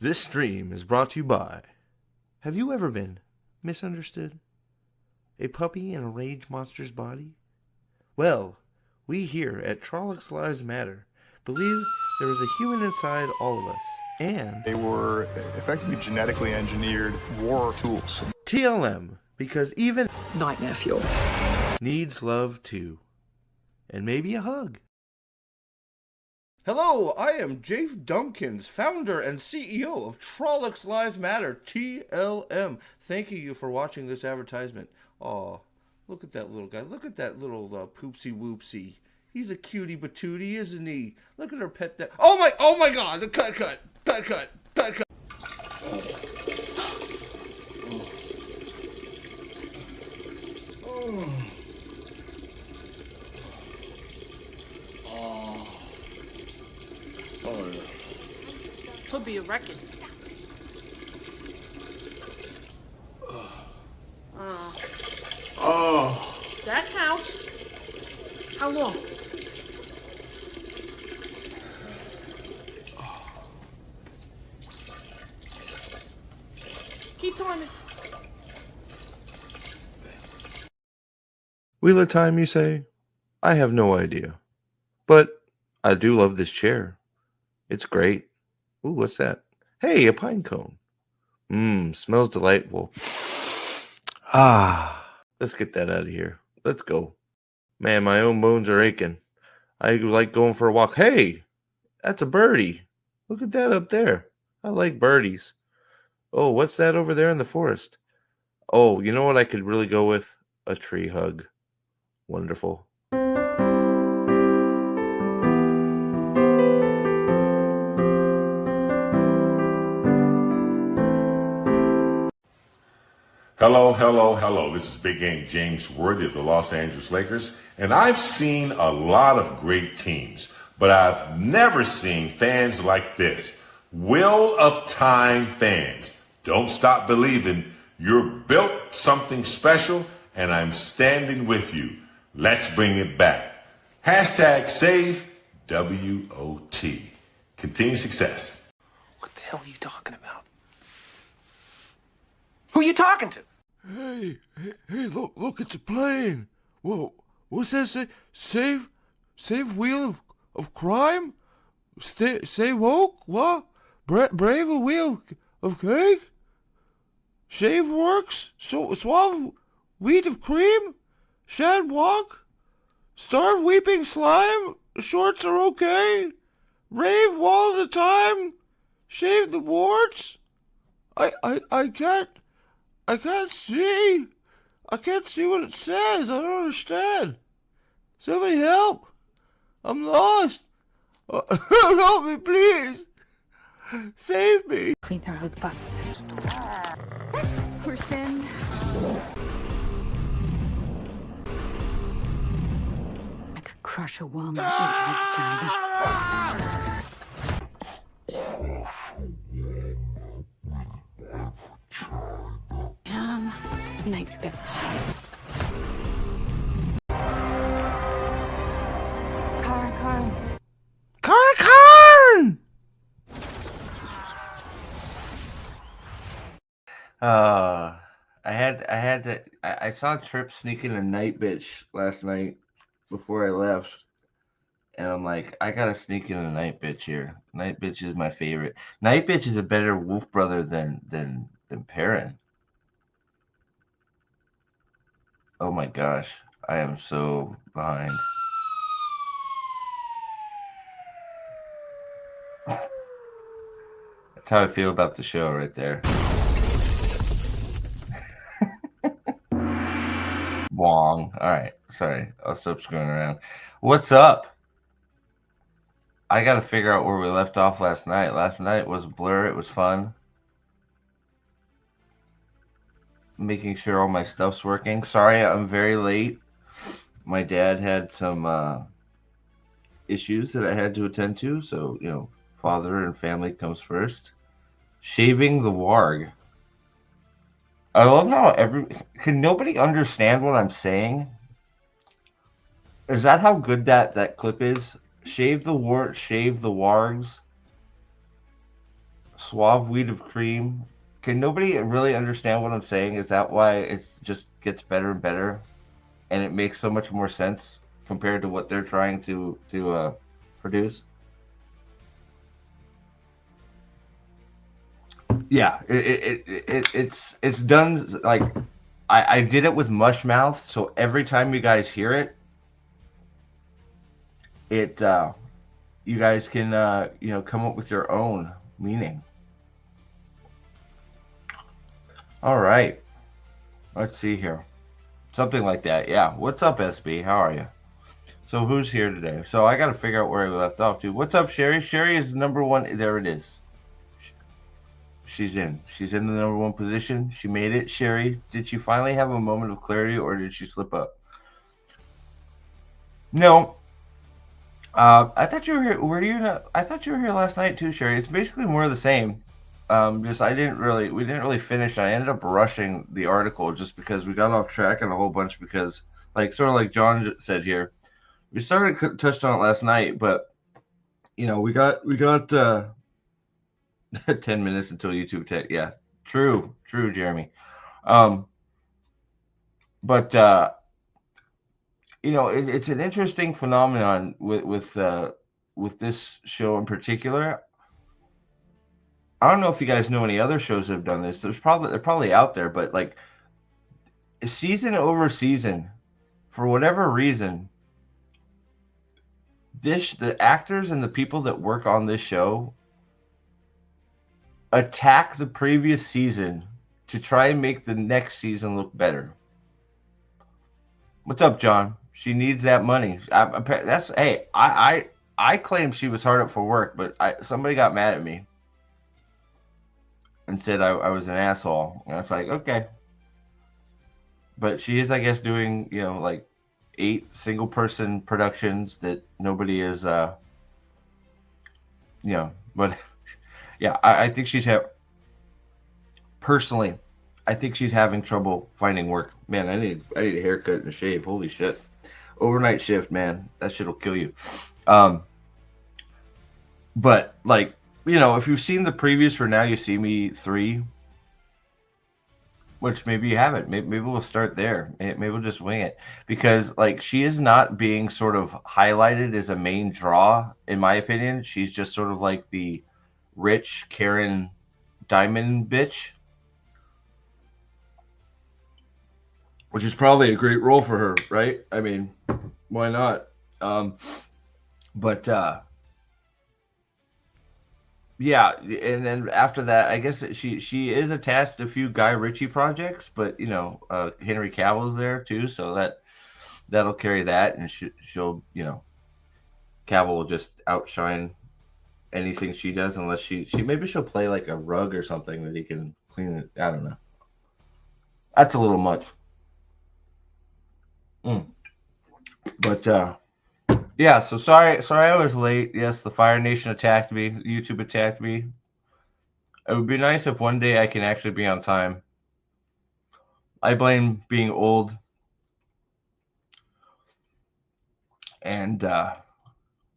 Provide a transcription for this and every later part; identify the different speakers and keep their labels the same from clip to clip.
Speaker 1: This stream is brought to you by... Have you ever been misunderstood? A puppy in a rage monster's body? Well, we here at Trollocs Lives Matter believe there is a human inside all of us, and...
Speaker 2: They were effectively genetically engineered war tools.
Speaker 1: TLM, because even...
Speaker 3: Nightmare fuel.
Speaker 1: Needs love too. And maybe a hug. Hello, I am Jafe Dumpkins, founder and CEO of Trollocs Lives Matter, TLM. Thank you for watching this advertisement. Aw, look at that little guy. Look at that little poopsie whoopsie. He's a cutie patootie, isn't he? Look at her pet that. Oh my god, the cut.
Speaker 3: Could be a record. That counts. How long? Keep timing.
Speaker 1: Wheel of time, you say? I have no idea. But I do love this chair. It's great. Ooh, what's that? Hey, a pine cone. Smells delightful. Let's get that out of here. Let's go. Man, my own bones are aching. I like going for a walk. Hey, that's a birdie. Look at that up there. I like birdies. Oh, what's that over there in the forest? Oh, you know what I could really go with? A tree hug. Wonderful.
Speaker 4: Hello. This is Big Game James Worthy of the Los Angeles Lakers, and I've seen a lot of great teams, but I've never seen fans like this. Wheel of Time fans. Don't stop believing. You're built something special, and I'm standing with you. Let's bring it back. Hashtag save WOT. Continued success.
Speaker 5: What the hell are you talking about? Who are you talking to?
Speaker 1: Hey, look, it's a plane. Whoa, what's that say? Save wheel of crime? Stay woke? What? Brave a wheel of cake? Shave works? Suave wheat of cream? Shad walk? Starve weeping slime? Shorts are okay? Rave all the time? Shave the warts? I can't see. I can't see what it says. I don't understand. Somebody help. I'm lost. Help me, please. Save me.
Speaker 6: Clean her with butts. We're thin. I could crush a walnut with my vagina. Night bitch.
Speaker 1: Carn! I saw Trip sneaking a night bitch last night before I left. And I'm like, I gotta sneak in a night bitch here. Night bitch is my favorite. Night bitch is a better wolf brother than Perrin. Oh my gosh, I am so behind. That's how I feel about the show right there. Wong. Alright, sorry. I'll stop screwing around. What's up? I gotta figure out where we left off last night. Last night was a blur. It was fun. Making sure all my stuff's working. Sorry, I'm very late. My dad had some issues that I had to attend to, so, you know, father and family comes first. Shaving the warg. I love how can nobody understand what I'm saying? Is that how good that clip is? Shave the wart, shave the wargs.
Speaker 7: Suave wheat of cream. Can nobody really understand what I'm saying? Is that why it just gets better and better, and it makes so much more sense compared to what they're trying to produce? Yeah, it's done like I did it with mush mouth, so every time you guys hear it, you guys can come up with your own meaning. All right, let's see here, something like that. Yeah, what's up, SB? How are you? So who's here today? So I got to figure out where I left off to. What's up, Sherry? Sherry is number one. There it is. She's in the number one position. She made it. Sherry, did she finally have a moment of clarity, or did she slip up? No. I thought you were here. Were you not? I thought you were here last night too, Sherry. It's basically more of the same. Just we didn't really finish. I ended up rushing the article just because we got off track on a whole bunch because, like, sort of like John said here, we touched on it last night, but we got 10 minutes until YouTube tech. Yeah, true, Jeremy. But it's an interesting phenomenon with this show in particular. I don't know if you guys know any other shows that have done this. They're probably out there, but like season over season, for whatever reason, the actors and the people that work on this show attack the previous season to try and make the next season look better. What's up, John? She needs that money. I claimed she was hard up for work, but somebody got mad at me and said I was an asshole. And I was like, okay. But she is, I guess, doing, like 8 single person productions that nobody is, but yeah, I think personally, I think she's having trouble finding work. Man, I need a haircut and a shave. Holy shit. Overnight shift, man. That shit'll kill you. But like, if you've seen the previews for Now You See Me 3, which maybe you haven't, maybe we'll start there. Maybe we'll just wing it, because like she is not being sort of highlighted as a main draw, in my opinion. She's just sort of like the rich Karen Diamond bitch, which is probably a great role for her, right? I mean, why not? Yeah, and then after that, I guess she is attached to a few Guy Ritchie projects, but Henry Cavill's there too, so that'll carry that, and she'll Cavill will just outshine anything she does, unless she maybe she'll play like a rug or something that he can clean it. I don't know. That's a little much. But yeah, so sorry I was late. Yes, the Fire Nation attacked me. YouTube attacked me. It would be nice if one day I can actually be on time. I blame being old and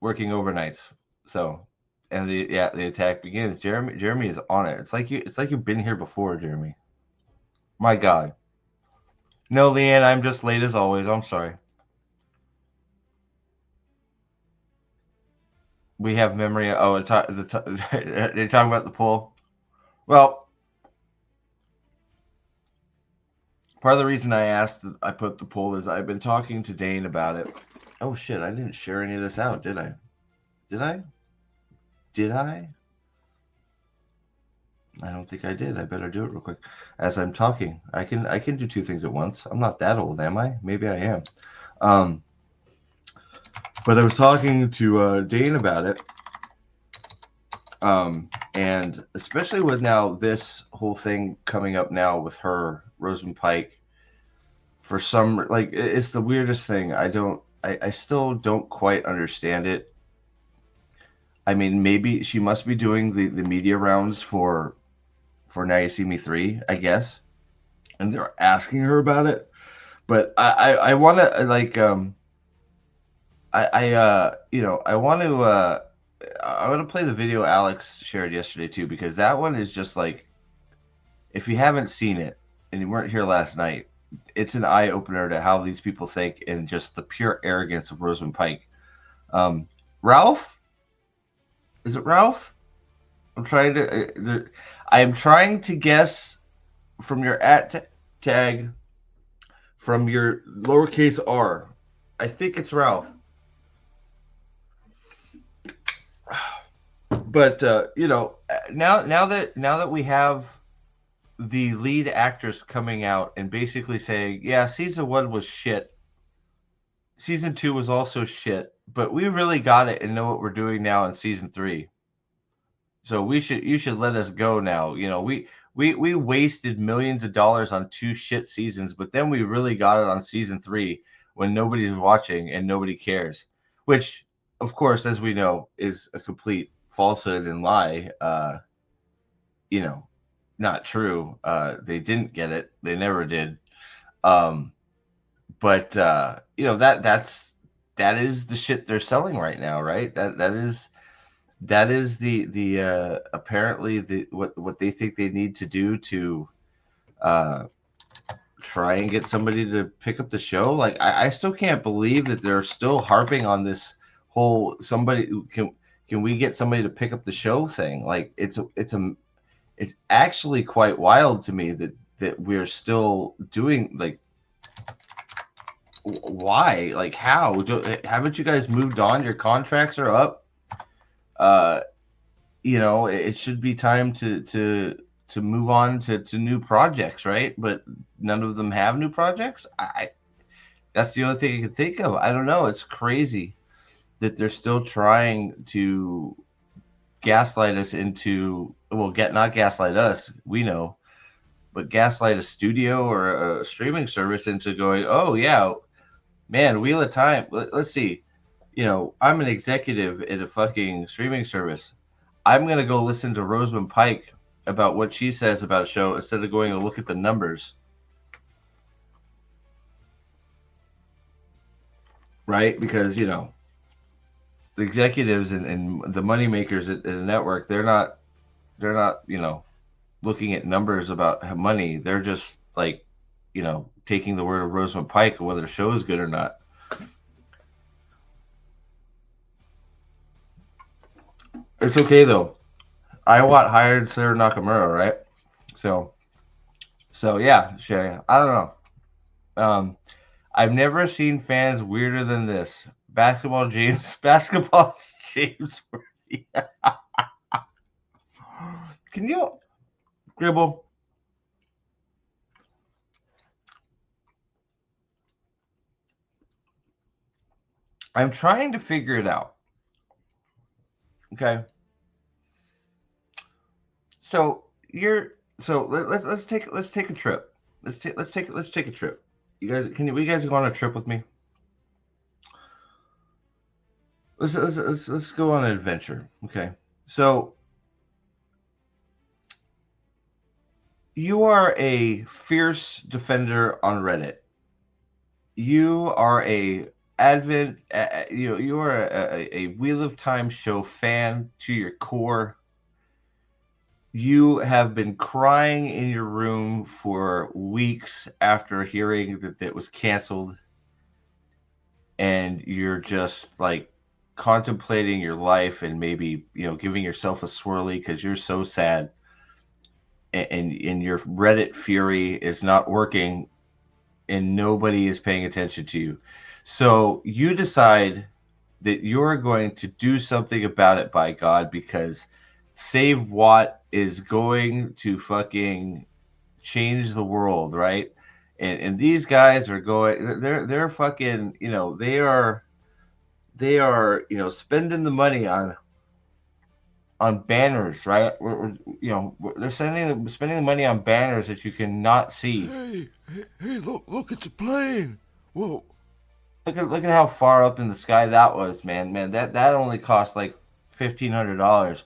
Speaker 7: working overnights. So, and the attack begins. Jeremy is on it. It's like you've been here before, Jeremy. My God. No, Leanne, I'm just late as always. I'm sorry. We have memory. Oh, they're talking about the poll. Well, part of the reason I put the poll is I've been talking to Dane about it. Oh shit! I didn't share any of this out, did I? Did I? I don't think I did. I better do it real quick. As I'm talking, I can do 2 things at once. I'm not that old, am I? Maybe I am. But I was talking to Dane about it, and especially with now this whole thing coming up now with her, Rosamund Pike. For some, like, it's the weirdest thing. I still don't quite understand it. I mean, maybe she must be doing the media rounds for Now You See Me 3, I guess, and they're asking her about it. But I want to like I want to I'm gonna play the video Alex shared yesterday too, because that one is just like, if you haven't seen it and you weren't here last night, it's an eye opener to how these people think and just the pure arrogance of Rosamund Pike. Ralph, is it Ralph? I'm trying to guess from your tag, from your lowercase r. I think it's Ralph. But now that we have the lead actress coming out and basically saying, yeah, season 1 was shit, season 2 was also shit, but we really got it and know what we're doing now in season 3. So you should let us go now. We wasted millions of dollars on 2 shit seasons, but then we really got it on season 3 when nobody's watching and nobody cares, which, of course, as we know, is a complete falsehood and lie. Not true. They didn't get it. They never did. But that is the shit they're selling right now, right? That is the apparently what they think they need to do to try and get somebody to pick up the show. Like, I still can't believe that they're still harping on this whole somebody who can we get somebody to pick up the show thing. Like, it's actually quite wild to me that we're still doing, like, why? Like, how? Haven't you guys moved on? Your contracts are up. It should be time to move on to new projects, right? But none of them have new projects. That's the only thing I can think of. I don't know. It's crazy that they're still trying to gaslight us into, well, not gaslight us, we know, but gaslight a studio or a streaming service into going, oh yeah, man, Wheel of Time. Let's see. I'm an executive at a fucking streaming service. I'm going to go listen to Rosamund Pike about what she says about a show instead of going to look at the numbers. Right? Because, the executives and the money makers at a network, they're not, looking at numbers about money. They're just like, taking the word of Rosamund Pike and whether the show is good or not. It's okay though. Iwat hired Sarah Nakamura, right? So yeah, Shay. I don't know. I've never seen fans weirder than this. Basketball James Worthy. Can you Gribble? I'm trying to figure it out. Okay. So let's take a trip. Let's take a trip. You guys go on a trip with me? Let's go on an adventure. Okay. So you are a fierce defender on Reddit. You are you are a Wheel of Time show fan to your core. You have been crying in your room for weeks after hearing that it was canceled, and you're just like contemplating your life and maybe giving yourself a swirly because you're so sad, and your Reddit fury is not working and nobody is paying attention to you. So you decide that you're going to do something about it, by God, because Save Watt is going to fucking change the world, right? And these guys are going, they're fucking, they are spending the money on banners, right? They're spending the money on banners that you cannot see.
Speaker 1: Hey, look, it's a plane. Whoa.
Speaker 7: Look at how far up in the sky that was, man. That only cost like $1,500.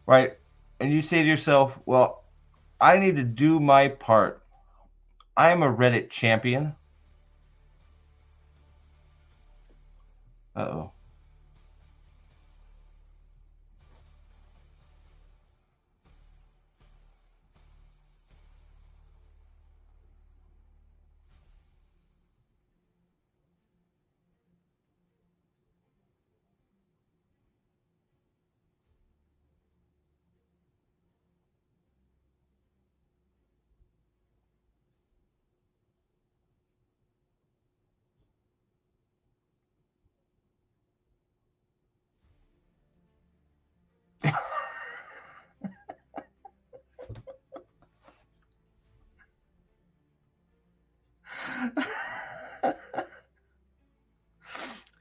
Speaker 7: Right? And you say to yourself, well, I need to do my part. I am a Reddit champion. Uh-oh.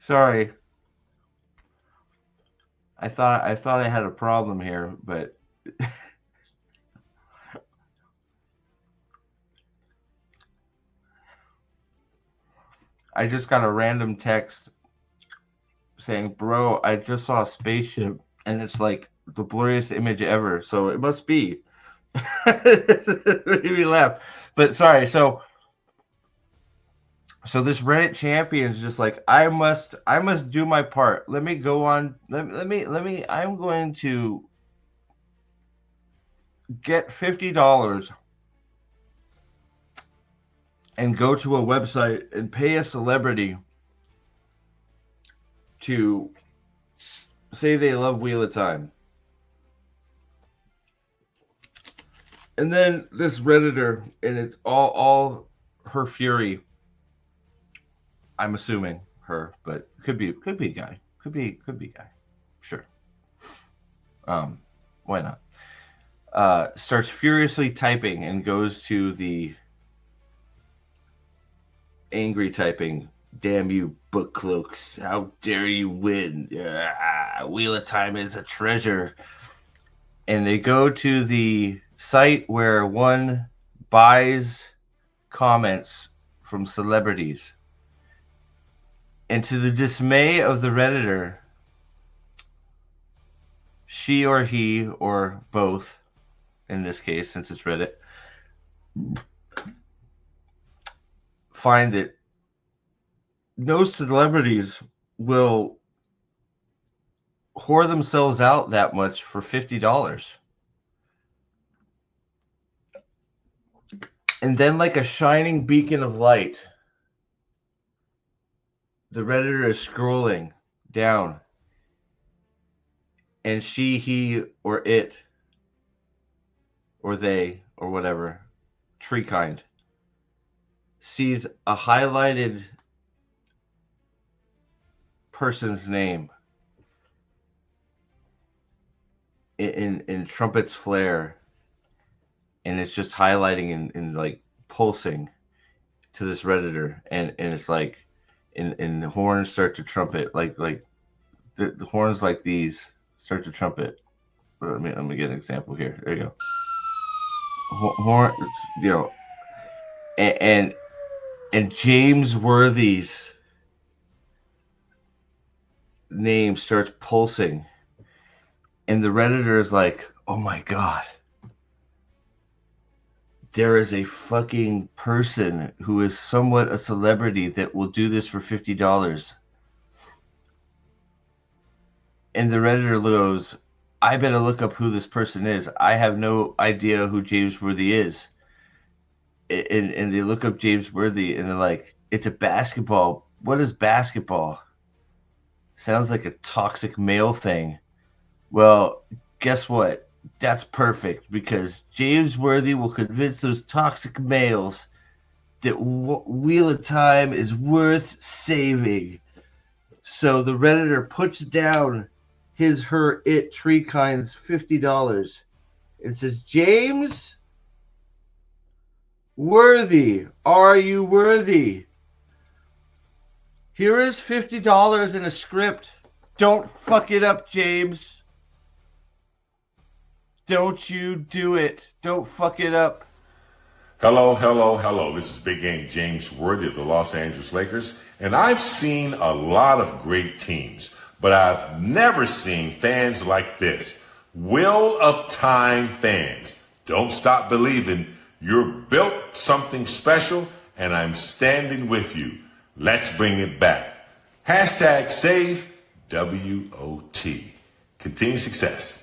Speaker 7: Sorry. I thought I had a problem here, but I just got a random text saying, "Bro, I just saw a spaceship and it's like the blurriest image ever." So it must be. It made me laugh. But sorry, so this Reddit champion is just like, I must do my part. Let me go on. Let me. I'm going to get $50 and go to a website and pay a celebrity to say they love Wheel of Time. And then this Redditor, and it's all her fury. I'm assuming her, but could be a guy. Could be a guy. Sure. Why not? Starts furiously typing and goes to the angry typing. Damn you, book cloaks. How dare you win? Wheel of Time is a treasure. And they go to the site where one buys comments from celebrities. And to the dismay of the Redditor, she or he, or both, in this case, since it's Reddit, find that no celebrities will whore themselves out that much for $50. And then, like a shining beacon of light, the Redditor is scrolling down, and she, he, or it, or they, or whatever, tree kind, sees a highlighted person's name in trumpet's flare, and it's just highlighting and like pulsing to this Redditor, and it's like, and the horns start to trumpet, like the horns like these start to trumpet. Let me get an example here. There you go. Horn, you know, and James Worthy's name starts pulsing, and the Redditor is like, "Oh my god, there is a fucking person who is somewhat a celebrity that will do this for $50. And the Redditor goes, "I better look up who this person is. I have no idea who James Worthy is." And they look up James Worthy, and they're like, "It's a basketball. What is basketball? Sounds like a toxic male thing." Well, guess what? That's perfect, because James Worthy will convince those toxic males that Wheel of Time is worth saving. So the Redditor puts down his, her, it, tree kind's $50 and says, "James Worthy, are you worthy? Here is $50 in a script. Don't fuck it up, James. Don't you do it. Don't fuck it up."
Speaker 4: Hello. This is Big Game James Worthy of the Los Angeles Lakers, and I've seen a lot of great teams, but I've never seen fans like this. Will of Time fans. Don't stop believing. You're built something special, and I'm standing with you. Let's bring it back. Hashtag save WOT. Continued success.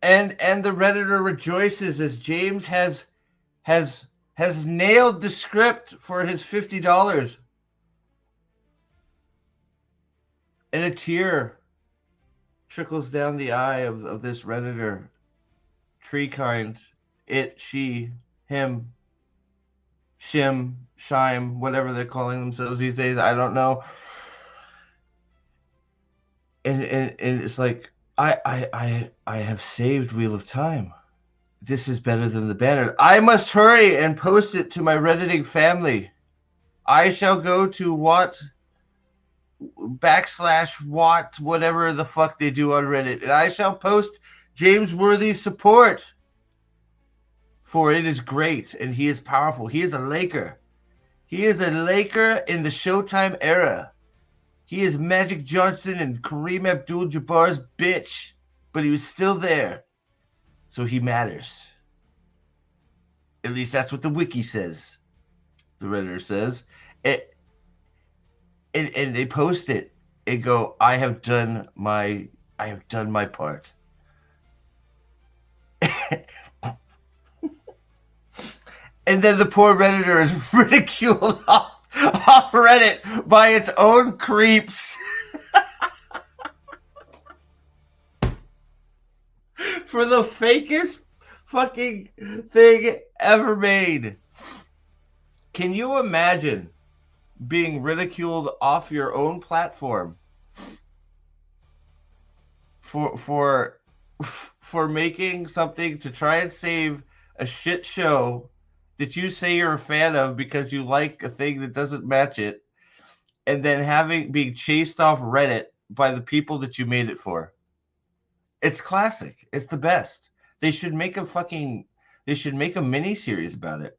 Speaker 7: And the Redditor rejoices as James has nailed the script for his $50. And a tear trickles down the eye of this Redditor. Tree kind, it, she, him, shim, shime, whatever they're calling themselves these days. I don't know. And it's like, I have saved Wheel of Time. This is better than the banner. I must hurry and post it to my Redditing family. I shall go to what /Watt, whatever the fuck they do on Reddit, and I shall post James Worthy's support, for it is great and he is powerful. He is a Laker. He is a Laker in the Showtime era. He is Magic Johnson and Kareem Abdul-Jabbar's bitch, but he was still there, so he matters. At least that's what the wiki says. The Redditor says it, and they post it and go, I have done my part. And then the poor Redditor is ridiculed off Reddit by its own creeps for the fakest fucking thing ever made. Can you imagine being ridiculed off your own platform for making something to try and save a shit show that you say you're a fan of because you like a thing that doesn't match it, and then being chased off Reddit by the people that you made it for? It's classic. It's the best. They should make a mini series about it.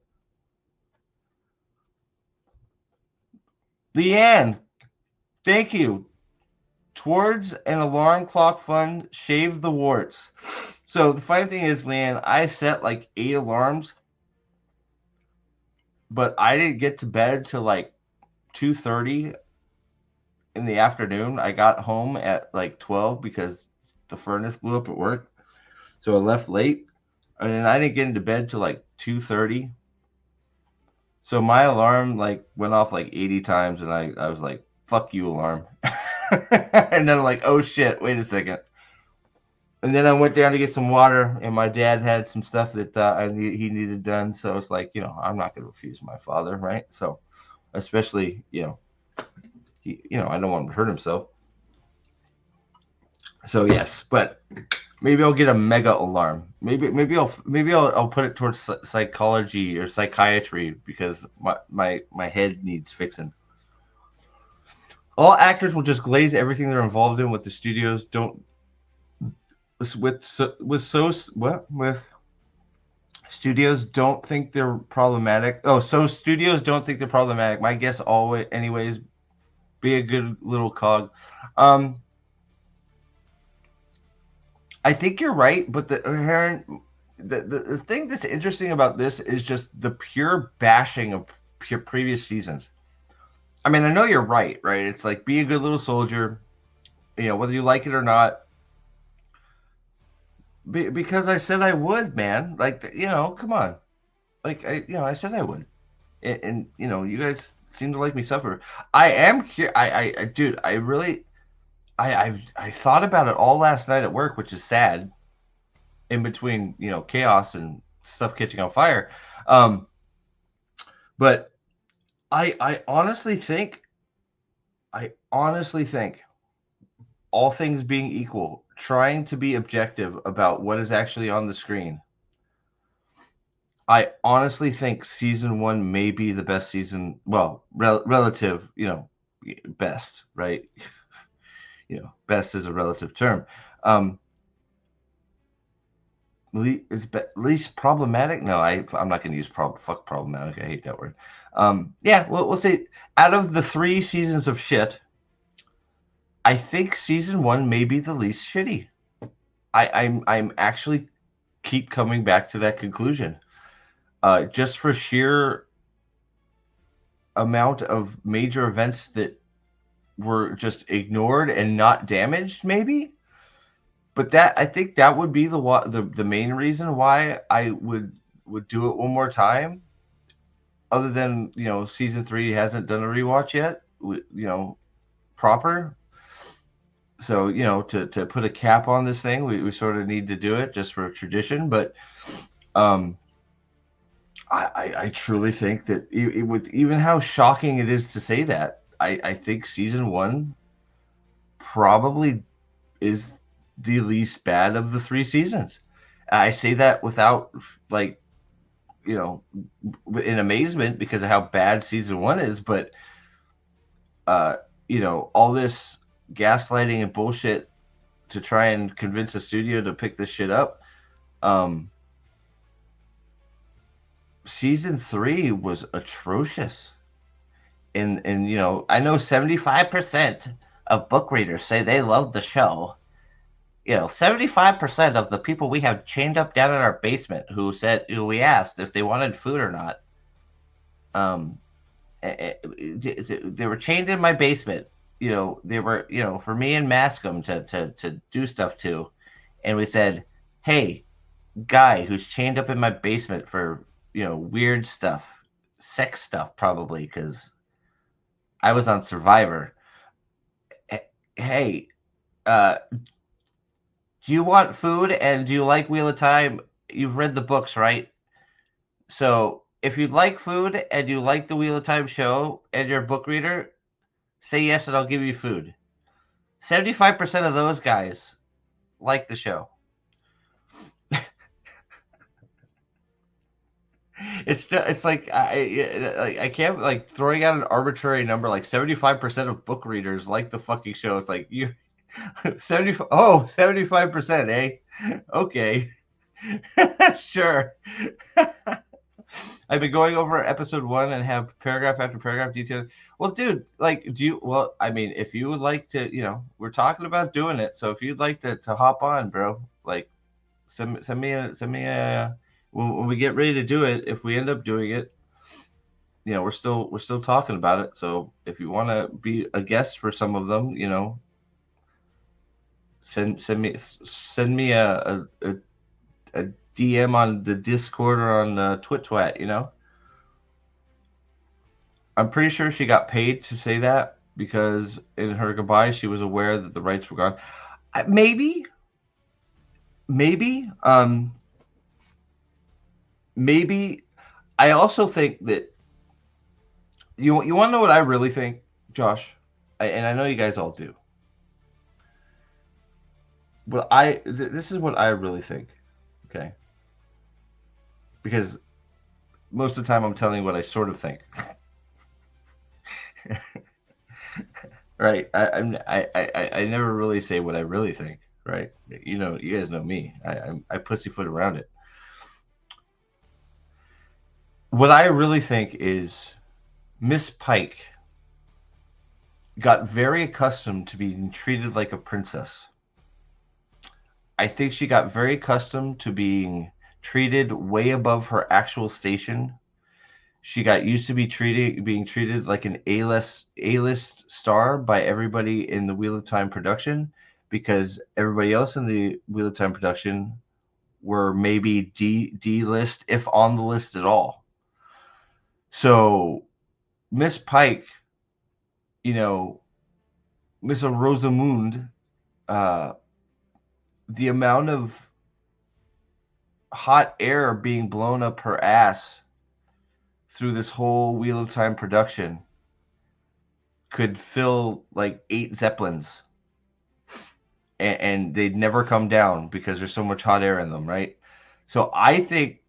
Speaker 7: Leanne, thank you. Towards an alarm clock fund, shave the warts. So the funny thing is, Leanne, I set like 8 alarms, but I didn't get to bed till like 2:30 in the afternoon. I got home at like 12 because the furnace blew up at work. So I left late, and then I didn't get into bed till like 2:30. So my alarm like went off like 80 times, and I was like, fuck you, alarm. And then I'm like, oh shit, wait a second. And then I went down to get some water, and my dad had some stuff that he needed done. So it's like, I'm not going to refuse my father, right? So especially, I don't want him to hurt himself. So yes, but maybe I'll get a mega alarm. Maybe I'll put it towards psychology or psychiatry because my head needs fixing. All actors will just glaze everything they're involved in. With the studios don't studios don't think they're problematic. Oh, so studios don't think they're problematic. My guess always, anyways, be a good little cog. I think you're right, but the thing that's interesting about this is just the pure bashing of previous seasons. I mean, I know you're right? It's like, be a good little soldier, whether you like it or not. Because I said I would, man. Like, come on. Like, I said I would. And you guys seem to like me suffer. I am here. Dude, I really, I thought about it all last night at work, which is sad. In between, chaos and stuff catching on fire. But I honestly think, all things being equal, trying to be objective about what is actually on the screen, I honestly think season 1 may be the best season. Well, relative, best, right? Best is a relative term. Least problematic? No, I'm not going to use fuck problematic. I hate that word. Yeah, well, we'll see. Out of the 3 seasons of shit, I think season 1 may be the least shitty. I'm actually keep coming back to that conclusion. Just for sheer amount of major events that were just ignored and not damaged, maybe. But I think that would be the main reason why I would do it one more time. Other than, season 3 hasn't done a rewatch yet, proper. So, to put a cap on this thing, we sort of need to do it just for tradition. But I truly think that with even how shocking it is to say that, I think season 1 probably is the least bad of the 3 seasons. I say that without in amazement because of how bad season 1 is, but all this gaslighting and bullshit to try and convince the studio to pick this shit up. Season 3 was atrocious. And I know 75% of book readers say they love the show. 75% of the people we have chained up down in our basement who we asked if they wanted food or not. They were chained in my basement. They were, for me and Mascom to do stuff to. And we said, hey, guy who's chained up in my basement for, weird stuff, sex stuff, probably, because I was on Survivor. Hey, do you want food and do you like Wheel of Time? You've read the books, right? So if you'd like food and you like the Wheel of Time show and you're a book reader, say yes and I'll give you food. 75% of those guys like the show. It's like I can't, like, throwing out an arbitrary number like 75% of book readers like the fucking show. It's like you 75%, eh? Okay. Sure. I've been going over episode 1 and have paragraph after paragraph detailed. Well, dude, like, if you would like to, we're talking about doing it. So if you'd like to hop on, bro, like, send me a when we get ready to do it, if we end up doing it, we're still talking about it. So if you want to be a guest for some of them, send me a DM on the Discord or on Twitch. I'm pretty sure she got paid to say that because in her goodbye she was aware that the rights were gone. Maybe. I also think that you want to know what I really think, Josh, and I know you guys all do. But this is what I really think, okay? Because most of the time I'm telling you what I sort of think. Right? I never really say what I really think, right? You guys know me. I pussyfoot around it. What I really think is Miss Pike got very accustomed to being treated like a princess. I think she got very accustomed to being treated way above her actual station. She got used to being treated like an A-list star by everybody in the Wheel of Time production, because everybody else in the Wheel of Time production were maybe D-list, if on the list at all. So Miss Pike, Miss Rosamund, the amount of hot air being blown up her ass through this whole Wheel of Time production could fill like 8 Zeppelins, and they'd never come down because there's so much hot air in them, right? So I think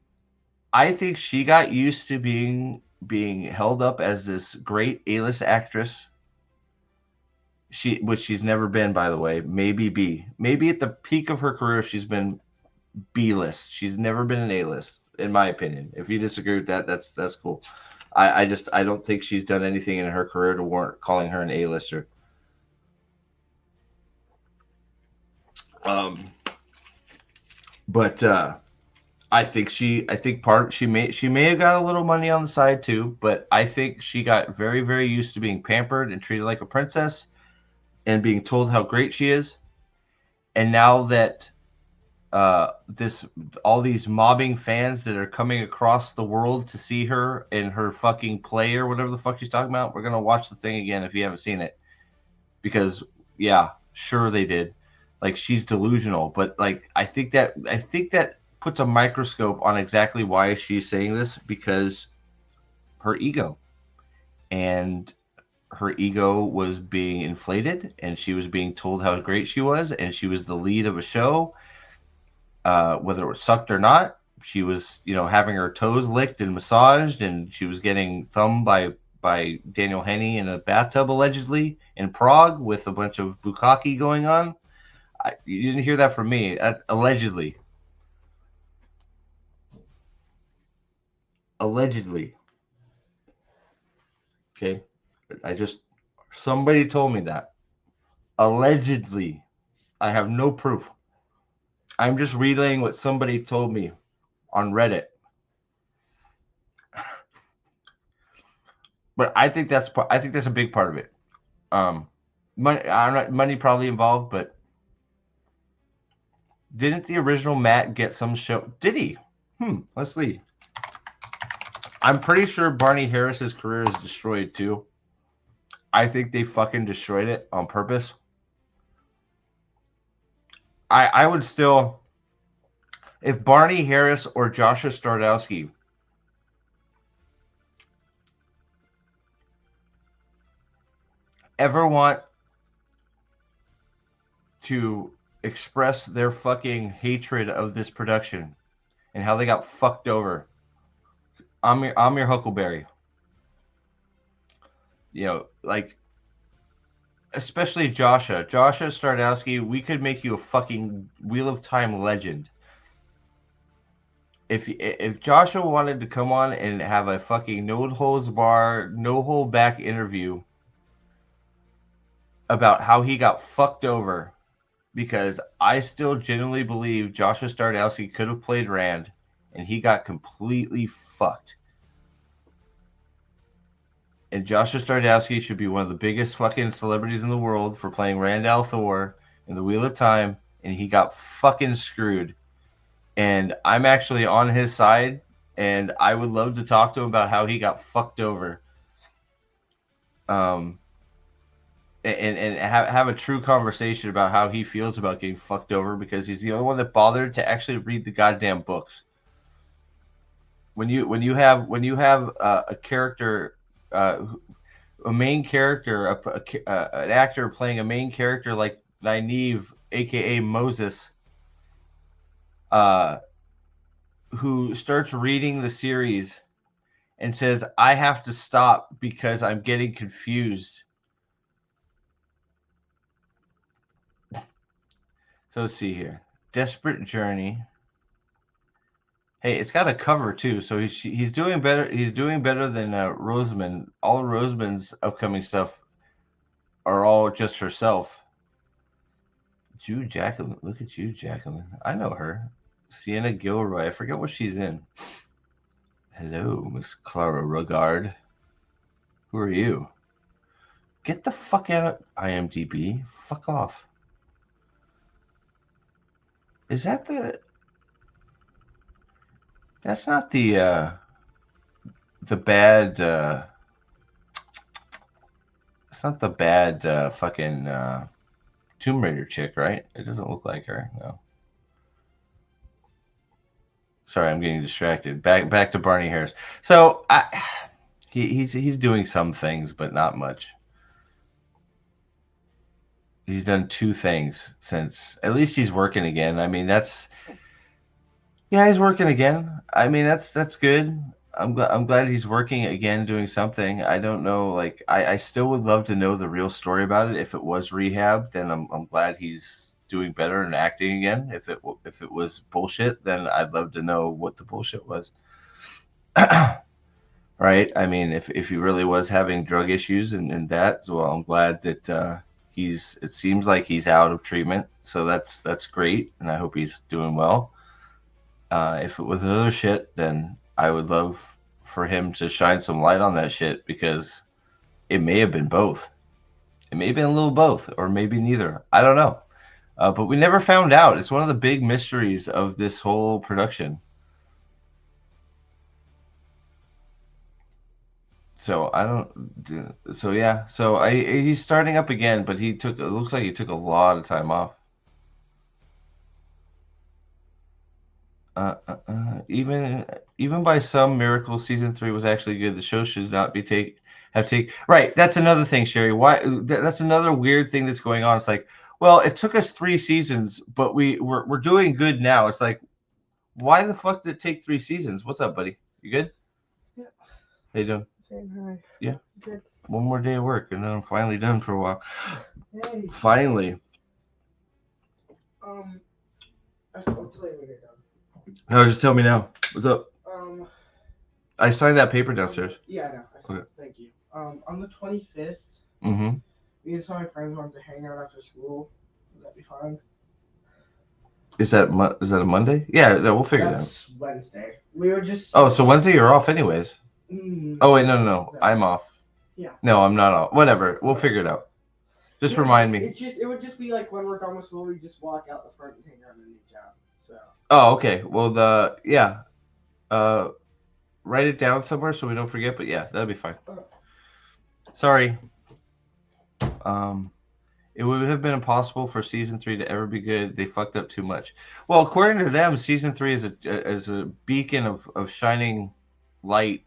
Speaker 7: she got used to being held up as this great A-list actress. Which she's never been, by the way. Maybe B. Maybe at the peak of her career, she's been B-list. She's never been an A-list, in my opinion. If you disagree with that, that's cool. I don't think she's done anything in her career to warrant calling her an A-lister. But I think she may have got a little money on the side too, but I think she got very, very used to being pampered and treated like a princess and being told how great she is. And now that all these mobbing fans that are coming across the world to see her in her fucking play or whatever the fuck she's talking about, we're gonna watch the thing again if you haven't seen it, because yeah, sure they did. Like, she's delusional, but like I think that puts a microscope on exactly why she's saying this, because her ego. And her ego was being inflated, and she was being told how great she was, and she was the lead of a show. Whether it was sucked or not, she was, having her toes licked and massaged, and she was getting thumbed by by Daniel Henney in a bathtub allegedly in Prague with a bunch of bukkake going on. You didn't hear that from me. Allegedly. Allegedly. Okay. Somebody told me that. Allegedly. I have no proof. I'm just relaying what somebody told me on Reddit. But I think that's a big part of it. Money probably involved, but didn't the original Matt get some show? Did he? Let's see. I'm pretty sure Barney Harris's career is destroyed too. I think they fucking destroyed it on purpose. I would still, if Barney Harris or Joshua Stardowski ever want to express their fucking hatred of this production and how they got fucked over, I'm your Huckleberry. You know, like, especially Joshua Stardowski, we could make you a fucking Wheel of Time legend. If Joshua wanted to come on and have a fucking no holds bar, no hold back interview about how he got fucked over, because I still genuinely believe Joshua Stardowski could have played Rand and he got completely fucked. And Joshua Stardowski should be one of the biggest fucking celebrities in the world for playing Rand al'Thor in the Wheel of Time, and he got fucking screwed. And I'm actually on his side, and I would love to talk to him about how he got fucked over. And have a true conversation about how he feels about getting fucked over, because he's the only one that bothered to actually read the goddamn books. When you have a character, a main character, an actor playing a main character like Nynaeve, aka Moses, who starts reading the series and says, "I have to stop because I'm getting confused." So let's see here. Desperate Journey. Hey, it's got a cover too, so he's doing better. He's doing better than Rosamund. All Rosamund's upcoming stuff are all just herself. Jude Jacqueline, look at you, Jacqueline. I know her. Sienna Gilroy. I forget what she's in. Hello, Miss Clara Rugard. Who are you? Get the fuck out of IMDb. Fuck off. Is that the? That's not the bad. It's not the bad fucking Tomb Raider chick, right? It doesn't look like her. No. Sorry, I'm getting distracted. Back to Barney Harris. So he's doing some things, but not much. He's done 2 things since. At least he's working again. I mean, he's working again. I mean, that's good. I'm glad he's working again, doing something. I don't know, like I still would love to know the real story about it. If it was rehab, then I'm glad he's doing better and acting again. If it was bullshit, then I'd love to know what the bullshit was. Right? I mean, if he really was having drug issues and that, so I'm glad that it seems like he's out of treatment. So that's great, and I hope he's doing well. If it was other shit, then I would love for him to shine some light on that shit, because it may have been both. It may have been a little both, or maybe neither. I don't know. But we never found out. It's one of the big mysteries of this whole production. So I don't. So yeah. So he's starting up again, but it looks like he took a lot of time off. Even by some miracle, season 3 was actually good. The show should not be right. That's another thing, Sherry. Why? That's another weird thing that's going on. It's like, well, it took us 3 seasons, but we're doing good now. It's like, why the fuck did it take 3 seasons? What's up, buddy? You good?
Speaker 8: Yeah.
Speaker 7: How you doing?
Speaker 8: saying hi.
Speaker 7: Yeah.
Speaker 8: Good.
Speaker 7: One more day of work, and then I'm finally done for a while.
Speaker 8: Hey.
Speaker 7: Finally.
Speaker 8: I spoke to you when you're done.
Speaker 7: No, just tell me now. What's up? I signed that paper downstairs.
Speaker 8: Yeah, I know.
Speaker 7: Okay.
Speaker 8: Thank you. On the 25th,
Speaker 7: Mm-hmm.
Speaker 8: me and some of my friends wanted to hang out after school. Would that be fine?
Speaker 7: Is that a Monday? Yeah, we'll figure it out.
Speaker 8: That's Wednesday. We were just.
Speaker 7: Oh, so Wednesday you're off anyways. Oh wait, no. I'm off.
Speaker 8: Yeah.
Speaker 7: No, I'm not off. Whatever. We'll figure it out. Just remind me.
Speaker 8: It would just be like when we're done with school, we just walk out the front and hang out in the new town. So.
Speaker 7: Oh, okay. Well, write it down somewhere so we don't forget. But yeah, that'll be fine. Sorry. It would have been impossible for season 3 to ever be good. They fucked up too much. Well, according to them, season 3 is a beacon of shining light.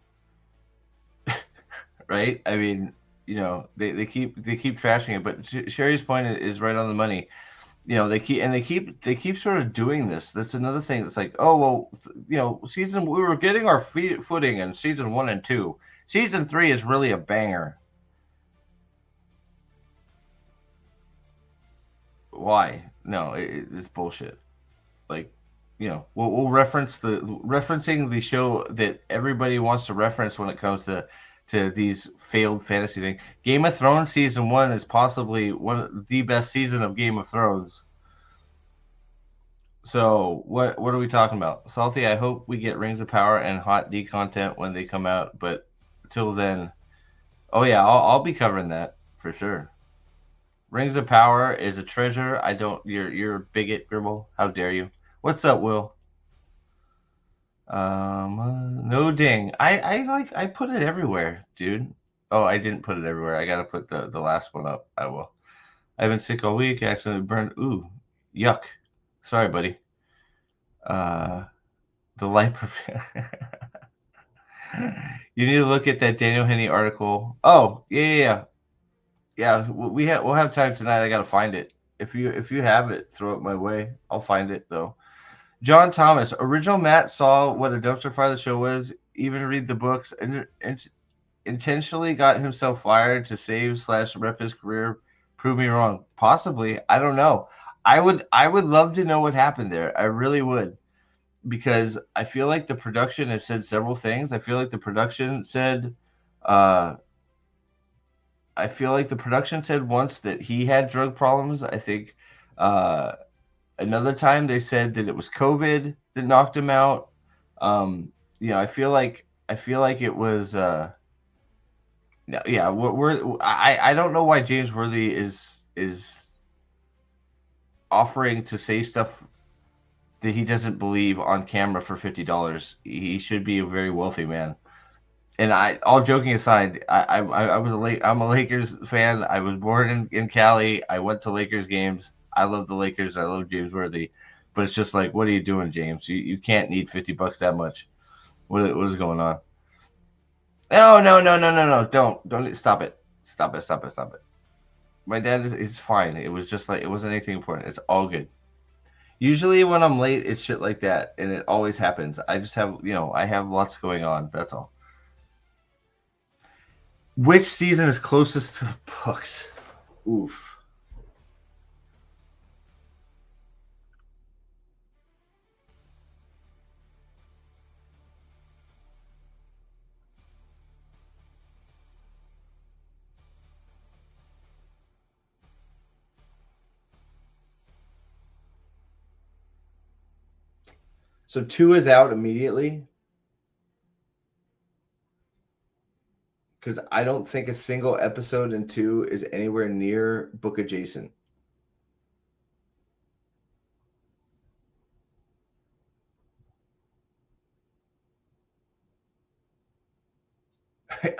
Speaker 7: Right? I mean, they keep trashing it, but Sherry's point is right on the money. They keep sort of doing this. That's another thing that's like, oh well, we were getting our footing in season 1 and 2. Season 3 is really a banger. Why? No, it's bullshit. Like, we'll referencing the show that everybody wants to reference when it comes to these failed fantasy things. Game of Thrones season 1 is possibly one of the best season of Game of Thrones. So what are we talking about? Salty, I hope we get Rings of Power and Hot D content when they come out, but till then, oh yeah, I'll be covering that for sure. Rings of Power is a treasure. You're a bigot, Gribble. How dare you? What's up, Will? No ding. I put it everywhere, dude. Oh, I didn't put it everywhere. I gotta put the last one up. I will. I've been sick all week. I accidentally burned. Ooh, yuck. Sorry, buddy. The light You need to look at that Daniel Henney article. Oh, yeah. We'll have time tonight. I gotta find it. If you have it, throw it my way. I'll find it though. John Thomas, original Matt saw what a dumpster fire the show was. Even read the books and intentionally got himself fired to save/rep his career. Prove me wrong. Possibly. I don't know. I would love to know what happened there. I really would, because I feel like the production has said several things. I feel like the production said. I feel like the production said once that he had drug problems. I think another time they said that it was COVID that knocked him out. I feel like it was. I don't know why James Worthy is offering to say stuff that he doesn't believe on camera for $50. He should be a very wealthy man. And all joking aside, I'm a Lakers fan. I was born in Cali. I went to Lakers games. I love the Lakers. I love James Worthy, but it's just like, what are you doing, James? You can't need $50 that much. What is going on? No! Don't stop it. Stop it. My dad is fine. It was just like, it wasn't anything important. It's all good. Usually when I'm late, it's shit like that, and it always happens. I just have, I have lots going on. That's all. Which season is closest to the books? Oof. So 2 is out immediately. Because I don't think a single episode in 2 is anywhere near book adjacent.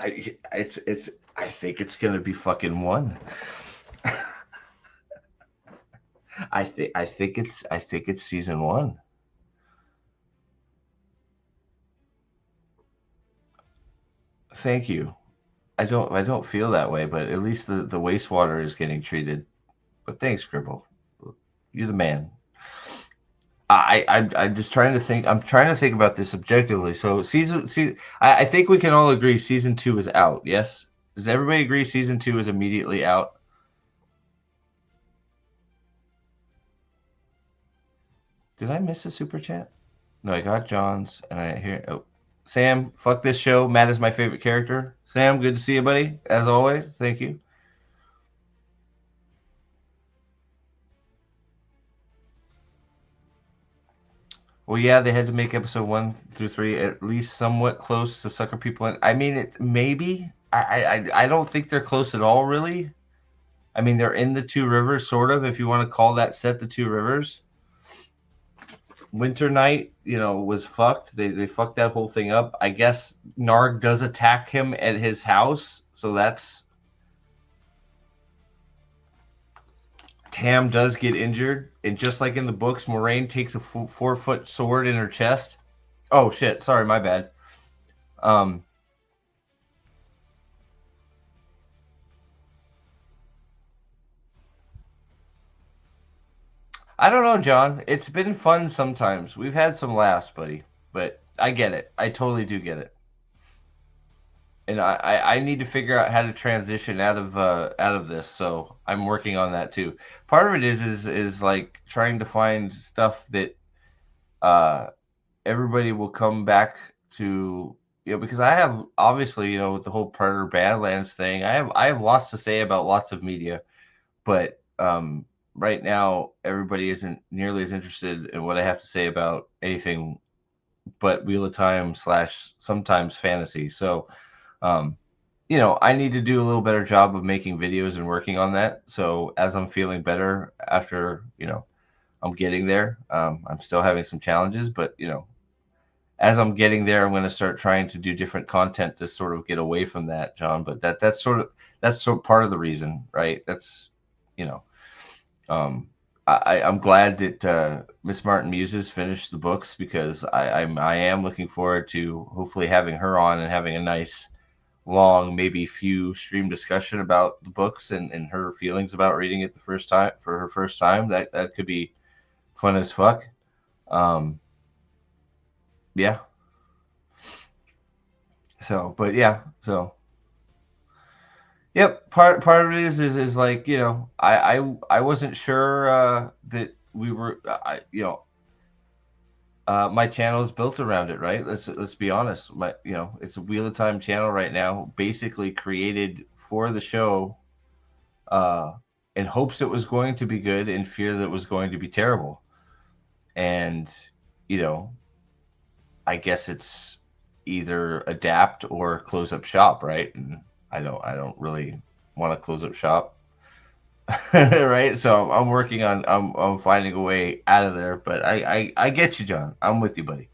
Speaker 7: I think it's gonna be fucking 1. I think it's season 1. Thank you. I don't feel that way, but at least the wastewater is getting treated. But thanks, Gribble. You're the man. I'm just trying to think. I'm trying to think about this objectively. So I think we can all agree season 2 is out. Yes, does everybody agree season 2 is immediately out? Did I miss a super chat? No, I got John's, and I hear. Oh, Sam, fuck this show. Matt is my favorite character. Sam, good to see you, buddy. As always, thank you. Well, yeah, they had to make episode 1 through 3 at least somewhat close to sucker people in. I mean, it maybe. I don't think they're close at all, really. I mean, they're in the Two Rivers, sort of, if you want to call that set the Two Rivers. Winter Night, was fucked. They fucked that whole thing up. I guess Narg does attack him at his house, so that's... Tam does get injured, and just like in the books, Moraine takes a 4-foot sword in her chest. Oh, shit. Sorry, my bad. I don't know, John. It's been fun sometimes. We've had some laughs, buddy. But I get it. I totally do get it. And I need to figure out how to transition out of this, so I'm working on that too. Part of it is like trying to find stuff that everybody will come back to, because I have obviously, with the whole Predator Badlands thing, I have lots to say about lots of media, but right now everybody isn't nearly as interested in what I have to say about anything but Wheel of Time / sometimes fantasy. So I need to do a little better job of making videos and working on that. So as I'm feeling better after, I'm getting there, I'm still having some challenges, but, as I'm getting there, I'm going to start trying to do different content to sort of get away from that, John. But that's part of the reason, right? That's, I'm glad that Miss Martin Muses finished the books, because I am looking forward to hopefully having her on and having a nice, long, maybe few stream discussion about the books and her feelings about reading it for her first time. That could be fun as fuck. Yeah. So, but yeah, so. Yep, part of it is like, I wasn't sure that we were my channel is built around it, right? Let's be honest. It's a Wheel of Time channel right now, basically created for the show, in hopes it was going to be good, in fear that it was going to be terrible. And I guess it's either adapt or close up shop, right? And I don't really want to close up shop. Right, so I'm working on I'm finding a way out of there, but I get you, John. I'm with you, buddy.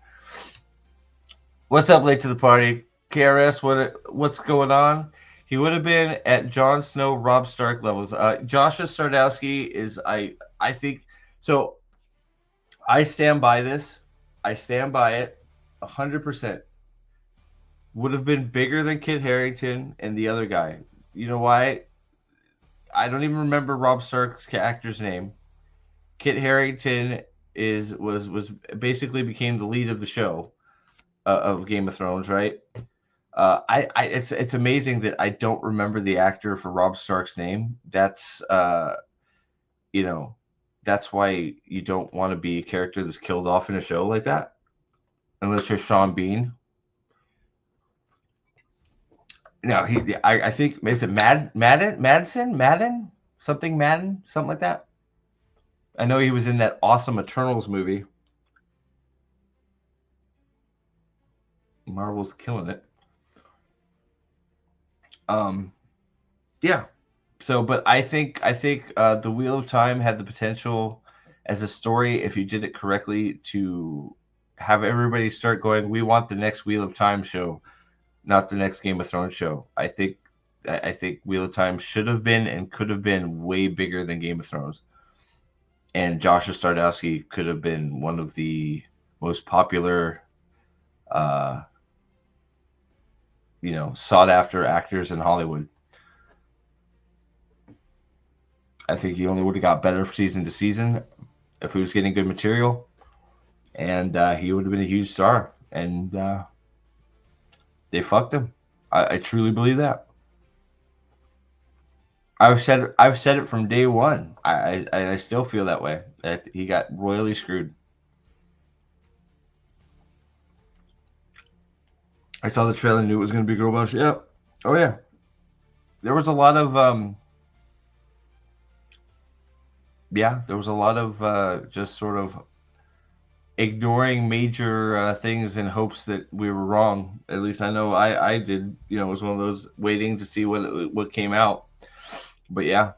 Speaker 7: What's up, late to the party? KRS, what's going on? He would have been at Jon Snow, Robb Stark levels. Joshua Stardowski is I think so. I stand by this. I stand by it 100%. Would have been bigger than Kit Harington and the other guy. You know why? I don't even remember Robb Stark's actor's name. Kit Harington was basically became the lead of the show of Game of Thrones, right? It's amazing that I don't remember the actor for Robb Stark's name. That's that's why you don't want to be a character that's killed off in a show like that, unless you're Sean Bean. No, I think, is it Madden, something like that. I know he was in that awesome Eternals movie. Marvel's killing it. Yeah. So, but I think the Wheel of Time had the potential as a story, if you did it correctly, to have everybody start going, we want the next Wheel of Time show, not the next Game of Thrones show. I think Wheel of Time should have been and could have been way bigger than Game of Thrones. And Joshua Stardowski could have been one of the most popular, sought after actors in Hollywood. I think he only would have got better season to season if he was getting good material. and he would have been a huge star. And they fucked him. I truly believe that. I've said it from day one. I still feel that way. That he got royally screwed. I saw the trailer, knew it was going to be girl boss. Yeah. Oh yeah. There was a lot of just sort of ignoring major things in hopes that we were wrong. At least I know I did. You know, it was one of those waiting to see what came out. But yeah.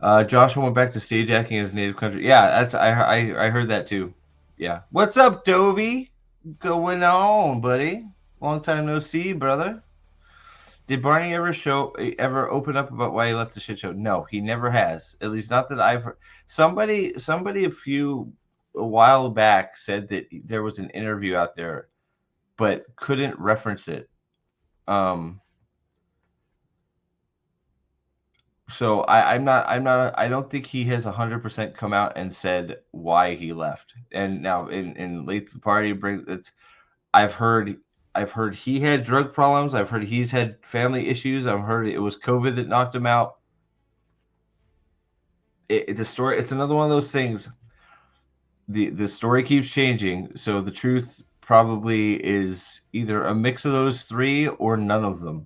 Speaker 7: Joshua went back to stage acting in his native country. Yeah, that's I heard that too. Yeah. What's up, Dovey? Going on, buddy? Long time no see, brother. Did Barney ever open up about why he left the shit show? No, he never has. At least not that I've heard. Somebody a while back said that there was an interview out there, but couldn't reference it. So I don't think he has 100% come out and said why he left. And now in late to the party I've heard he had drug problems. I've heard he's had family issues. I've heard it was COVID that knocked him out. The story, it's another one of those things. The story keeps changing, so the truth probably is either a mix of those three or none of them.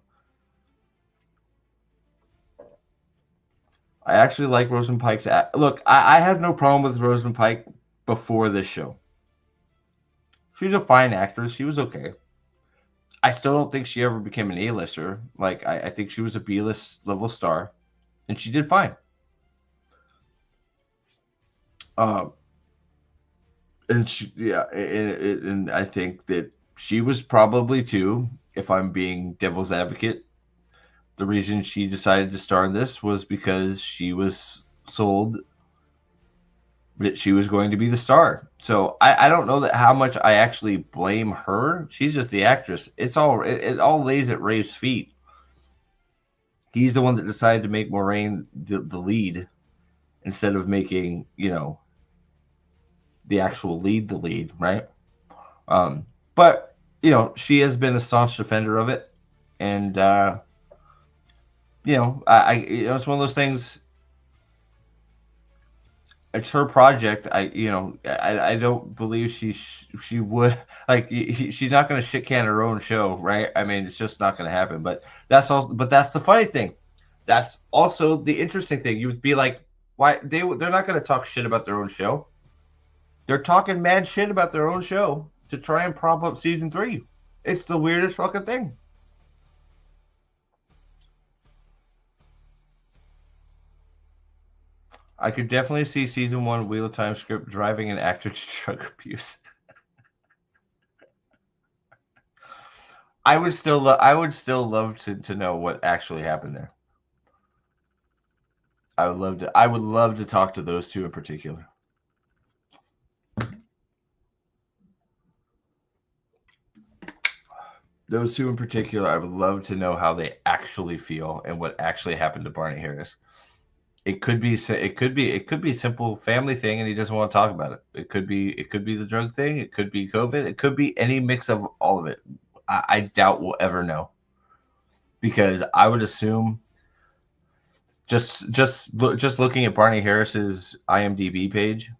Speaker 7: I actually like Rosamund Pike's look. I had no problem with Rosamund Pike before this show. She's a fine actress. She was okay. I still don't think she ever became an A-lister. Like I think she was a B-list level star, and she did fine. And she, yeah, and I think that she was probably too, if I'm being devil's advocate, the reason she decided to star in this was because she was sold that she was going to be the star. So I don't know that how much I actually blame her. She's just the actress. It all lays at Rafe's feet. He's the one that decided to make Moraine the lead instead of making, the actual lead the lead, right? But she has been a staunch defender of it, and it's one of those things. It's her project. I don't believe she would she's not going to shit can her own show, right? I mean, it's just not going to happen. But that's the funny thing. That's also the interesting thing. You would be like, why they're not going to talk shit about their own show. They're talking mad shit about their own show to try and prop up season 3. It's the weirdest fucking thing. I could definitely see season 1 Wheel of Time script driving an actor to drug abuse. I would still love to know what actually happened there. I would love to talk to those two in particular. Those two in particular, I would love to know how they actually feel and what actually happened to Barney Harris. It could be a simple family thing, and he doesn't want to talk about it. It could be the drug thing. It could be COVID. It could be any mix of all of it. I doubt we'll ever know, because I would assume just looking at Barney Harris's IMDb page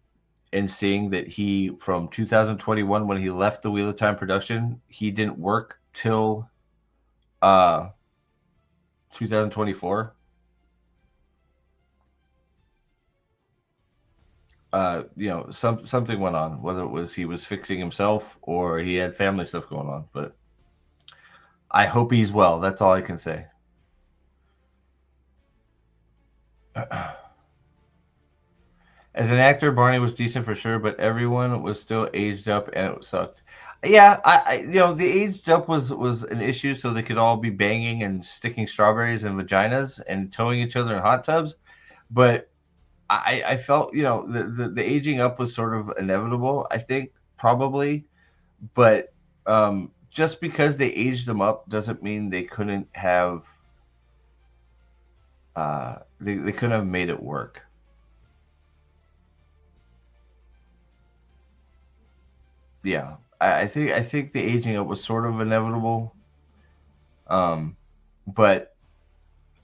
Speaker 7: and seeing that he, from 2021 when he left the Wheel of Time production, he didn't work till 2024. Something went on, whether it was he was fixing himself or he had family stuff going on. But I hope he's well. That's all I can say. As an actor, Barney was decent for sure, but everyone was still aged up, and it sucked. Yeah, the aged up was an issue, so they could all be banging and sticking strawberries in vaginas and towing each other in hot tubs. But I felt, the aging up was sort of inevitable, I think, probably. But just because they aged them up doesn't mean they couldn't have they couldn't have made it work. yeah, I think the aging up was sort of inevitable. But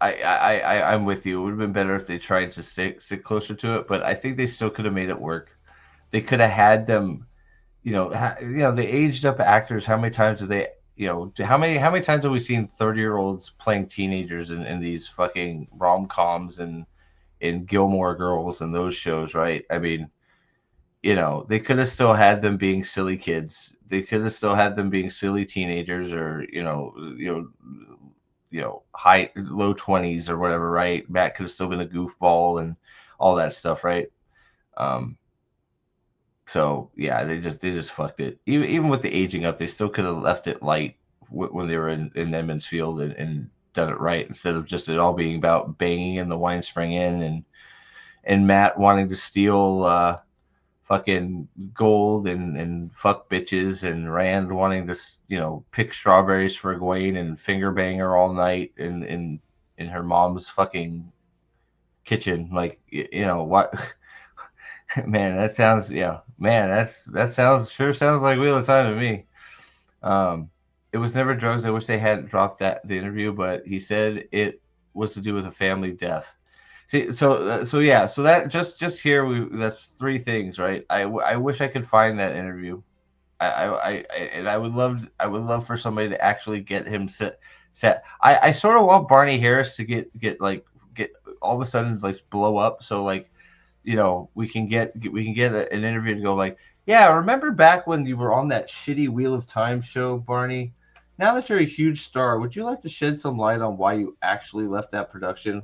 Speaker 7: I'm with you. It would have been better if they tried to stick closer to it, but I think they still could have made it work. They could have had them, they aged up actors. How many times do they, how many times have we seen 30-year-olds playing teenagers in these fucking rom-coms and in Gilmore Girls and those shows, right? I mean, they could have still had them being silly kids. They could have still had them being silly teenagers, or high low 20s or whatever, right? Matt could have still been a goofball and all that stuff, right? Um, so yeah, they just fucked it. Even with the aging up, they still could have left it light when they were in Edmonds Field and done it right, instead of just it all being about banging in the Wine Spring Inn and Matt wanting to steal fucking gold and fuck bitches, and Rand wanting to pick strawberries for Egwene and finger bang her all night in her mom's fucking kitchen. Like, what? Man, that sounds, man, that sounds like Wheel of Time to me. It was never drugs. I wish they hadn't dropped the interview, but he said it was to do with a family death. See, so yeah, so that just here that's three things, right? I wish I could find that interview. And I would love for somebody to actually get him set. I sort of want Barney Harris to get all of a sudden like blow up, so like we can get an interview to go like, yeah, remember back when you were on that shitty Wheel of Time show, Barney? Now that you're a huge star, would you like to shed some light on why you actually left that production?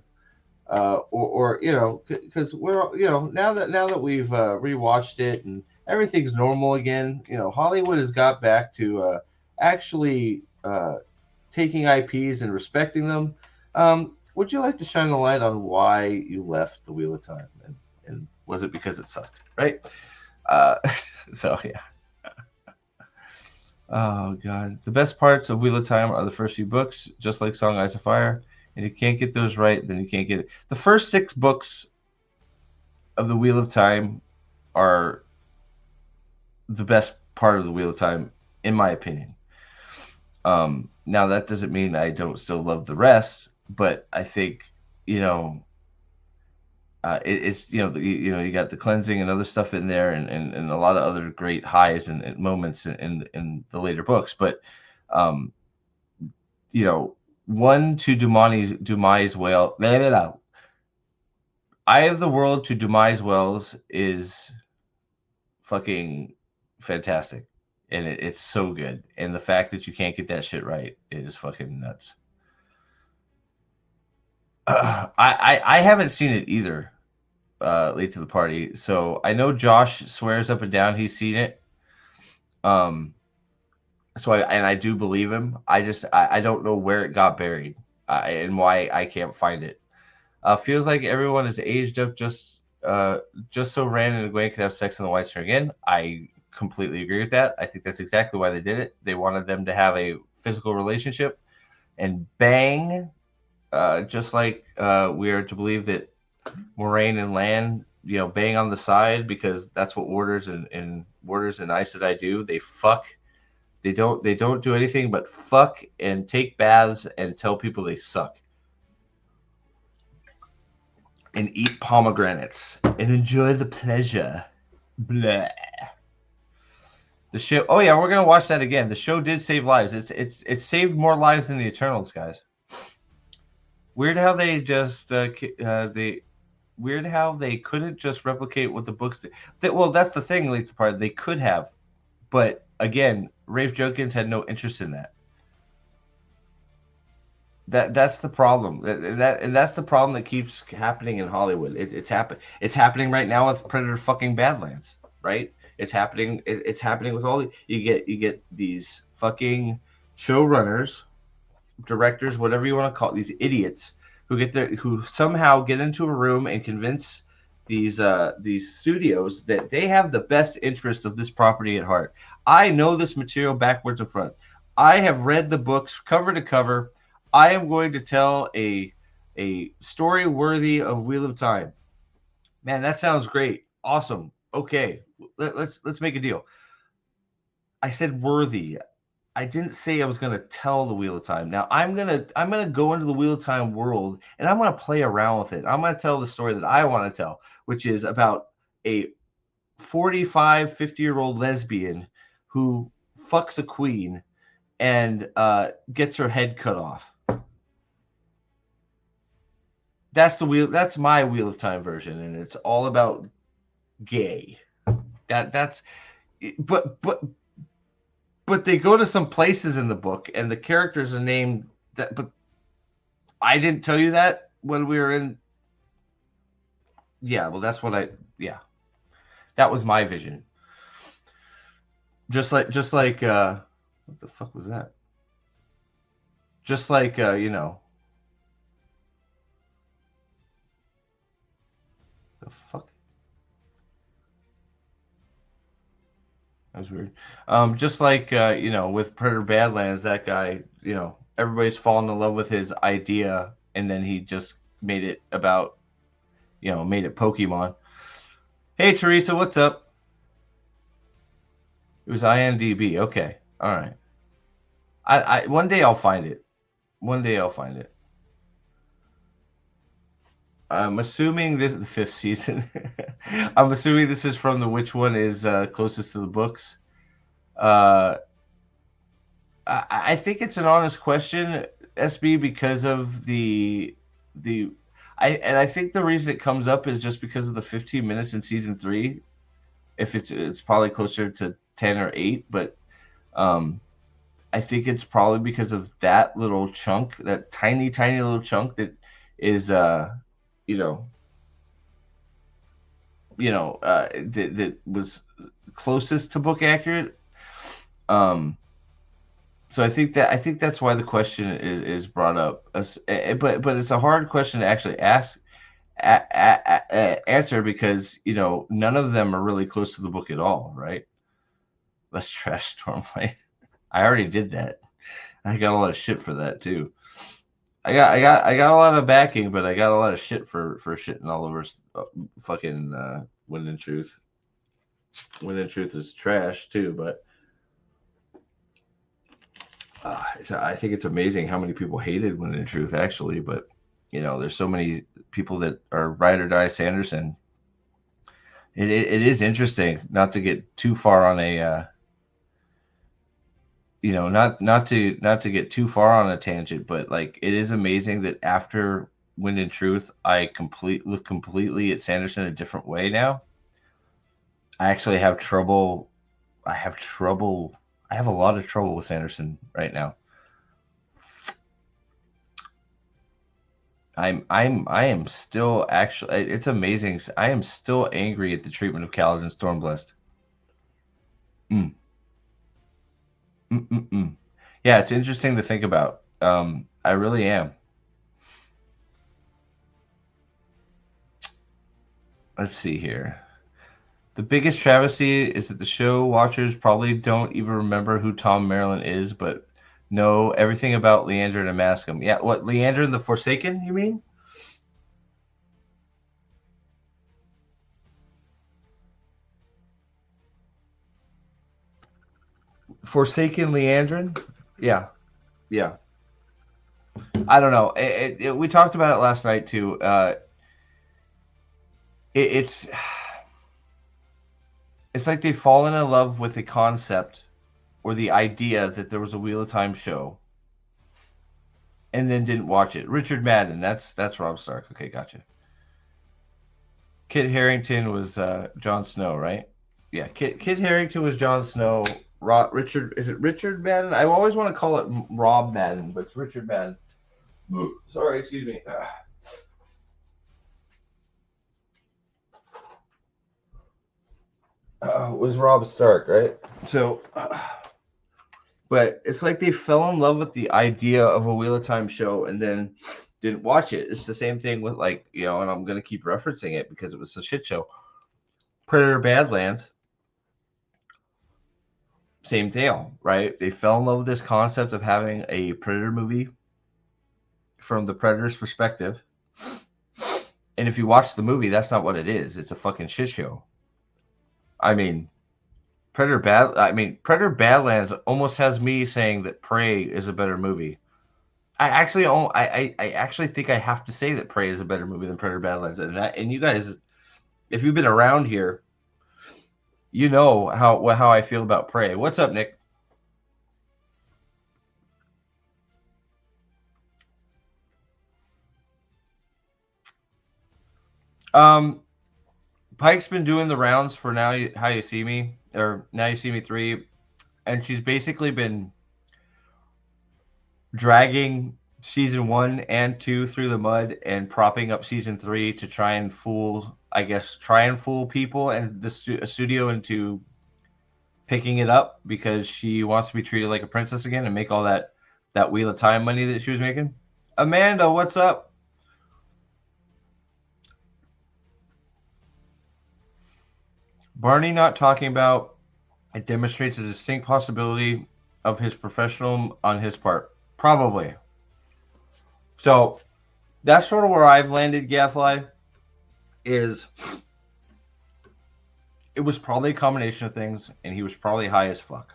Speaker 7: Or because we're now that we've rewatched it and everything's normal again, Hollywood has got back to actually taking IPs and respecting them. Would you like to shine a light on why you left the Wheel of Time, and was it because it sucked, right? So yeah. Oh god, the best parts of Wheel of Time are the first few books, just like Song Ice of Fire. And you can't get those right, then you can't get it. The first 6 books of the Wheel of Time are the best part of the Wheel of Time, in my opinion. Now that doesn't mean I don't still love the rest, but I think it's you got the cleansing and other stuff in there, and a lot of other great highs and moments in the later books, but one to Dumais Whale. Eye of the World to Dumais Wells is fucking fantastic, and it's so good. And the fact that you can't get that shit right is fucking nuts. I haven't seen it either. Late to the Party, so I know Josh swears up and down he's seen it. So I do believe him. I don't know where it got buried and why I can't find it. Feels like everyone is aged up just so Rand and Egwene could have sex in the White String Inn. I completely agree with that. I think that's exactly why they did it. They wanted them to have a physical relationship and bang, just like we are to believe that Moraine and Lan, bang on the side, because that's what Warders and Aes Sedai do. They fuck. They don't do anything but fuck and take baths and tell people they suck. And eat pomegranates and enjoy the pleasure. Blah. The show. Oh yeah, we're gonna watch that again. The show did save lives. It's saved more lives than the Eternals, guys. Weird how they just weird how they couldn't just replicate what the books did. Well, that's the thing, like the part they could have, but again, Rafe Jenkins had no interest in that. That's the problem. That's the problem that keeps happening in Hollywood. It's happening right now with Predator fucking Badlands, right? It's happening. It's happening with all you get these fucking showrunners, directors, whatever you want to call it, these idiots who somehow get into a room and convince these studios that they have the best interest of this property at heart. I know this material backwards and front. I have read the books cover to cover. I am going to tell a story worthy of Wheel of Time. Man, that sounds great. Awesome. Okay, let's make a deal. I said worthy. I didn't say I was gonna tell the Wheel of Time. Now I'm gonna go into the Wheel of Time world and I'm gonna play around with it. I'm gonna tell the story that I want to tell, which is about a 45, 50-year-old lesbian who fucks a queen and gets her head cut off. That's my Wheel of Time version, and it's all about gay. That's but they go to some places in the book and the characters are named that, but I didn't tell you that when we were in. Yeah, well, that's what that was my vision. Just like what the fuck was that? Just like the fuck. That was weird. Just like with Predator Badlands, that guy, everybody's fallen in love with his idea, and then he just made it about, made it Pokemon. Hey Teresa, what's up? It was IMDb. Okay, all right. I one day I'll find it. One day I'll find it. I'm assuming this is the 5th season. I'm assuming this is from the which one is closest to the books. I think it's an honest question, SB, because of I think the reason it comes up is just because of the 15 minutes in season 3. If it's probably closer to 10 or 8, but I think it's probably because of that little chunk, that tiny little chunk that is that was closest to book accurate. So I think that's why the question is brought up. But it's a hard question to actually answer because none of them are really close to the book at all, right? Let's trash Stormlight. I already did that. I got a lot of shit for that too. I got a lot of backing, but I got a lot of shit for shitting all over fucking Wind and Truth. Wind and Truth is trash too, but I think it's amazing how many people hated Wind and Truth actually. But there's so many people that are ride or die Sanderson. It is interesting not to get too far on a. Not to get too far on a tangent, but like it is amazing that after Wind and Truth, I look completely at Sanderson a different way now. I actually have trouble. I have a lot of trouble with Sanderson right now. I am still actually. It's amazing. I am still angry at the treatment of Kaladin Stormblessed. Yeah, it's interesting to think about. I really am. Let's see here. The biggest travesty is that the show watchers probably don't even remember who Tom Maryland is, but know everything about Leander and Amascum. Yeah, what, Leander and the Forsaken, you mean? Forsaken Leandrin? Yeah. I don't know. We talked about it last night too. It's like they've fallen in love with the concept or the idea that there was a Wheel of Time show, and then didn't watch it. Richard Madden. That's Rob Stark. Okay, gotcha. Kit Harington was Jon Snow, right? Yeah, Kit Harington was Jon Snow. Richard, is it Richard Madden? I always want to call it Rob Madden, but it's Richard Madden. Sorry, excuse me. Was Rob Stark, right? So, but it's like they fell in love with the idea of a Wheel of Time show and then didn't watch it. It's the same thing with and I'm going to keep referencing it because it was a shit show. Predator Badlands. Same deal, right? They fell in love with this concept of having a Predator movie from the Predator's perspective. And if you watch the movie, that's not what it is. It's a fucking shit show. I mean, Predator Badlands almost has me saying that Prey is a better movie. I actually think I have to say that Prey is a better movie than Predator Badlands, and you guys, if you've been around here, you know how I feel about Prey. What's up, Nick? Pike's been doing the rounds for How You See Me, or Now You See Me 3, and she's basically been dragging season 1 and 2 through the mud and propping up season 3 to try and fool people and the studio into picking it up because she wants to be treated like a princess again and make all that Wheel of Time money that she was making. Amanda, what's up? Barney not talking about it demonstrates a distinct possibility of his professional on his part. Probably. So that's sort of where I've landed, Gaslight, is it was probably a combination of things, and he was probably high as fuck.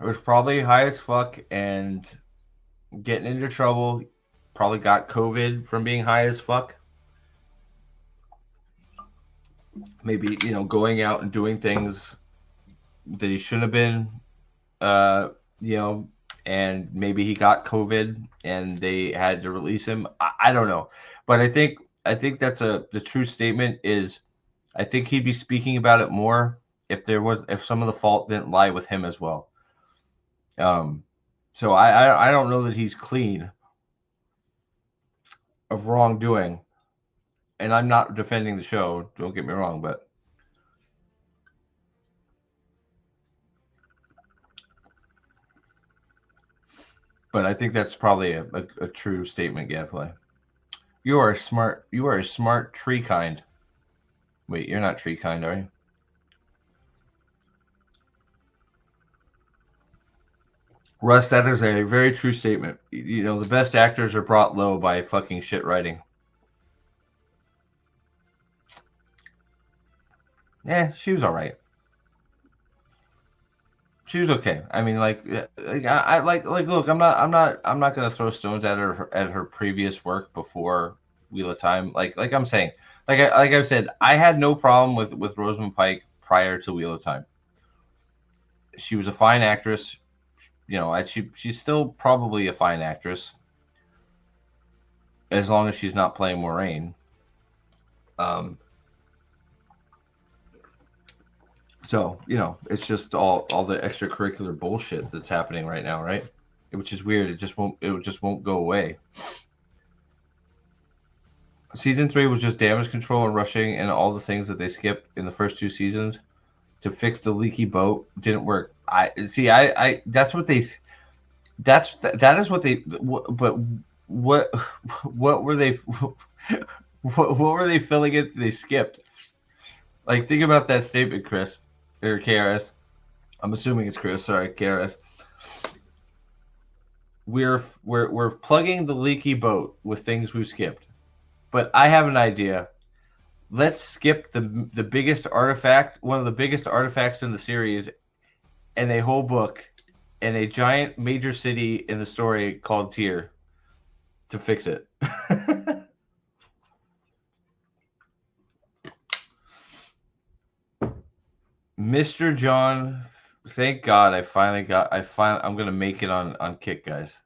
Speaker 7: It was probably high as fuck and getting into trouble. Probably got COVID from being high as fuck. Maybe, going out and doing things that he shouldn't have been, and maybe he got COVID and they had to release him. I don't know. But I think that's the true statement is I think he'd be speaking about it more if some of the fault didn't lie with him as well. So I don't know that he's clean of wrongdoing. And I'm not defending the show, don't get me wrong, but I think that's probably a true statement, Gadfly. You are a smart tree kind. Wait, you're not tree kind, are you? Russ, that is a very true statement. The best actors are brought low by fucking shit writing. Yeah, she was all right. She was okay. I mean, look, I'm not gonna throw stones at her previous work before Wheel of Time. Like I'm saying, like I've said, I had no problem with Rosamund Pike prior to Wheel of Time. She was a fine actress. She's still probably a fine actress as long as she's not playing Moraine. So, it's just all the extracurricular bullshit that's happening right now, right? Which is weird. It just won't go away. Season 3 was just damage control and rushing and all the things that they skipped in the first 2 seasons to fix the leaky boat. Didn't work. That is what they but what were they what were they filling it they skipped? Like, think about that statement, Chris. Or KRS. I'm assuming it's Chris. Sorry, KRS. We're plugging the leaky boat with things we've skipped. But I have an idea. Let's skip the biggest artifact, one of the biggest artifacts in the series, and a whole book, and a giant major city in the story called Tyr to fix it. Mr. John, thank God I'm gonna make it on Kick, guys.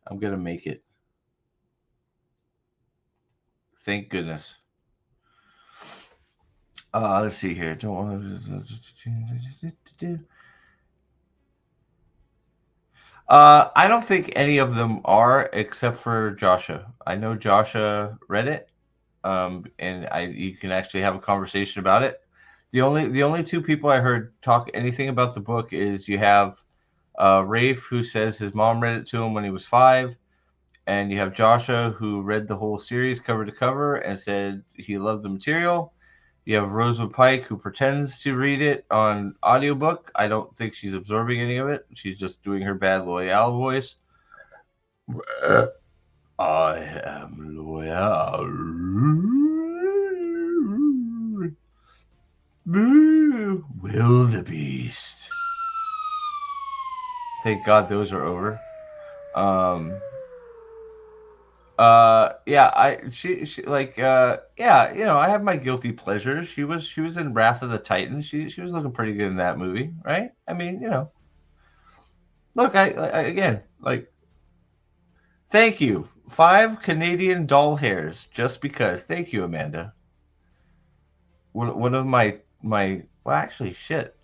Speaker 7: I'm gonna make it. Thank goodness. Let's see here. I don't think any of them are except for Joshua. I know Joshua read it, and you can actually have a conversation about it. The only 2 people I heard talk anything about the book is you have Rafe, who says his mom read it to him when he was 5, and you have Joshua, who read the whole series cover to cover and said he loved the material. You have Rosamund Pike, who pretends to read it on audiobook. I don't think she's absorbing any of it. She's just doing her bad Loyal voice. I am loyal. Boo! Wildebeest. Thank God those are over. Yeah, she like yeah, you know, I have my guilty pleasures. She was in Wrath of the Titans. She was looking pretty good in that movie, right? I mean, you know. Look, I again, like, thank you. 5 Canadian doll hairs just because. Thank you, Amanda. One of my well, actually, shit.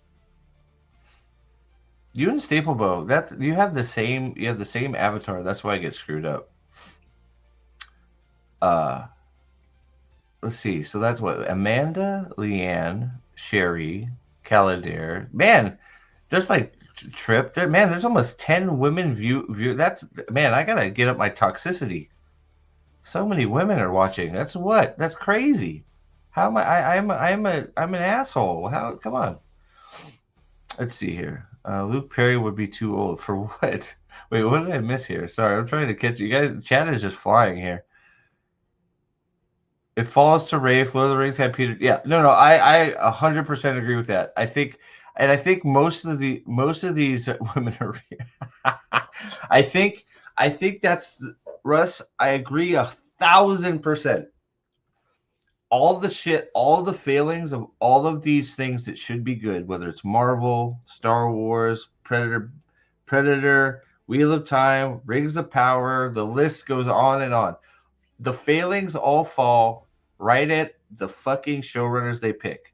Speaker 7: You and Staplebow, you have the same avatar. That's why I get screwed up. Let's see. So that's what Amanda, Leanne, Sherry, Caladair. Man, there's like Trip. There, man, there's almost 10 women view. That's, man, I gotta get up my toxicity. So many women are watching. That's crazy. How am I'm an asshole. How? Come on. Let's see here. Luke Perry would be too old for what? Wait, what did I miss here? Sorry, I'm trying to catch you guys. Chat is just flying here. It falls to Rafe. Lord of the Rings had Peter. Yeah, no, I 100% agree with that. I think most of these women are. I think that's Russ. I agree 1,000%. All the shit, all the failings of all of these things that should be good, whether it's Marvel, Star Wars, Predator, Wheel of Time, Rings of Power, the list goes on and on. The failings all fall right at the fucking showrunners they pick,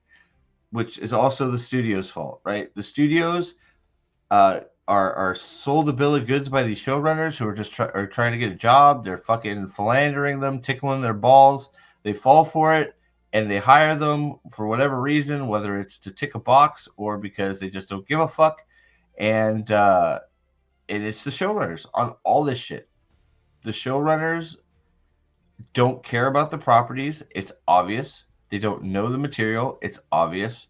Speaker 7: which is also the studio's fault, right? The studios are sold a bill of goods by these showrunners who are just trying to get a job. They're fucking philandering them, tickling their balls. They fall for it, and they hire them for whatever reason, whether it's to tick a box or because they just don't give a fuck. And it's the showrunners on all this shit. The showrunners don't care about the properties. It's obvious. They don't know the material. It's obvious.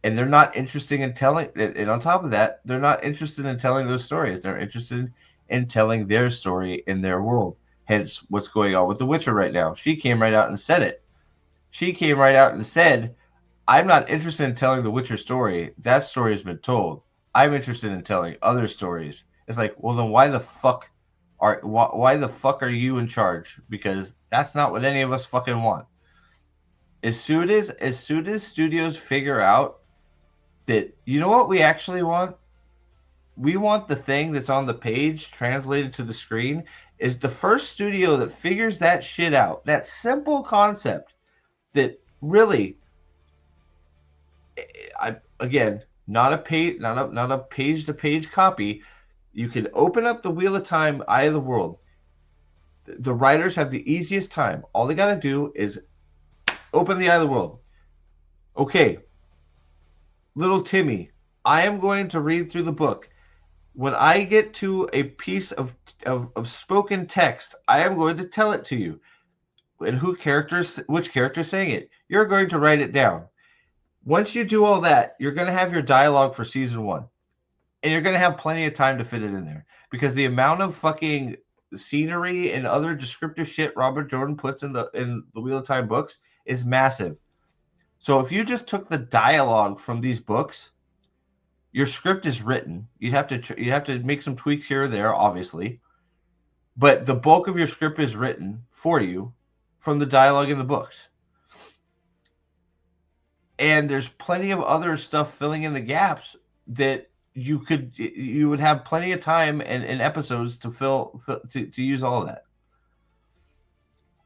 Speaker 7: And they're not interested in telling. And on top of that, they're not interested in telling those stories. They're interested in telling their story in their world. Hence, what's going on with The Witcher right now. She came right out and said it. She came right out and said, I'm not interested in telling the Witcher story. That story has been told. I'm interested in telling other stories. It's like, well, then why the fuck are you in charge? Because that's not what any of us fucking want. As soon as studios figure out that, you know what we actually want? We want the thing that's on the page translated to the screen. Is the first studio that figures that shit out, that simple concept that really, not a page to page copy. You can open up the Wheel of Time, Eye of the World. The writers have the easiest time. All they got to do is open the Eye of the World. Okay, little Timmy, I am going to read through the book. When I get to a piece of spoken text, I am going to tell it to you. And which character is saying it. You're going to write it down. Once you do all that, you're going to have your dialogue for season 1. And you're going to have plenty of time to fit it in there. Because the amount of fucking scenery and other descriptive shit Robert Jordan puts in the Wheel of Time books is massive. So if you just took the dialogue from these books, your script is written. You'd have to make some tweaks here or there, obviously. But the bulk of your script is written for you from the dialogue in the books. And there's plenty of other stuff filling in the gaps that you would have plenty of time and episodes to use all of that.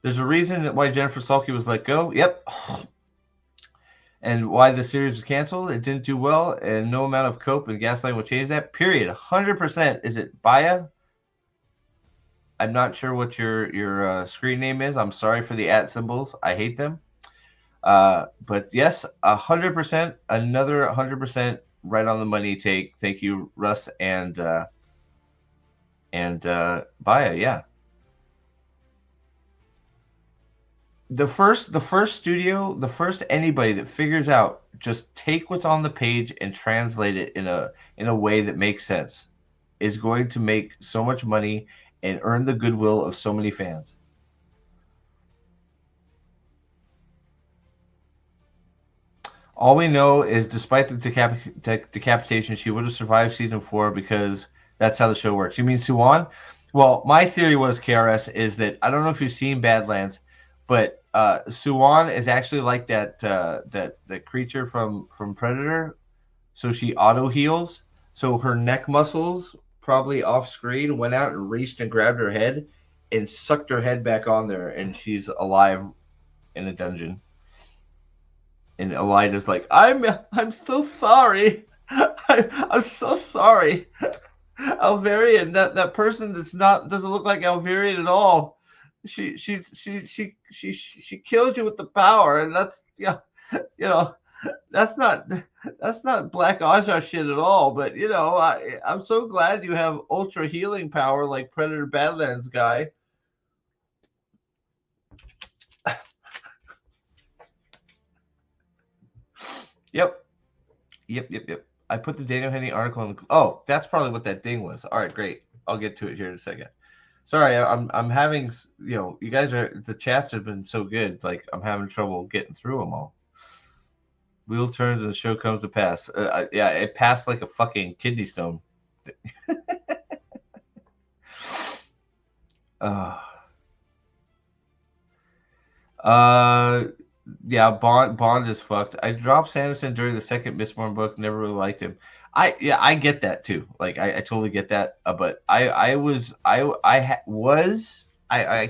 Speaker 7: There's a reason why Jennifer Salke was let go. Yep. And why the series was canceled. It didn't do well, and no amount of cope and Gaslight will change that. Period. 100%. Is it Baya? I'm not sure what your screen name is. I'm sorry for the @ symbols. I hate them. But yes, 100%. Another 100% right on the money take. Thank you, Russ and Baya. Yeah. The first studio, the first anybody that figures out, just take what's on the page and translate it in a way that makes sense, is going to make so much money and earn the goodwill of so many fans. All we know is, despite the decapitation, she would have survived season 4 because that's how the show works. You mean Suwan? Well, my theory was, KRS, is that I don't know if you've seen Badlands, but Suwan is actually like that creature from Predator. So she auto heals. So her neck muscles, probably off screen, went out and reached and grabbed her head and sucked her head back on there, and she's alive in a dungeon. And Elida's like, I'm so sorry. I'm so sorry. Alvarian, that person doesn't look like Alvarian at all. She killed you with the power, and that's that's not Black Aja shit at all. But I'm so glad you have ultra healing power like Predator Badlands guy. Yep. I put the Daniel Henney article in the... Oh, that's probably what that ding was. All right, great. I'll get to it here in a second. Sorry, I'm having, you guys the chats have been so good. Like, I'm having trouble getting through them all. Wheel turns and the show comes to pass. Yeah, it passed like a fucking kidney stone. Yeah, Bond is fucked. I dropped Sanderson during the second Mistborn book. Never really liked him. I get that too. Like I totally get that. But I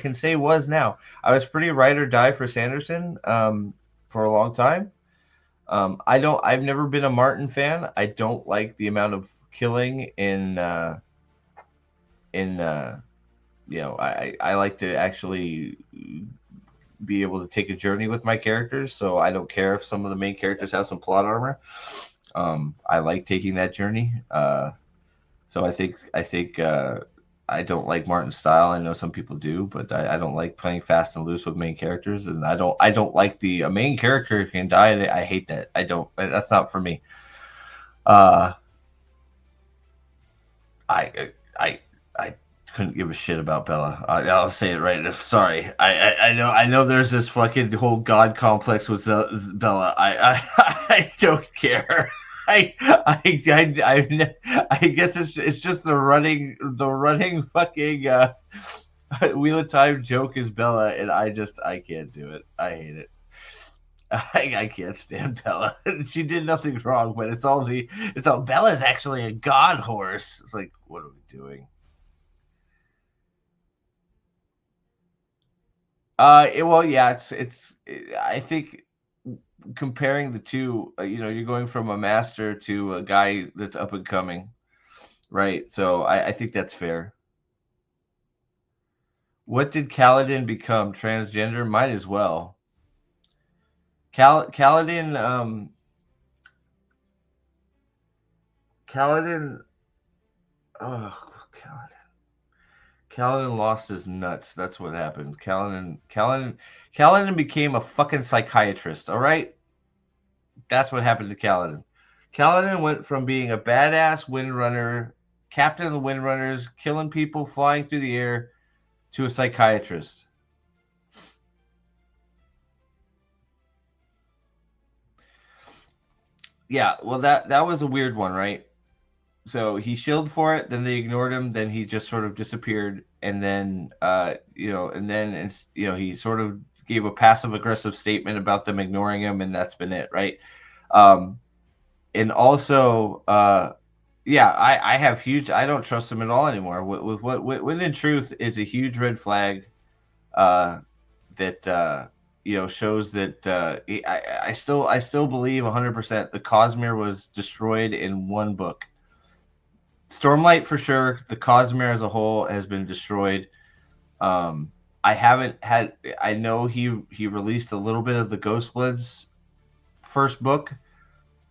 Speaker 7: can say was now. I was pretty ride or die for Sanderson for a long time. I've never been a Martin fan. I don't like the amount of killing I like to actually be able to take a journey with my characters, so I don't care if some of the main characters have some plot armor. I like taking that journey. So I think I don't like Martin's style. I know some people do, but I don't like playing fast and loose with main characters, and I don't like a main character can die. I hate that. That's not for me. I couldn't give a shit about Bella. I'll say it right. Sorry. I know there's this fucking whole god complex with Bella. I don't care. I guess it's just the running fucking Wheel of Time joke is Bella, and I can't do it. I hate it. I can't stand Bella. She did nothing wrong, but it's all Bella's actually a god horse. It's like, what are we doing? It's I think comparing the two, you're going from a master to a guy that's up and coming, right? So I think that's fair. What did Kaladin become? Transgender? Might as well. Kaladin Kaladin lost his nuts. That's what happened. Kaladin became a fucking psychiatrist, all right? That's what happened to Kaladin. Kaladin went from being a badass windrunner, captain of the windrunners, killing people, flying through the air, to a psychiatrist. Yeah, well, that was a weird one, right? So he shielded for it, then they ignored him, then he just sort of disappeared, and then he sort of gave a passive aggressive statement about them ignoring him, and that's been it, right? And also, I have I don't trust him at all anymore. With what in truth is a huge red flag, that shows that I still believe 100% the Cosmere was destroyed in one book. Stormlight for sure. The Cosmere as a whole has been destroyed. I know he released a little bit of the Ghostbloods first book.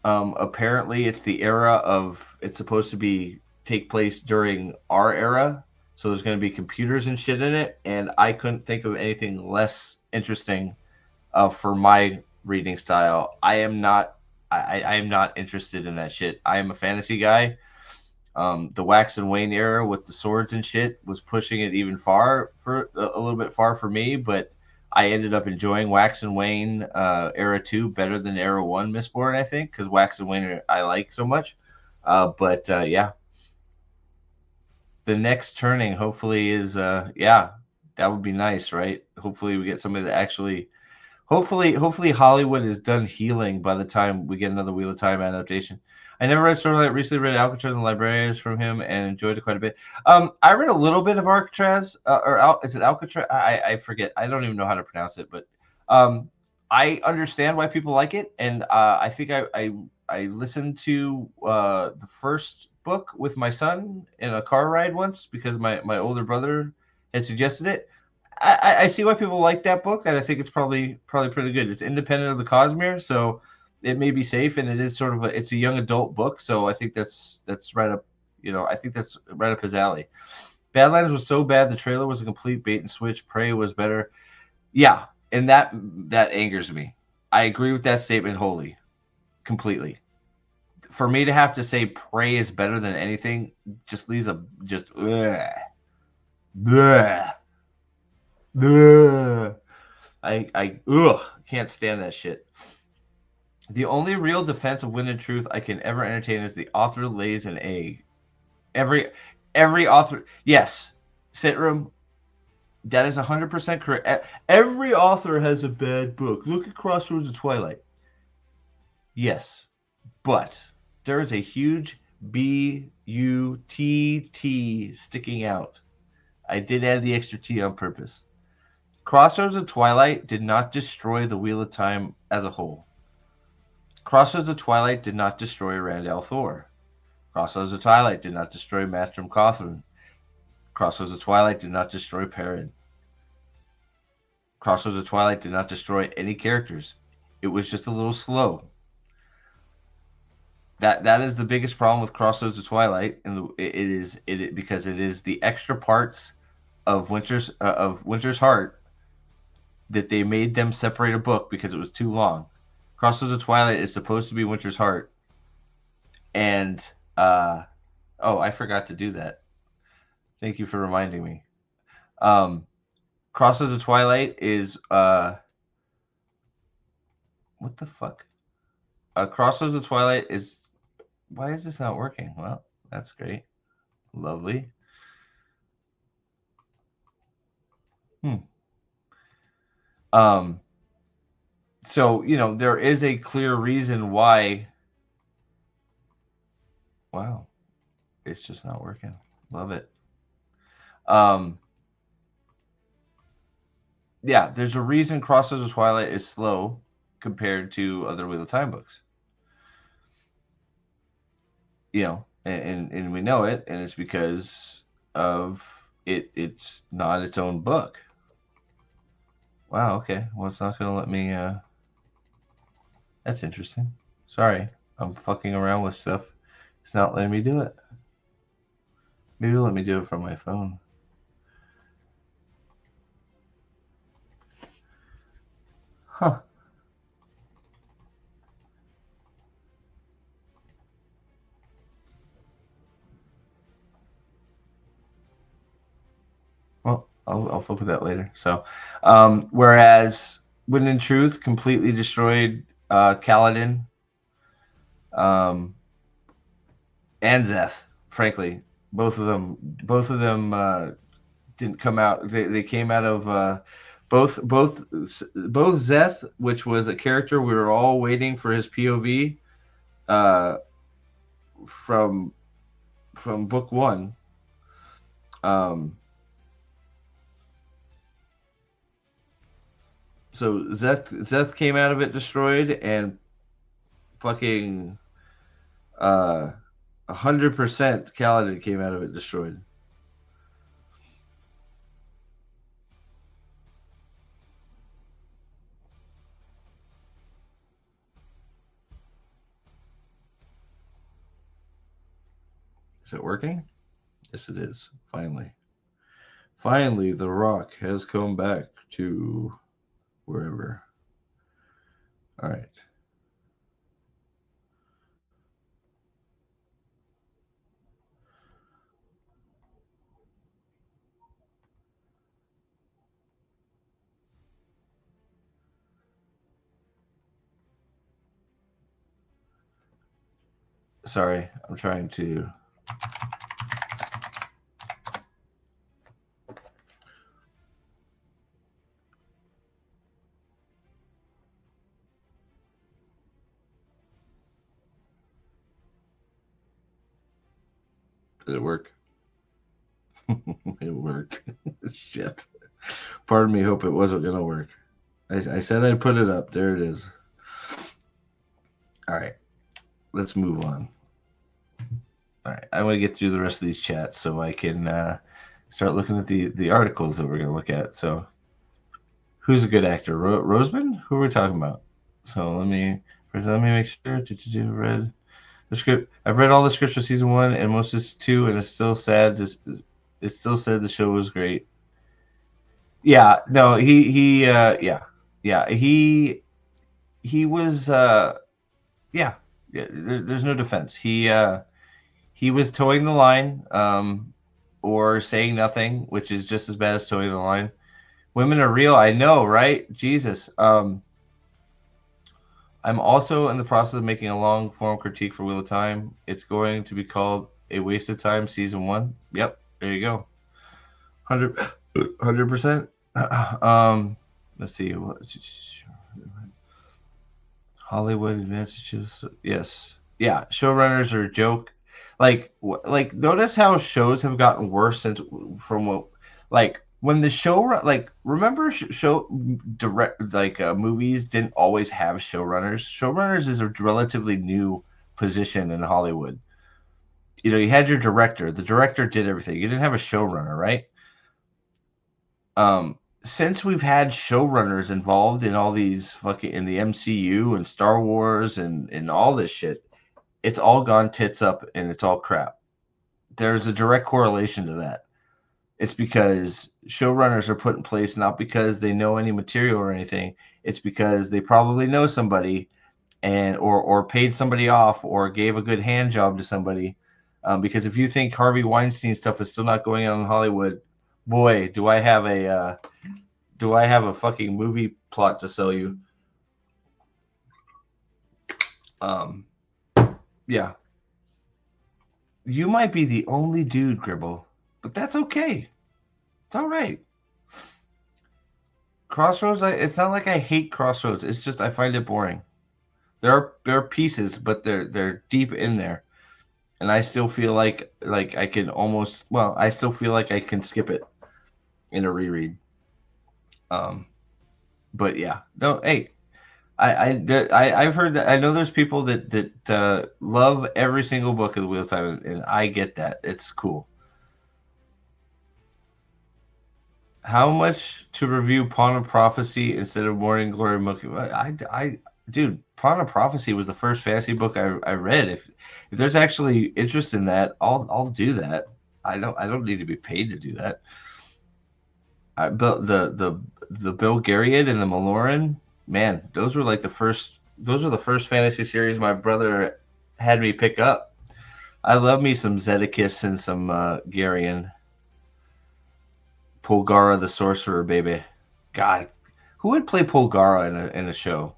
Speaker 7: Apparently it's the era of, it's supposed to take place during our era. So there's going to be computers and shit in it. And I couldn't think of anything less interesting for my reading style. I am not interested in that shit. I am a fantasy guy. The Wax and Wayne era with the swords and shit was pushing it even a little bit far for me, but I ended up enjoying Wax and Wayne Era 2 better than Era 1 Mistborn, I think, because Wax and Wayne I like so much. But yeah. The next turning hopefully is yeah, that would be nice, right? Hopefully we get somebody that actually hopefully Hollywood is done healing by the time we get another Wheel of Time adaptation. I never read Starlight. Recently read Alcatraz and Librarians from him and enjoyed it quite a bit. I read a little bit of Alcatraz, is it Alcatraz? I forget. I don't even know how to pronounce it, but I understand why people like it, and I think I listened to the first book with my son in a car ride once because my older brother had suggested it. I see why people like that book, and I think it's probably pretty good. It's independent of the Cosmere, so it may be safe, and it is sort of it's a young adult book, so I think that's right up, I think that's right up his alley. Badlands was so bad the trailer was a complete bait and switch. Prey was better. Yeah, and that angers me. I agree with that statement wholly, completely. For me to have to say Prey is better than anything just leaves a just bleh. I can't stand that shit. The only real defense of Wind and Truth I can ever entertain is the author lays an egg. Every author, yes, Sitroom, that is 100% correct. Every author has a bad book. Look at Crossroads of Twilight. Yes, but there is a huge B-U-T-T sticking out. I did add the extra T on purpose. Crossroads of Twilight did not destroy the Wheel of Time as a whole. Crossroads of Twilight did not destroy Rand al'Thor. Crossroads of Twilight did not destroy Matrim Cawthron. Crossroads of Twilight did not destroy Perrin. Crossroads of Twilight did not destroy any characters. It was just a little slow. That is the biggest problem with Crossroads of Twilight, and because it is the extra parts of Winter's Heart that they made them separate a book because it was too long. Crossroads of Twilight is supposed to be Winter's Heart, and I forgot to do that. Thank you for reminding me. Crossroads of Twilight is what the fuck? Crossroads of Twilight is. Why is this not working? Well, that's great. Lovely. So, there is a clear reason why. Wow. It's just not working. Love it. Yeah, there's a reason Crossroads of Twilight is slow compared to other Wheel of Time books. And we know it, and it's because of it's not its own book. Wow, okay. Well, it's not going to let me... That's interesting. Sorry, I'm fucking around with stuff. It's not letting me do it. Maybe let me do it from my phone. Huh. Well, I'll flip with that later. So, whereas Wind and Truth completely destroyed Kaladin and Zeth, frankly. Both of them didn't come out. They came out of both Zeth, which was a character we were all waiting for his POV from book one. So Zeth came out of it destroyed, and fucking 100% Kaladin came out of it destroyed. Is it working? Yes, it is. Finally, the Rock has come back to wherever. All right. Sorry, I'm trying to. Did it work? It worked. Shit. Pardon me, hope it wasn't going to work. I said I'd put it up. There it is. All right. Let's move on. All right. I want to get through the rest of these chats so I can start looking at the articles that we're going to look at. So, who's a good actor? Rosamund? Who are we talking about? So, let me make sure. Read the script. I've read all the scripts for season 1 and most of season 2, and it's still sad. It's still said the show was great. Yeah, no, he was there's no defense. He was towing the line, or saying nothing, which is just as bad as towing the line. Women are real, I know, right? Jesus. I'm also in the process of making a long form critique for Wheel of Time. It's going to be called A Waste of Time Season 1. Yep, there you go. 100%. Let's see. Hollywood advantages. Yes. Yeah. Showrunners are a joke. Like notice how shows have gotten worse since from what, like when the show, like remember show direct, like movies didn't always have showrunners. Showrunners is a relatively new position in Hollywood. You know, you had your director. The director did everything. You didn't have a showrunner, right? Since we've had showrunners involved in all these fucking in the MCU and Star Wars and all this shit, it's all gone tits up and it's all crap. There's a direct correlation to that. It's because showrunners are put in place not because they know any material or anything. It's because they probably know somebody and or paid somebody off or gave a good hand job to somebody. Because if you think Harvey Weinstein stuff is still not going on in Hollywood, boy, do I have a fucking movie plot to sell you. Yeah. You might be the only dude, Gribble, but that's okay. It's all right. Crossroads, it's not like I hate Crossroads. It's just I find it boring. There are pieces, but they're deep in there, and I still feel like I can almost I still feel like I can skip it in a reread. But yeah, no, hey, I've heard that. I know there's people that love every single book of the Wheel of Time, and I get that. It's cool. How much to review Pawn of Prophecy instead of Morning Glory Monkey? Dude, Pawn of Prophecy was the first fantasy book I read. If there's actually interest in that, I'll do that. I don't need to be paid to do that. But the Belgariad and the Maloran, man, those were the first fantasy series my brother had me pick up. I love me some Zedekis and some Garion. Polgara the Sorcerer, baby. God, who would play Polgara in a show?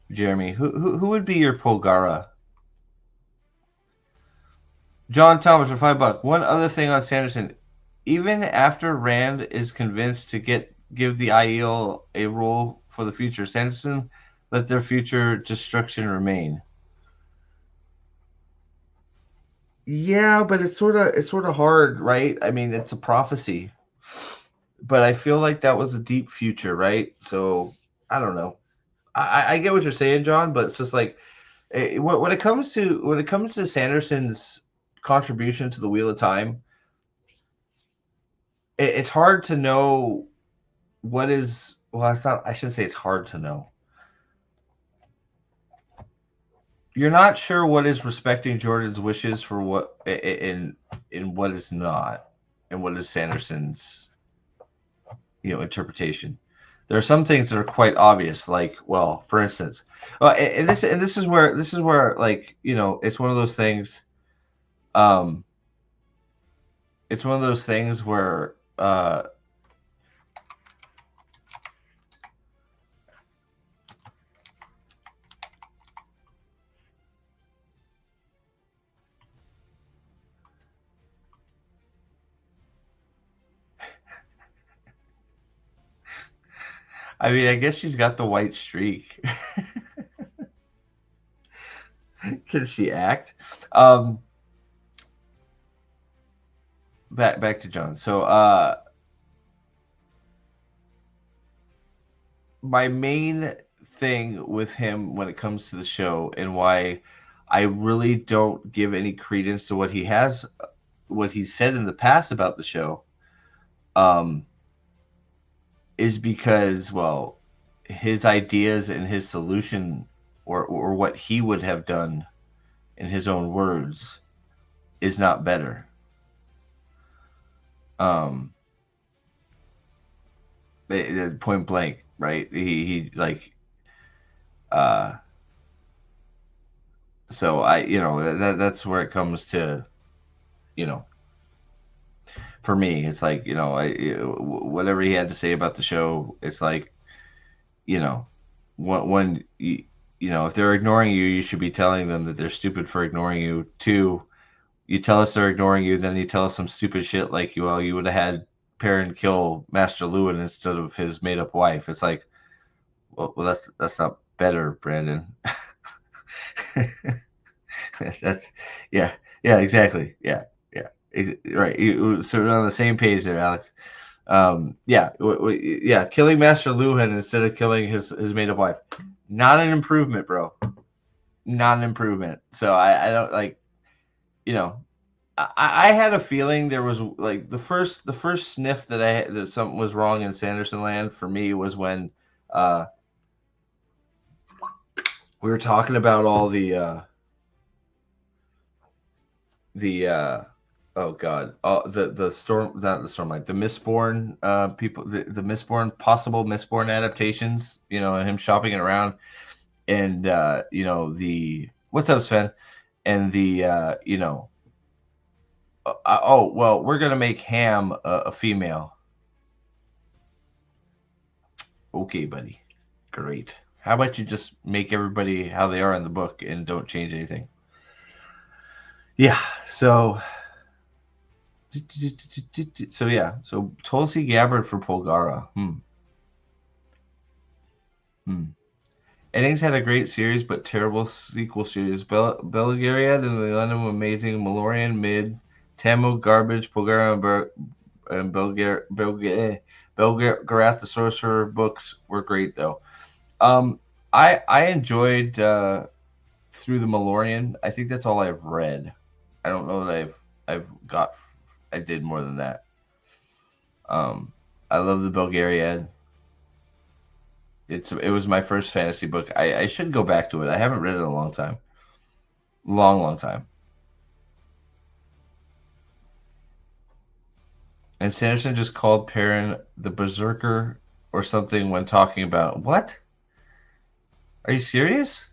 Speaker 7: Jeremy, who would be your Polgara? John Thomas for $5. One other thing on Sanderson. Even after Rand is convinced to give the Aiel a role for the future, Sanderson let their future destruction remain. Yeah, but it's sort of hard, right? I mean, it's a prophecy, but I feel like that was a deep future, right? So I don't know. I get what you're saying, John, but it's just like when it comes to Sanderson's contribution to the Wheel of Time, it's hard to know what is. Well, it's not. I shouldn't say it's hard to know. You're not sure what is respecting Jordan's wishes for what in what is not, and what is Sanderson's, interpretation. There are some things that are quite obvious, like, well, for instance, and this is where it's one of those things. It's one of those things where I mean, I guess she's got the white streak. Can she act? Um, back to John. So, my main thing with him when it comes to the show and why I really don't give any credence to what he's said in the past about the show, um, is because, well, his ideas and his solution, or what he would have done in his own words, is not better. Um, Point blank, right? He like, so that's where it comes to, you know, for me, it's like, whatever he had to say about the show, it's like, you know, when if they're ignoring you, you should be telling them that they're stupid for ignoring you. Two, you tell us they're ignoring you, then you tell us some stupid shit like, well, you would have had Perrin kill Master Lewin instead of his made up wife. It's like, well, that's not better, Brandon. That's yeah, exactly, yeah, right. So we're on the same page there, Alex. Yeah, killing Master Luhan instead of killing his made up wife, not an improvement, bro. Not an improvement. So I don't like, I had a feeling there was like the first sniff that something was wrong in Sanderson Land for me was when we were talking about all the oh god, the storm, not the Stormlight, the Mistborn people, the Mistborn, possible Mistborn adaptations, and him shopping it around, and the what's up, Sven, and the oh well, we're gonna make Ham a female. Okay, buddy, great. How about you just make everybody how they are in the book and don't change anything? Yeah, so Tulsi Gabbard for Polgara. Endings had a great series, but terrible sequel series. Belgariad and the London were amazing. Malorian mid. Tamu garbage. Polgara and Belgarath the Sorcerer books were great though. I enjoyed Through the Malorian. I think that's all I've read. I don't know that I did more than that. I love the Belgariad. It was my first fantasy book. I should go back to it. I haven't read it in a long time. Long time. And Sanderson just called Perrin the Berserker or something when talking about what? Are you serious?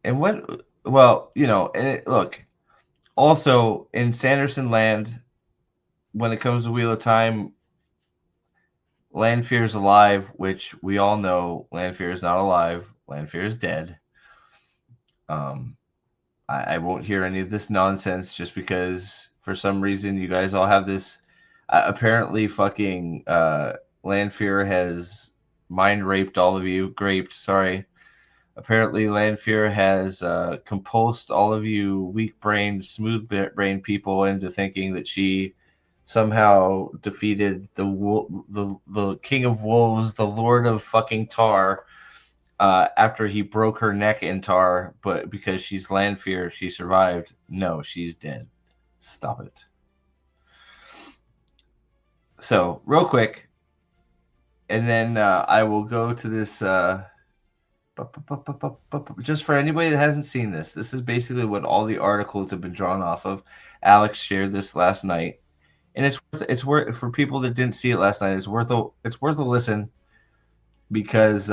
Speaker 7: And what? Well, look. Also, in Sanderson Land, when it comes to Wheel of Time, Lanfear is alive, which we all know Lanfear is not alive. Lanfear is dead. I won't hear any of this nonsense just because for some reason you guys all have this. Apparently, fucking Lanfear has mind raped all of you. Sorry. Apparently, Lanfear has compulsed all of you weak-brained, smooth-brained people into thinking that she somehow defeated the King of Wolves, the Lord of fucking Tar, after he broke her neck in Tar, but because she's Lanfear, she survived. No, she's dead. Stop it. So, real quick, and then I will go to this... just for anybody that hasn't seen this is basically what all the articles have been drawn off of. Alex shared this last night, and it's worth for people that didn't see it last night. It's worth a listen because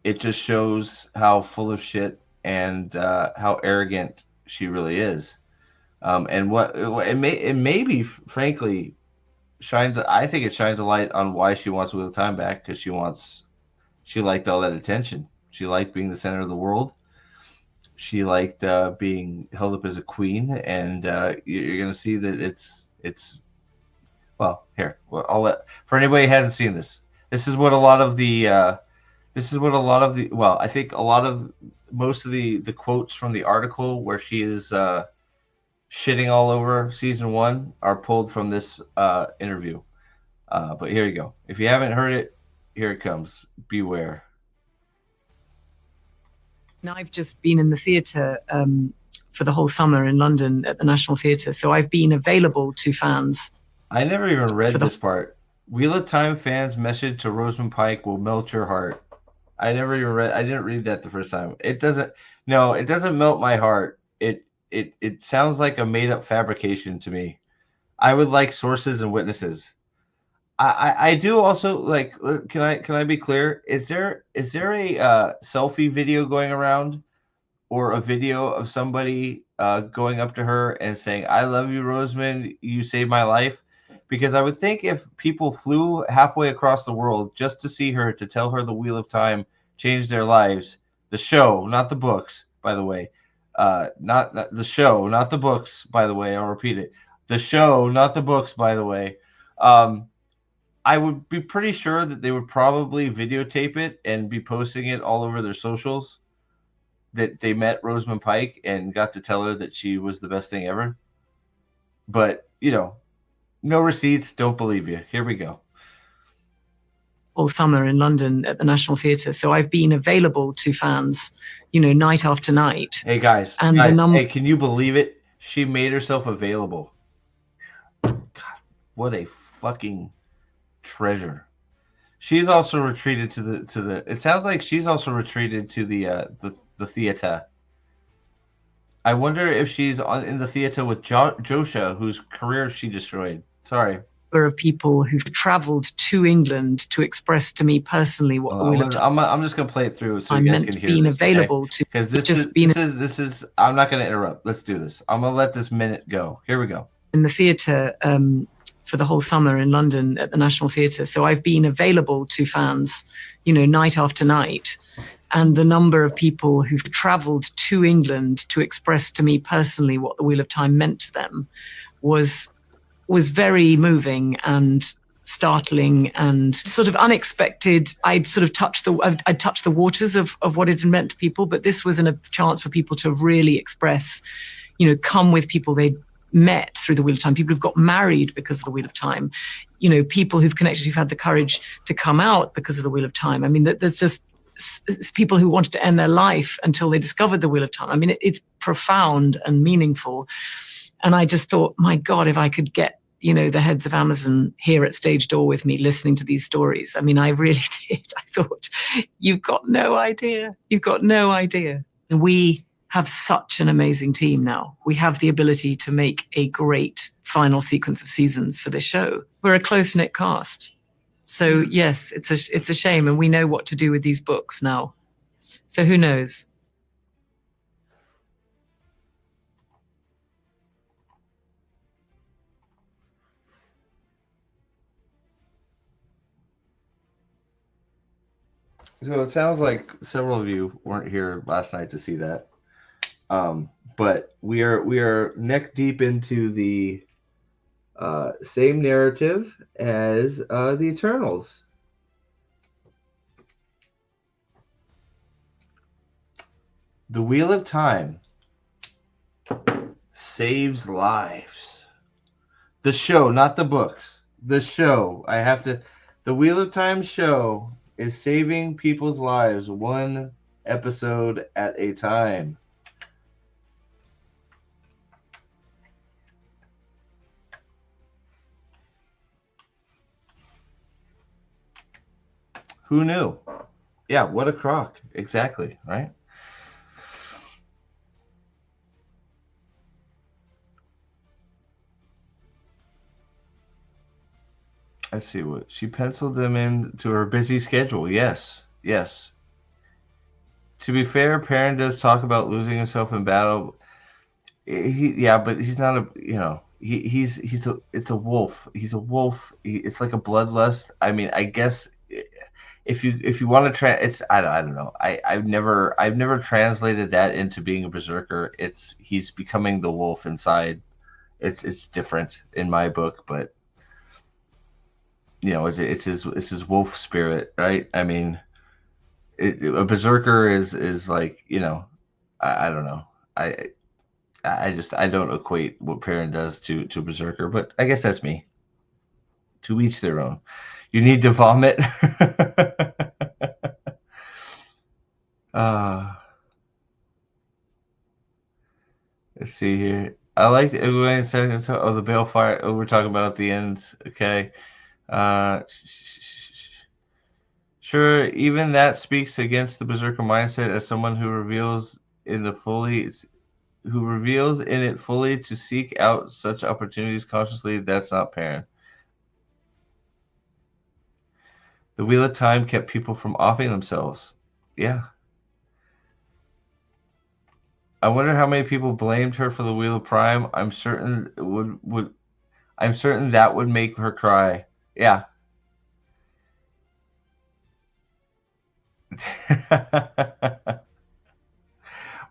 Speaker 7: it just shows how full of shit and how arrogant she really is. And what it may be, frankly, I think it shines a light on why she wants Wheel of Time back, because she liked all that attention. She liked being the center of the world. She liked being held up as a queen, and you're going to see that it's Well, here, I'll let for anybody who hasn't seen this. This is what a lot of the. Well, I think most of the quotes from the article where she is shitting all over season 1 are pulled from this interview. But here you go. If you haven't heard it, here it comes. Beware.
Speaker 6: Now, I've just been in the theatre for the whole summer in London at the National Theatre, so I've been available to fans.
Speaker 7: I never even read this part. Wheel of Time fans' message to Rosamund Pike will melt your heart. I didn't read that the first time. It doesn't melt my heart. It sounds like a made up fabrication to me. I would like sources and witnesses. I do also like. Can I be clear? Is there a selfie video going around, or a video of somebody going up to her and saying, "I love you, Rosamund. You saved my life"? Because I would think if people flew halfway across the world just to see her, to tell her the Wheel of Time changed their lives, the show, not the books, by the way, not the show, not the books, by the way. I'll repeat it: the show, not the books, by the way. I would be pretty sure that they would probably videotape it and be posting it all over their socials that they met Rosamund Pike and got to tell her that she was the best thing ever. But, no receipts, don't believe you. Here we go.
Speaker 6: All summer in London at the National Theatre, so I've been available to fans, night after night.
Speaker 7: Hey, guys,
Speaker 6: and
Speaker 7: hey, can you believe it? She made herself available. God, what a fucking treasure. She's also retreated to the it sounds like she's also retreated to the theater. I wonder if she's in the theater with Josha, whose career she destroyed. Sorry.
Speaker 6: Of people who've traveled to England to express to me personally what the Wheel of Time.
Speaker 7: I'm just gonna play it through so you guys can hear this.
Speaker 6: Available to,
Speaker 7: because this is I'm not gonna interrupt. Let's do this. I'm gonna let this minute go. Here we go.
Speaker 6: In the theatre for the whole summer in London at the National Theatre, so I've been available to fans, night after night. And the number of people who've travelled to England to express to me personally what the Wheel of Time meant to them was very moving and startling and sort of unexpected. I'd touched the waters of what it had meant to people, but this was a chance for people to really express, come with people they'd met through the Wheel of Time, people who've got married because of the Wheel of Time, people who've connected, who've had the courage to come out because of the Wheel of Time. I mean, there's just people who wanted to end their life until they discovered the Wheel of Time. I mean, it's profound and meaningful. And I just thought, my God, if I could get, the heads of Amazon here at Stage Door with me listening to these stories. I mean, I really did. I thought, you've got no idea. You've got no idea. We have such an amazing team now. We have the ability to make a great final sequence of seasons for this show. We're a close-knit cast. So yes, it's a shame, and we know what to do with these books now. So who knows?
Speaker 7: So it sounds like several of you weren't here last night to see that. But we are neck deep into the same narrative as the Eternals. The Wheel of Time saves lives. The show, not the books. The show. The Wheel of Time show is saving people's lives one episode at a time. Who knew? Yeah, what a crock. Exactly, right? Let's see what she penciled them into her busy schedule. Yes. To be fair, Perrin does talk about losing himself in battle. But he's not a, it's a wolf. He's a wolf. It's like a bloodlust. I mean, I guess if you want to I don't know. I've never translated that into being a berserker. He's becoming the wolf inside. It's different in my book, but it's his wolf spirit, right? I mean, a berserker is like, I don't know. I don't equate what Perrin does to berserker, but I guess that's me. To each their own. You need to vomit. Let's see here. I like the the balefire. Oh, we're talking about the ends. Okay. Sure. Even that speaks against the berserker mindset as someone who reveals in it fully to seek out such opportunities consciously. That's not Perrin. The Wheel of Time kept people from offing themselves. Yeah. I wonder how many people blamed her for the Wheel of Prime. I'm certain that would make her cry. Yeah.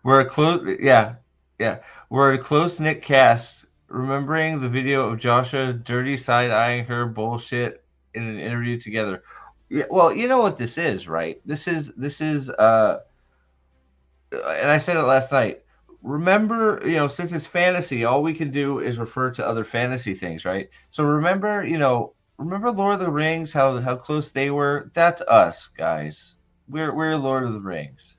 Speaker 7: We're a close-knit cast. Remembering the video of Joshua dirty side-eyeing her bullshit in an interview together. Yeah, well, you know what this is, right? This is and I said it last night. Remember, since it's fantasy, all we can do is refer to other fantasy things, right? So remember Lord of the Rings, how close they were? That's us, guys. We're Lord of the Rings.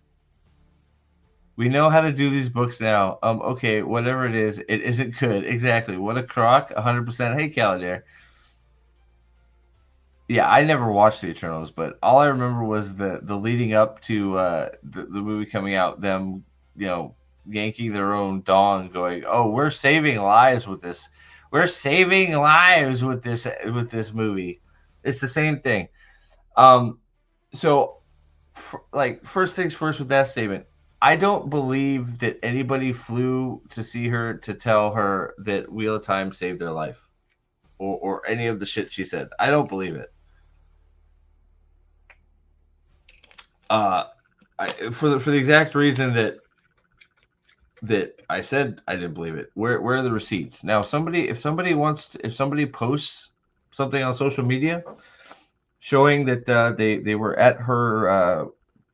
Speaker 7: We know how to do these books now. Okay, whatever it is, it isn't good. Exactly. What a crock. 100%. Hey, Caladair. Yeah, I never watched the Eternals, but all I remember was the leading up to the movie coming out, them, yanking their own dong, going, "Oh, we're saving lives with this. We're saving lives with this movie." It's the same thing. So, first things first with that statement. I don't believe that anybody flew to see her to tell her that Wheel of Time saved their life, or any of the shit she said. I don't believe it. For the exact reason that I said I didn't believe it. Where are the receipts? Now, if somebody posts something on social media showing that they were at her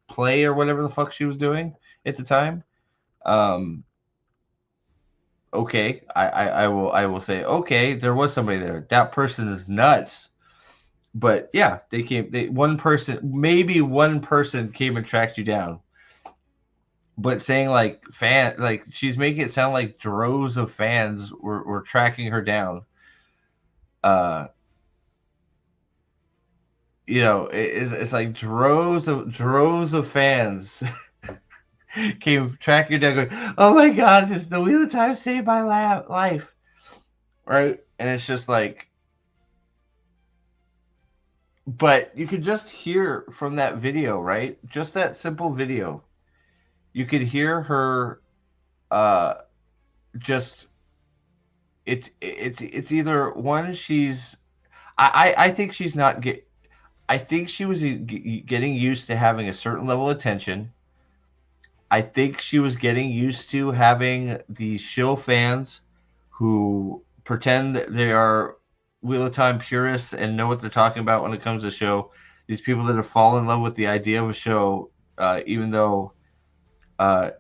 Speaker 7: play or whatever the fuck she was doing at the time, okay, I will say, okay, there was somebody there. That person is nuts. But yeah, maybe one person came and tracked you down. But saying she's making it sound like droves of fans were tracking her down. It's like droves of fans came tracking her down, going, "Oh my God, this the Wheel of Time saved my life," right? And it's just like. But you could just hear from that video, right? Just that simple video. You could hear her it's either one, I think she's not I think she was getting used to having a certain level of attention. I think she was getting used to having these shill fans who pretend that they are Wheel of Time purists and know what they're talking about when it comes to the show. These people that have fallen in love with the idea of a show, even though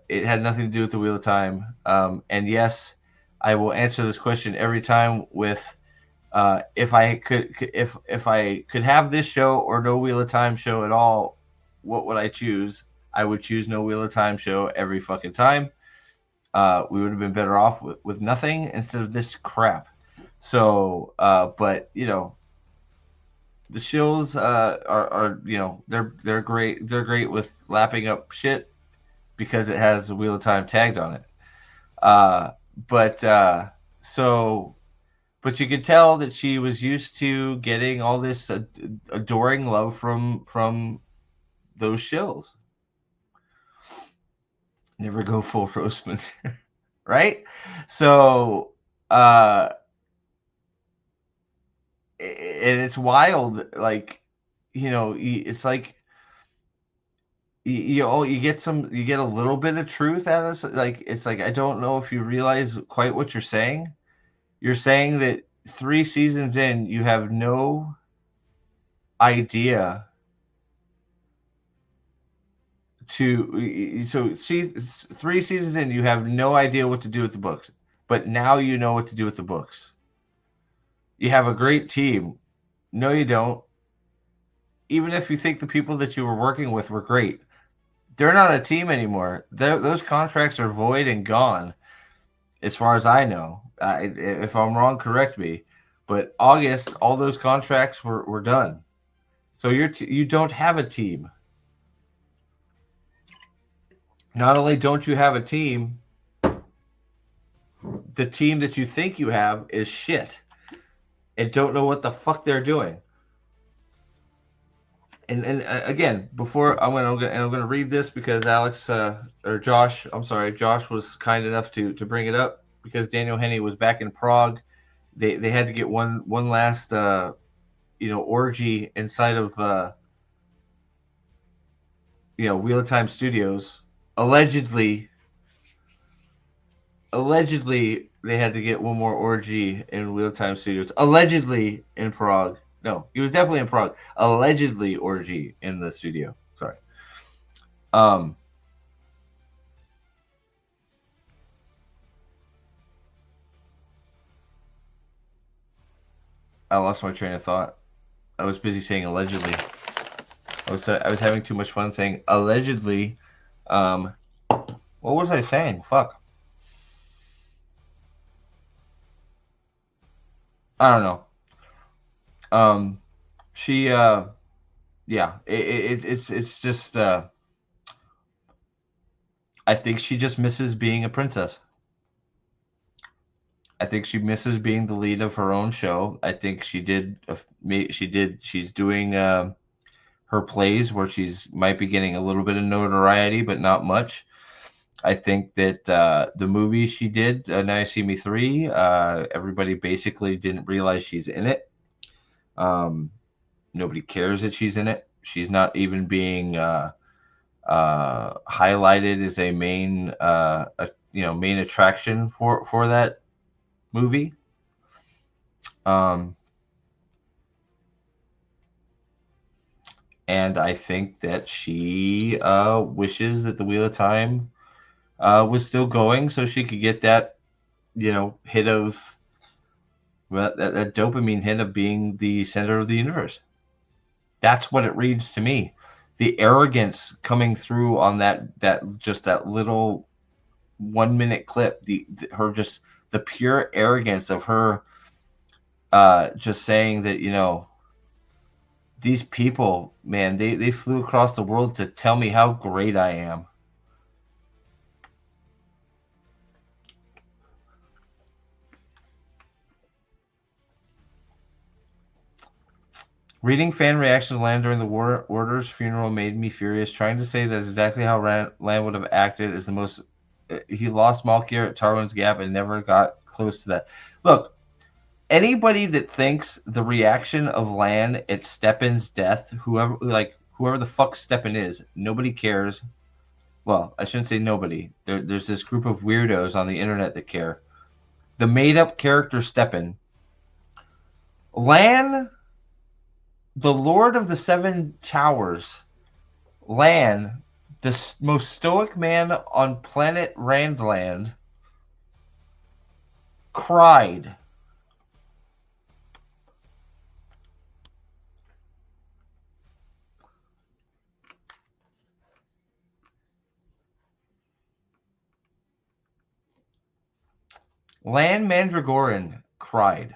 Speaker 7: it had nothing to do with the Wheel of Time. And yes, I will answer this question every time with if I could have this show or no Wheel of Time show at all, what would I choose? I would choose no Wheel of Time show every fucking time. We would have been better off with nothing instead of this crap. So, but the shills are they're great. They're great with lapping up shit because it has the Wheel of Time tagged on it. But you could tell that she was used to getting all this adoring love from those shills. Never go full Rosamund, right? So, and it's wild, it's like you get a little bit of truth out of it. It's like I don't know if you realize quite what you're saying. You're saying that 3 seasons in, you have no idea to so see 3 seasons in, you have no idea what to do with the books, but now you know what to do with the books. You have a great team. No, you don't. Even if you think the people that you were working with were great, they're not a team anymore. Those contracts are void and gone, as far as I know. If I'm wrong, correct me. But August, all those contracts were done. So you don't have a team. Not only don't you have a team, the team that you think you have is shit and don't know what the fuck they're doing. And again, before I'm gonna read this because Josh was kind enough to bring it up because Daniel Henney was back in Prague. They had to get one last orgy inside of Wheel of Time Studios. Allegedly they had to get one more orgy in Wheel of Time Studios. Allegedly in Prague. No, he was definitely in Prague. Allegedly orgy in the studio. Sorry. I lost my train of thought. I was busy saying allegedly. I was having too much fun saying allegedly. What was I saying? Fuck. I don't know. She yeah, it's just I think she just misses being a princess. I think she misses being the lead of her own show. I think she's doing her plays where might be getting a little bit of notoriety, but not much. I think that the movie she did, Now You See Me 3, everybody basically didn't realize she's in it. Nobody cares that she's in it. She's not even being highlighted as a main main attraction for that movie. And I think that she wishes that the Wheel of Time was still going so she could get that hit of that dopamine hit of being the center of the universe. That's what it reads to me. The arrogance coming through on that little 1 minute clip, the pure arrogance of her just saying that these people, man, they flew across the world to tell me how great I am. Reading fan reactions to Lan during the Warder's funeral made me furious. Trying to say that's exactly how Lan would have acted is the most. He lost Malkier at Tarwin's Gap and never got close to that. Look, anybody that thinks the reaction of Lan at Steppen's death, whoever the fuck Steppen is, nobody cares. Well, I shouldn't say nobody. There's this group of weirdos on the internet that care. The made-up character Steppen. Lan, the Lord of the Seven Towers, Lan, the most stoic man on planet Randland, cried. Lan Mandragoran cried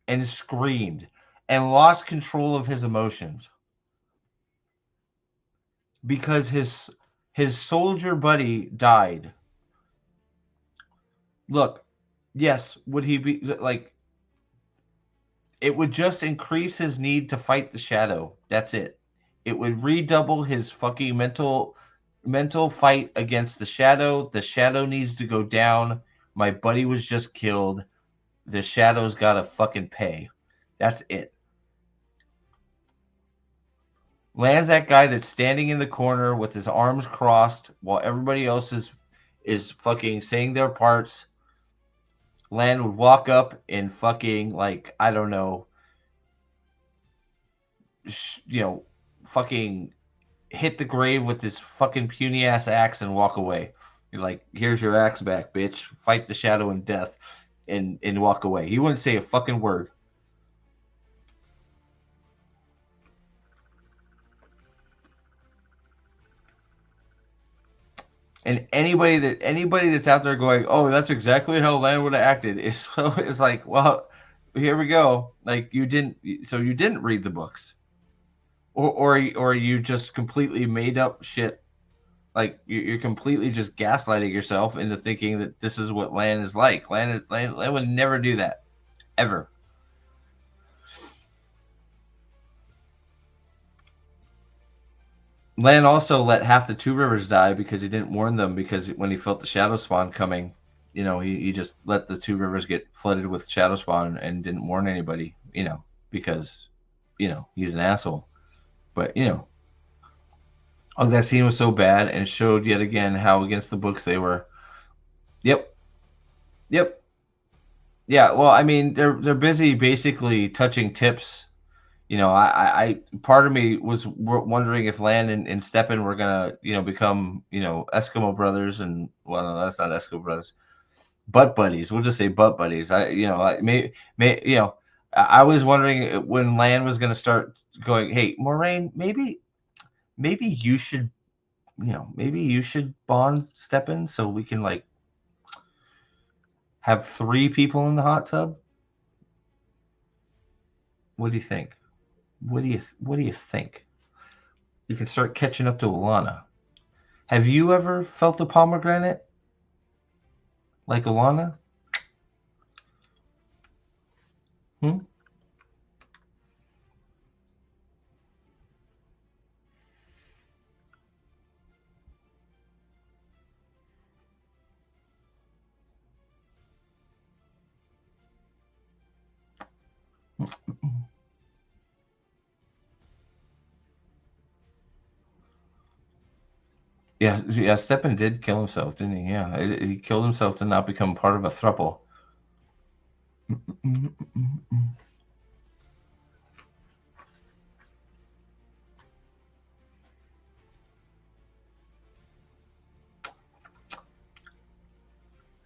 Speaker 7: and screamed and lost control of his emotions because his soldier buddy died. Look, yes, would he be like? It would just increase his need to fight the shadow. That's it. It would redouble his fucking mental fight against the shadow. The shadow needs to go down. My buddy was just killed. The shadow's got to fucking pay. That's it. Lan's that guy that's standing in the corner with his arms crossed while everybody else is fucking saying their parts. Lan would walk up and fucking, like, I don't know, fucking hit the grave with this fucking puny ass axe and walk away. You're like, here's your axe back, bitch. Fight the shadow and death, and walk away. He wouldn't say a fucking word. And anybody that's out there going, oh, that's exactly how Lan would have acted, is like, well, here we go. Like, you didn't read the books, or you just completely made up shit. Like, you're completely just gaslighting yourself into thinking that this is what Lan is like. Lan would never do that, ever. Lan also let half the Two Rivers die because he didn't warn them, because when he felt the Shadow Spawn coming, he just let the Two Rivers get flooded with Shadow Spawn and didn't warn anybody, because, he's an asshole. But, that scene was so bad and showed yet again how against the books they were. Yep. Yeah, well, I mean, they're busy basically touching tips. I part of me was wondering if Lan and Stepan were gonna, become, Eskimo brothers, and well, no, that's not Eskimo brothers, butt buddies. We'll just say butt buddies. I was wondering when Lan was gonna start going, hey, Moraine, maybe you should, bond Stepan so we can like have 3 people in the hot tub. What do you think? What do you think? You can start catching up to Alana. Have you ever felt a pomegranate like Alana? Yeah, Stepan did kill himself, didn't he? Yeah, he killed himself to not become part of a throuple.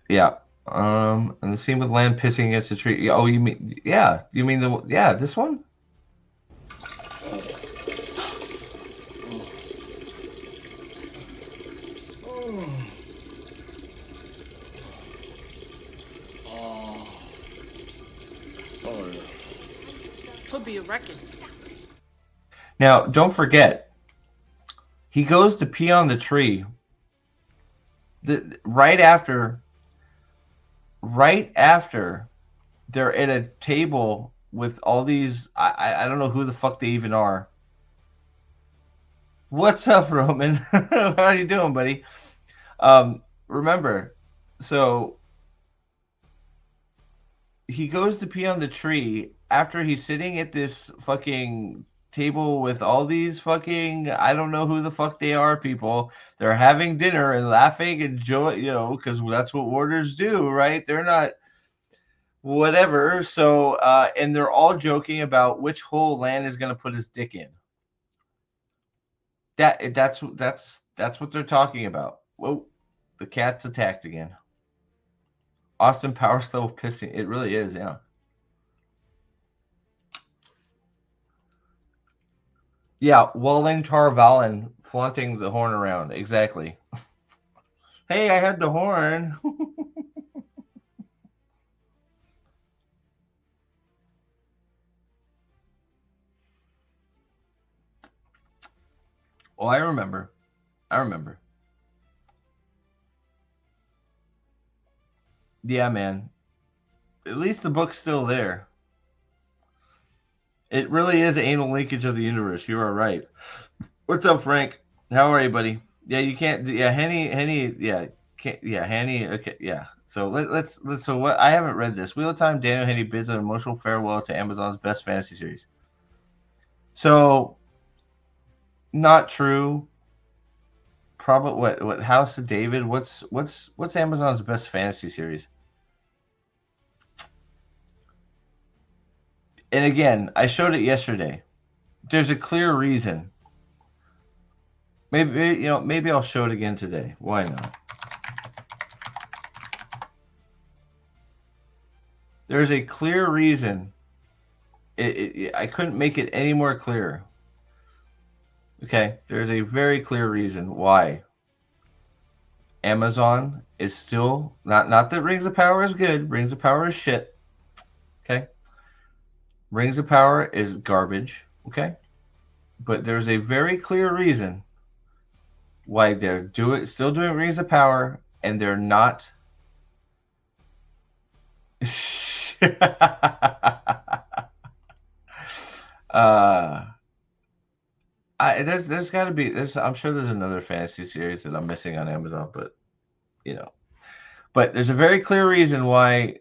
Speaker 7: Yeah. And the scene with Lan pissing against the tree. Oh, you mean this one?
Speaker 3: Could be a record.
Speaker 7: Now, don't forget, he goes to pee on the tree. Right after they're at a table with all these, I don't know who the fuck they even are. What's up, Roman? How are you doing, buddy? Remember, so he goes to pee on the tree after he's sitting at this fucking table with all these fucking, I don't know who the fuck they are, people. They're having dinner and laughing and joy, because that's what warders do, right? They're not whatever. So, and they're all joking about which hole Lan is going to put his dick in. That's what they're talking about. Whoa, the cat's attacked again. Austin Power Stove pissing. It really is, yeah. Yeah, Walling Tarvalin flaunting the horn around. Exactly. Hey, I had the horn. Oh, I remember. Yeah, man. At least the book's still there. It really is anal linkage of the universe. You are right. What's up, Frank? How are you, buddy? Yeah, you can't. Yeah, Henny. Yeah, can't. Yeah, Henny. Okay, yeah. So let's. So what? I haven't read this. Wheel of Time. Daniel Henny bids an emotional farewell to Amazon's best fantasy series. So, not true. Probably what? House of David. What's Amazon's best fantasy series? And again, I showed it yesterday. there's a clear reason. Maybe I'll show it again today. Why not? There's a clear reason. I couldn't make it any more clear. Okay, there's a very clear reason why Amazon is still not that Rings of Power is good. Rings of Power is shit. Okay, Rings of Power is garbage. Okay, but there's a very clear reason why they're still doing Rings of Power, and they're not. There's got to be I'm sure there's another fantasy series that I'm missing on Amazon, but but there's a very clear reason why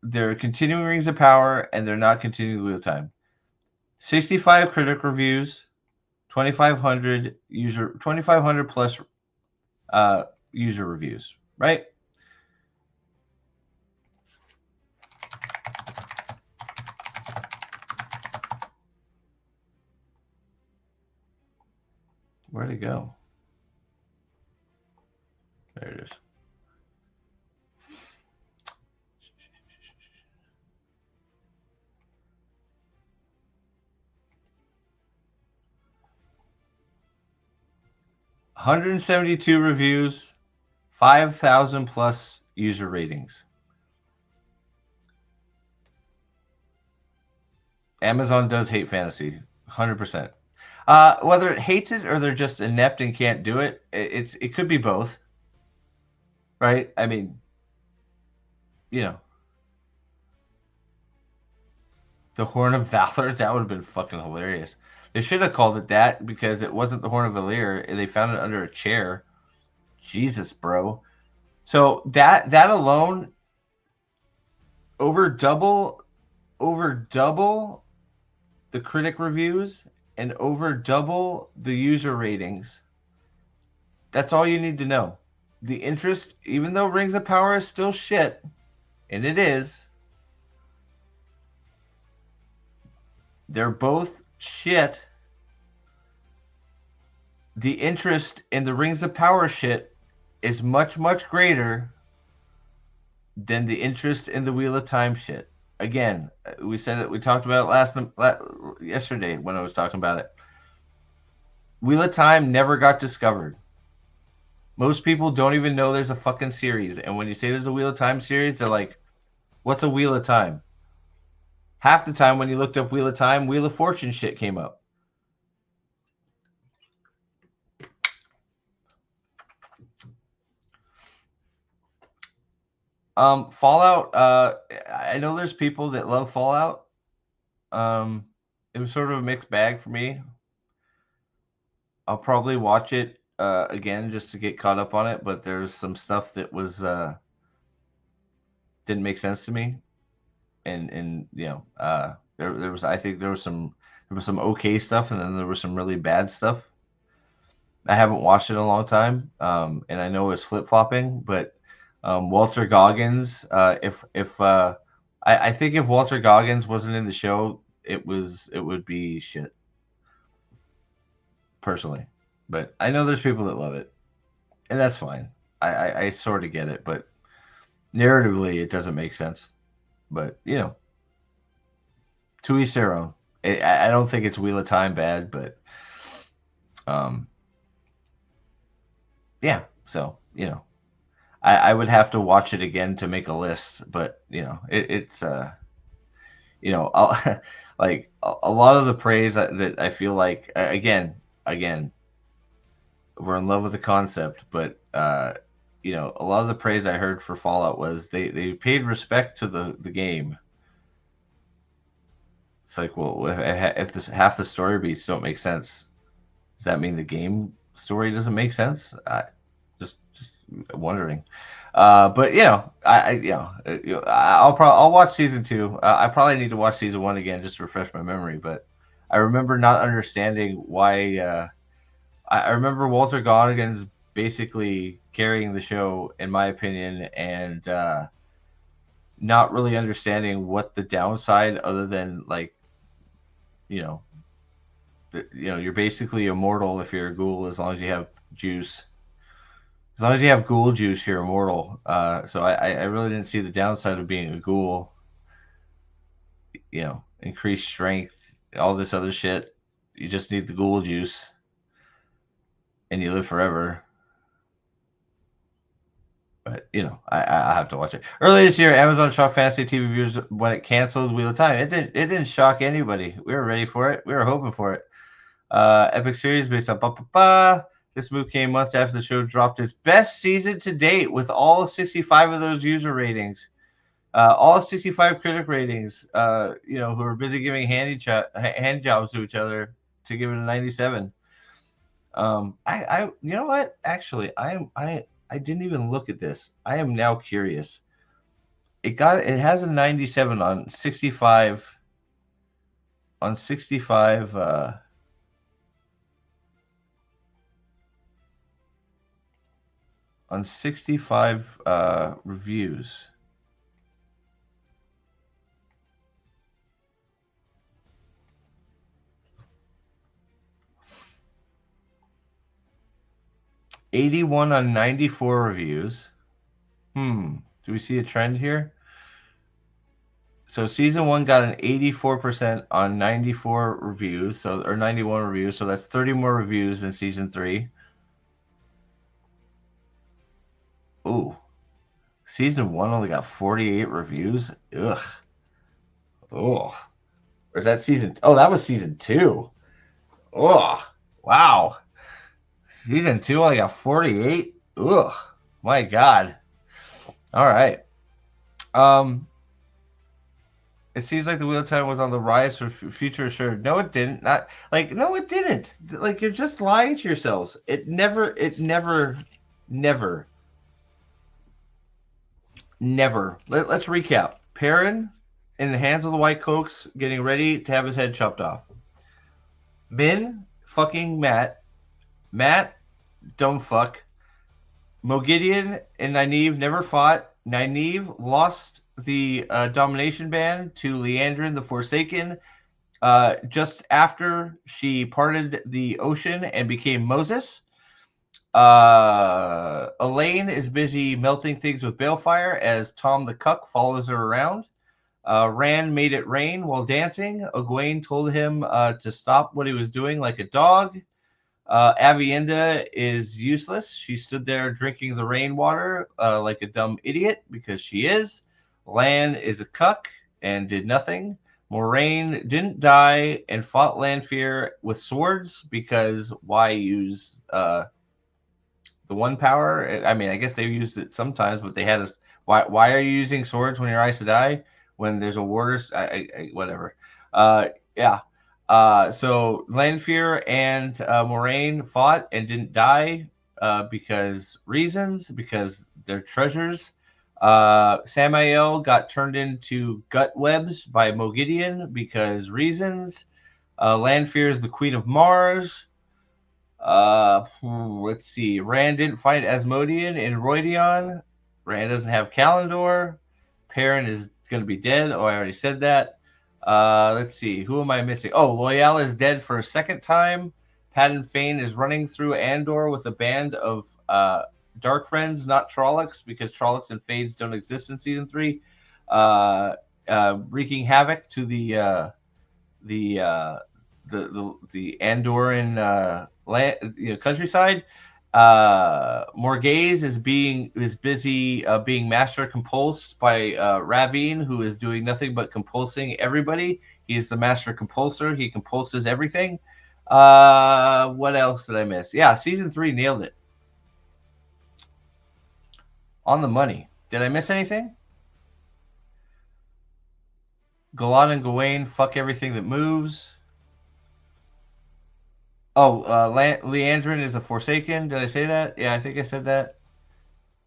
Speaker 7: they're continuing Rings of Power and they're not continuing Wheel of Time. 65 critic reviews, 2,500 plus user reviews, right? Where'd it go? There it is. $172 reviews, 5,000 plus user ratings. Amazon does hate fantasy, 100%. Whether it hates it or they're just inept and can't do it, it could be both, right? I mean, the Horn of Valor, that would have been fucking hilarious. They should have called it that because it wasn't the Horn of Valor. They found it under a chair. Jesus, bro. So that alone, over double the critic reviews and over double the user ratings. That's all you need to know. The interest, even though Rings of Power is still shit, and it is, they're both shit. The interest in the Rings of Power shit is much, much greater than the interest in the Wheel of Time shit. Again, we said it. We talked about it yesterday when I was talking about it. Wheel of Time never got discovered. Most people don't even know there's a fucking series. And when you say there's a Wheel of Time series, they're like, what's a Wheel of Time? Half the time when you looked up Wheel of Time, Wheel of Fortune shit came up. Fallout, I know there's people that love Fallout. It was sort of a mixed bag for me. I'll probably watch it again just to get caught up on it, but there's some stuff that was didn't make sense to me, and there was, I think there was some okay stuff, and then there was some really bad stuff. I haven't watched it in a long time, and I know it's flip flopping, but Walter Goggins, I think if Walter Goggins wasn't in the show, it would be shit. Personally, but I know there's people that love it, and that's fine. I sort of get it, but narratively it doesn't make sense. But to each their own. I don't think it's Wheel of Time bad, but yeah. So I would have to watch it again to make a list, but it's like a lot of the praise that I feel like again, we're in love with the concept, but a lot of the praise I heard for Fallout was they paid respect to the game. It's like, well, if this half the story beats don't make sense, does that mean the game story doesn't make sense? Just wondering. But I'll watch season 2. I probably need to watch season 1 again just to refresh my memory. But I remember not understanding why. I remember Walter Goggins basically carrying the show, in my opinion, and not really understanding what the downside, other than you're basically immortal if you're a ghoul as long as you have juice. As long as you have ghoul juice, you're immortal. So I really didn't see the downside of being a ghoul. Increased strength, all this other shit. You just need the ghoul juice, and you live forever. But I have to watch it. Earlier this year, Amazon shocked fantasy TV viewers when it canceled Wheel of Time. It didn't shock anybody. We were ready for it. We were hoping for it. Epic series based on This move came months after the show dropped its best season to date, with all 65 of those user ratings. All 65 critic ratings, who are busy giving hand jobs to each other to give it a 97. You know what? Actually, I didn't even look at this. I am now curious. It has a 97 on 65. On 65. On 65 reviews. $81 on 94 reviews. Do we see a trend here? So season 1 got an 84% on 94 reviews, or 91 reviews. So that's 30 more reviews than season 3. Ooh, season 1 only got 48 reviews. Ugh. Oh, or is that season? Oh, that was season 2. Oh, wow. Season 2 only got 48. Ugh, my God. All right. It seems like the Wheel of Time was on the rise for future assured. No, it didn't. No, it didn't. Like, you're just lying to yourselves. It never. Let's recap. Perrin in the hands of the White Cloaks, getting ready to have his head chopped off. Min fucking Matt. Matt, dumb fuck. Mogideon and Nynaeve never fought. Nynaeve lost the domination band to Liandrin the Forsaken just after she parted the ocean and became Moses. Elaine is busy melting things with balefire as Tom the Cuck follows her around. Rand made it rain while dancing. Egwene told him to stop what he was doing like a dog. Avienda is useless. She stood there drinking the rainwater like a dumb idiot because she is. Lan is a cuck and did nothing. Moraine didn't die and fought Lanfear with swords because why use the one power? I mean, I guess they used it sometimes, but they had a why are you using swords when your Aes Sedai when there's a warder's whatever. Yeah. So Lanfear and Moraine fought and didn't die because they're treasures. Samael got turned into gut webs by Mogideon because reasons. Lanfear is the Queen of Mars. Let's see. Rand didn't fight Asmodean in Roidion. Rand doesn't have Kalendor. Perrin is going to be dead. Oh, I already said that. Let's see. Who am I missing? Oh, Loyal is dead for a second time. Padden Fane is running through Andor with a band of Dark Friends, not Trollocs, because Trollocs and Fades don't exist in season 3. Wreaking havoc to the Andoran countryside. Morghese is busy being master compulsed by Ravine, who is doing nothing but compulsing everybody. He is the master compulsor. He compulses everything. What else did I miss? Yeah, season 3 nailed it. On the money. Did I miss anything? Galad and Gawain fuck everything that moves. Oh, Liandrin is a Forsaken. Did I say that? Yeah, I think I said that.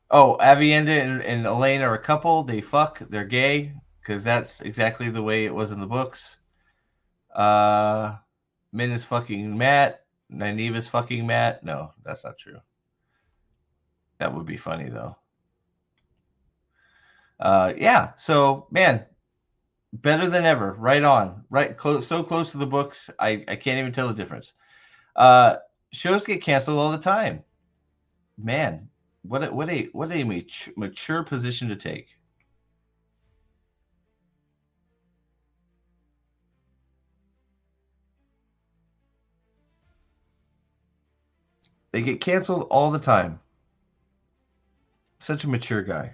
Speaker 7: Oh, Avienda and Elaine are a couple. They fuck. They're gay because that's exactly the way it was in the books. Min is fucking Matt. Nynaeve is fucking Matt. No, that's not true. That would be funny though. Yeah. So man, Better than ever. Right on. Right, so close to the books. I can't even tell the difference. Shows get canceled all the time. Man, what a mature position to take. They get canceled all the time. Such a mature guy.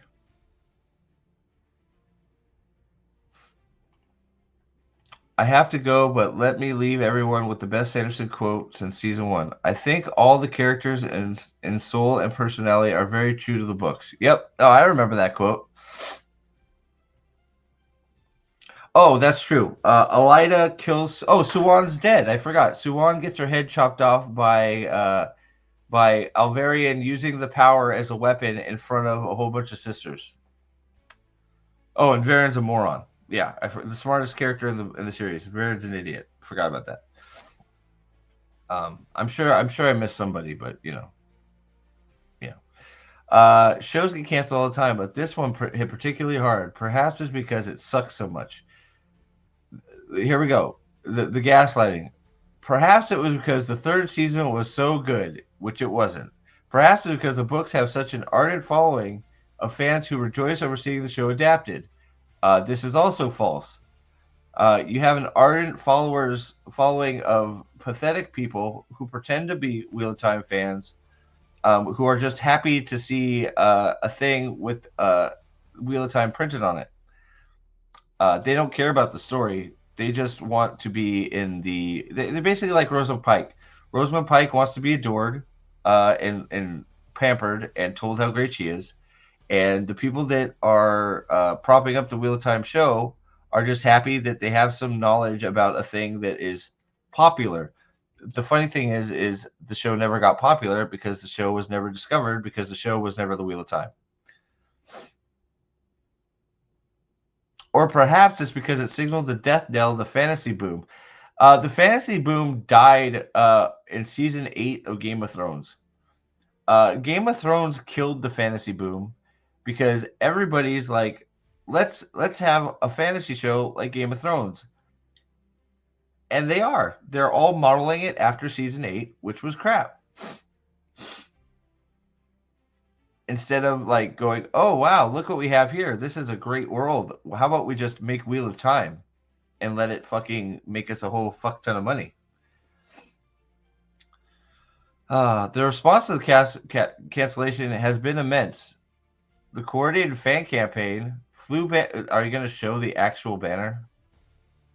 Speaker 7: I have to go, but let me leave everyone with the best Sanderson quote since season 1. I think all the characters in soul and personality are very true to the books. Yep. Oh, I remember that quote. Oh, that's true. Elida kills. Oh, Suwan's dead. I forgot. Suwan gets her head chopped off by Alvarian using the power as a weapon in front of a whole bunch of sisters. Oh, and Varen's a moron. Yeah, the smartest character in the series. Varen's an idiot. Forgot about that. I'm sure I missed somebody, but you know. Shows get canceled all the time, but this one hit particularly hard. Perhaps it's because it sucks so much. Here we go. The gaslighting. Perhaps it was because the third season was so good, which it wasn't. Perhaps it's because the books have such an ardent following of fans who rejoice over seeing the show adapted. This is also false. You have an ardent following of pathetic people who pretend to be Wheel of Time fans, who are just happy to see a thing with Wheel of Time printed on it. They don't care about the story. They just want to be in the. They're basically like Rosamund Pike. Rosamund Pike wants to be adored and pampered and told how great she is. And the people that are propping up the Wheel of Time show are just happy that they have some knowledge about a thing that is popular. The funny thing is the show never got popular because the show was never discovered because the show was never the Wheel of Time. Or perhaps it's because it signaled the death knell of the fantasy boom. The fantasy boom died in season 8 of Game of Thrones. Game of Thrones killed the fantasy boom because everybody's like, let's have a fantasy show like Game of Thrones. And they are. They're all modeling it after season 8, which was crap. Instead of like going, oh, wow, look what we have here. This is a great world. How about we just make Wheel of Time and let it fucking make us a whole fuck ton of money? The response to the cancellation has been immense. The coordinated fan campaign flew back. Are you going to show the actual banner?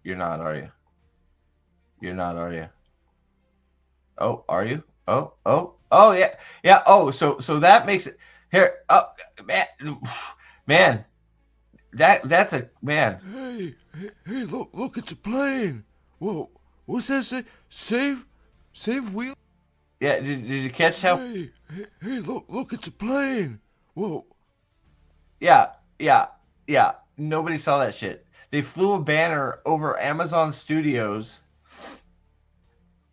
Speaker 7: You're not, are you? You're not, are you? Oh, are you? Oh, yeah, yeah. Oh, so that makes it here. Oh, man, that's a man.
Speaker 1: Hey! Look! It's a plane. Whoa! What's that say? Save Wheel.
Speaker 7: Yeah, did you catch how?
Speaker 1: Hey! Look! It's a plane. Whoa!
Speaker 7: Yeah. Nobody saw that shit. They flew a banner over Amazon Studios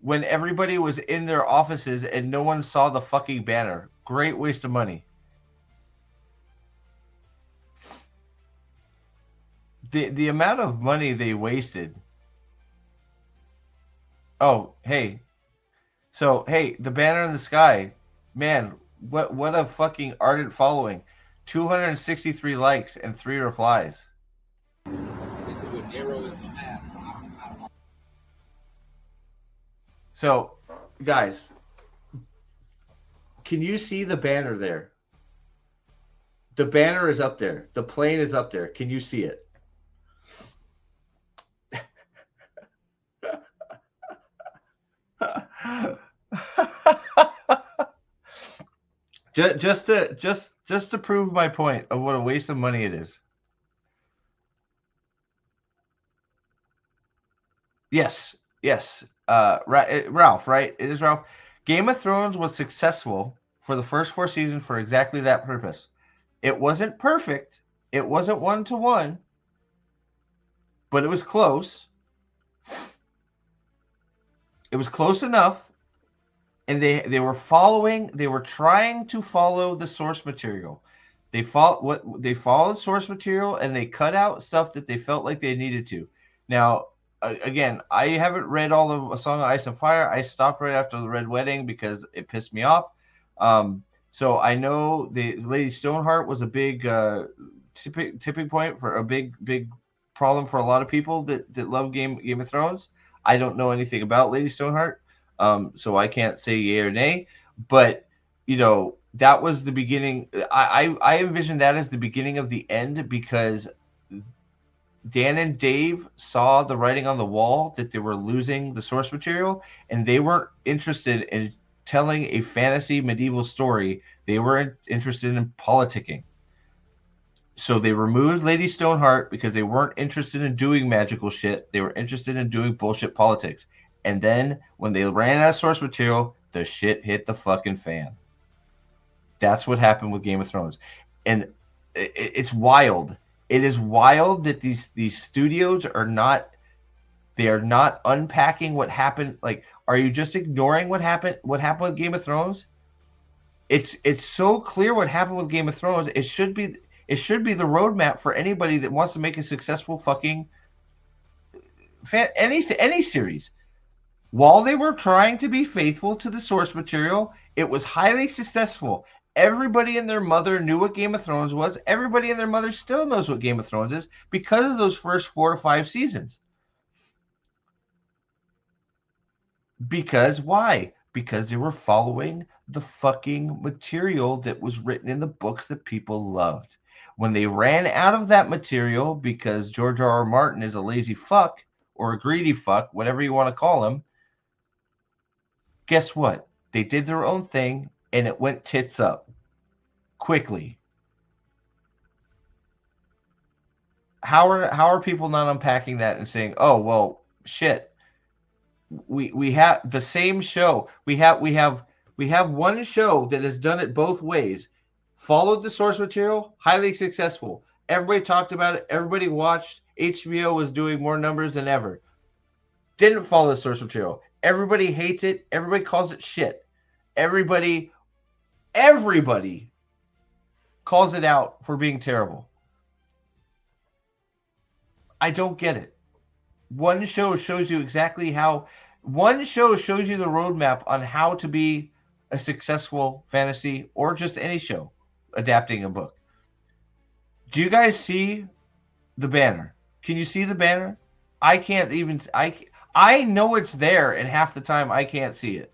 Speaker 7: when everybody was in their offices and no one saw the fucking banner. Great waste of money. The amount of money they wasted. Oh, hey. So, hey, the banner in the sky. Man, what a fucking ardent following. 263 likes and 3 replies. So, guys, can you see the banner there? The banner is up there. The plane is up there. Can you see it? just to prove my point of what a waste of money it is. Yes. Ralph, right? It is Ralph. Game of Thrones was successful for the first 4 seasons for exactly that purpose. It wasn't perfect. It wasn't 1-to-1, but it was close. It was close enough, and they were trying to follow the source material. They followed source material, and they cut out stuff that they felt like they needed to. Now, again, I haven't read all of A Song of Ice and Fire. I stopped right after the Red Wedding because it pissed me off. So I know the Lady Stoneheart was a big tipping point for a big problem for a lot of people that love Game of Thrones. I don't know anything about Lady Stoneheart, so I can't say yay or nay. But that was the beginning. I envision that as the beginning of the end, because Dan and Dave saw the writing on the wall that they were losing the source material, and they weren't interested in telling a fantasy medieval story. They were interested in politicking. So they removed Lady Stoneheart because they weren't interested in doing magical shit. They were interested in doing bullshit politics. And then when they ran out of source material, the shit hit the fucking fan. That's what happened with Game of Thrones. And it's wild. It is wild that these studios are not unpacking what happened. Like, are you just ignoring what happened with Game of Thrones? It's so clear what happened with Game of Thrones. It should be the roadmap for anybody that wants to make a successful fucking any series. While they were trying to be faithful to the source material, it was highly successful. Everybody and their mother knew what Game of Thrones was. Everybody and their mother still knows what Game of Thrones is because of those first 4 to 5 seasons. Because why? Because they were following the fucking material that was written in the books that people loved. When they ran out of that material because George R.R. Martin is a lazy fuck or a greedy fuck, whatever you want to call him, guess what? They did their own thing, and it went tits up quickly. How are people not unpacking that and saying, "Oh, well, shit. We have the same show. We have one show that has done it both ways. Followed the source material, highly successful. Everybody talked about it. Everybody watched. HBO was doing more numbers than ever. Didn't follow the source material. Everybody hates it. Everybody calls it shit. Everybody calls it out for being terrible. I don't get it. One show shows you the roadmap on how to be a successful fantasy or just any show adapting a book. Do you guys see the banner? Can you see the banner? I can't even. I know it's there, and half the time I can't see it.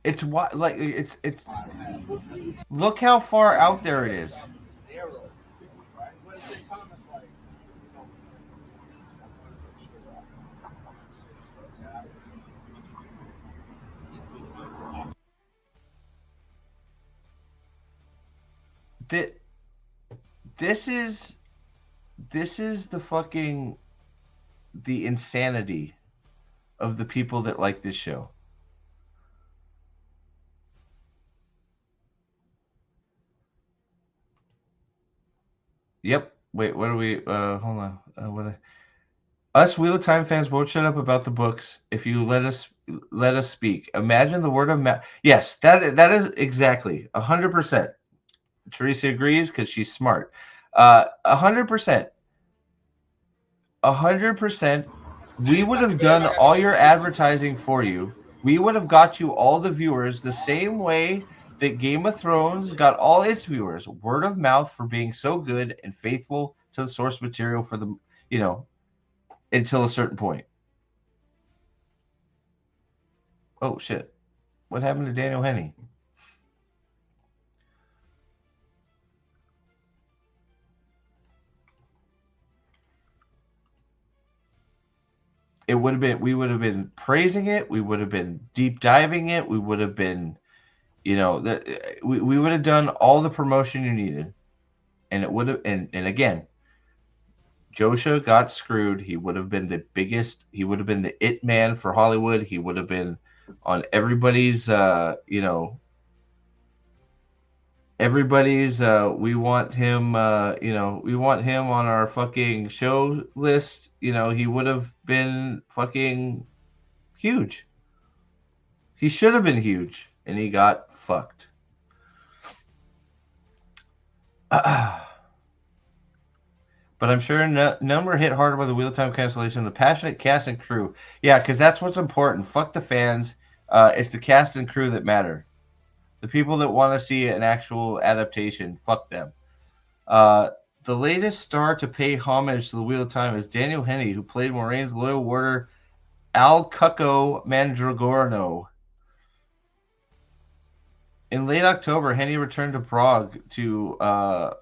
Speaker 7: It's what, like, it's look how far out there it is. This is the insanity of the people that like this show. Yep. Wait, what are we? Hold on. Us Wheel of Time fans won't shut up about the books if you let us speak. Imagine the word of mouth. Yes, that is exactly 100%. Teresa agrees because she's smart. 100%. 100%. We would have done all your advertising for you. We would have got you all the viewers the same way that Game of Thrones got all its viewers. Word of mouth for being so good and faithful to the source material for the, until a certain point. Oh, shit. What happened to Daniel Henney? We would have been praising it. We would have been deep diving it. We would have been, we would have done all the promotion you needed. And it would have, and again, Joshua got screwed, he would have been the biggest. He would have been the it man for Hollywood. He would have been on everybody's, everybody's. We want him. We want him on our fucking show list. He would have been fucking huge. He should have been huge, and he got fucked. But I'm sure none were hit harder by the Wheel of Time cancellation. The passionate cast and crew. Yeah, because that's what's important. Fuck the fans. It's the cast and crew that matter. The people that want to see an actual adaptation, fuck them. The latest star to pay homage to the Wheel of Time is Daniel Henney, who played Moraine's loyal warder Al Cucco Mandragorno. In late October, Henney returned to Prague to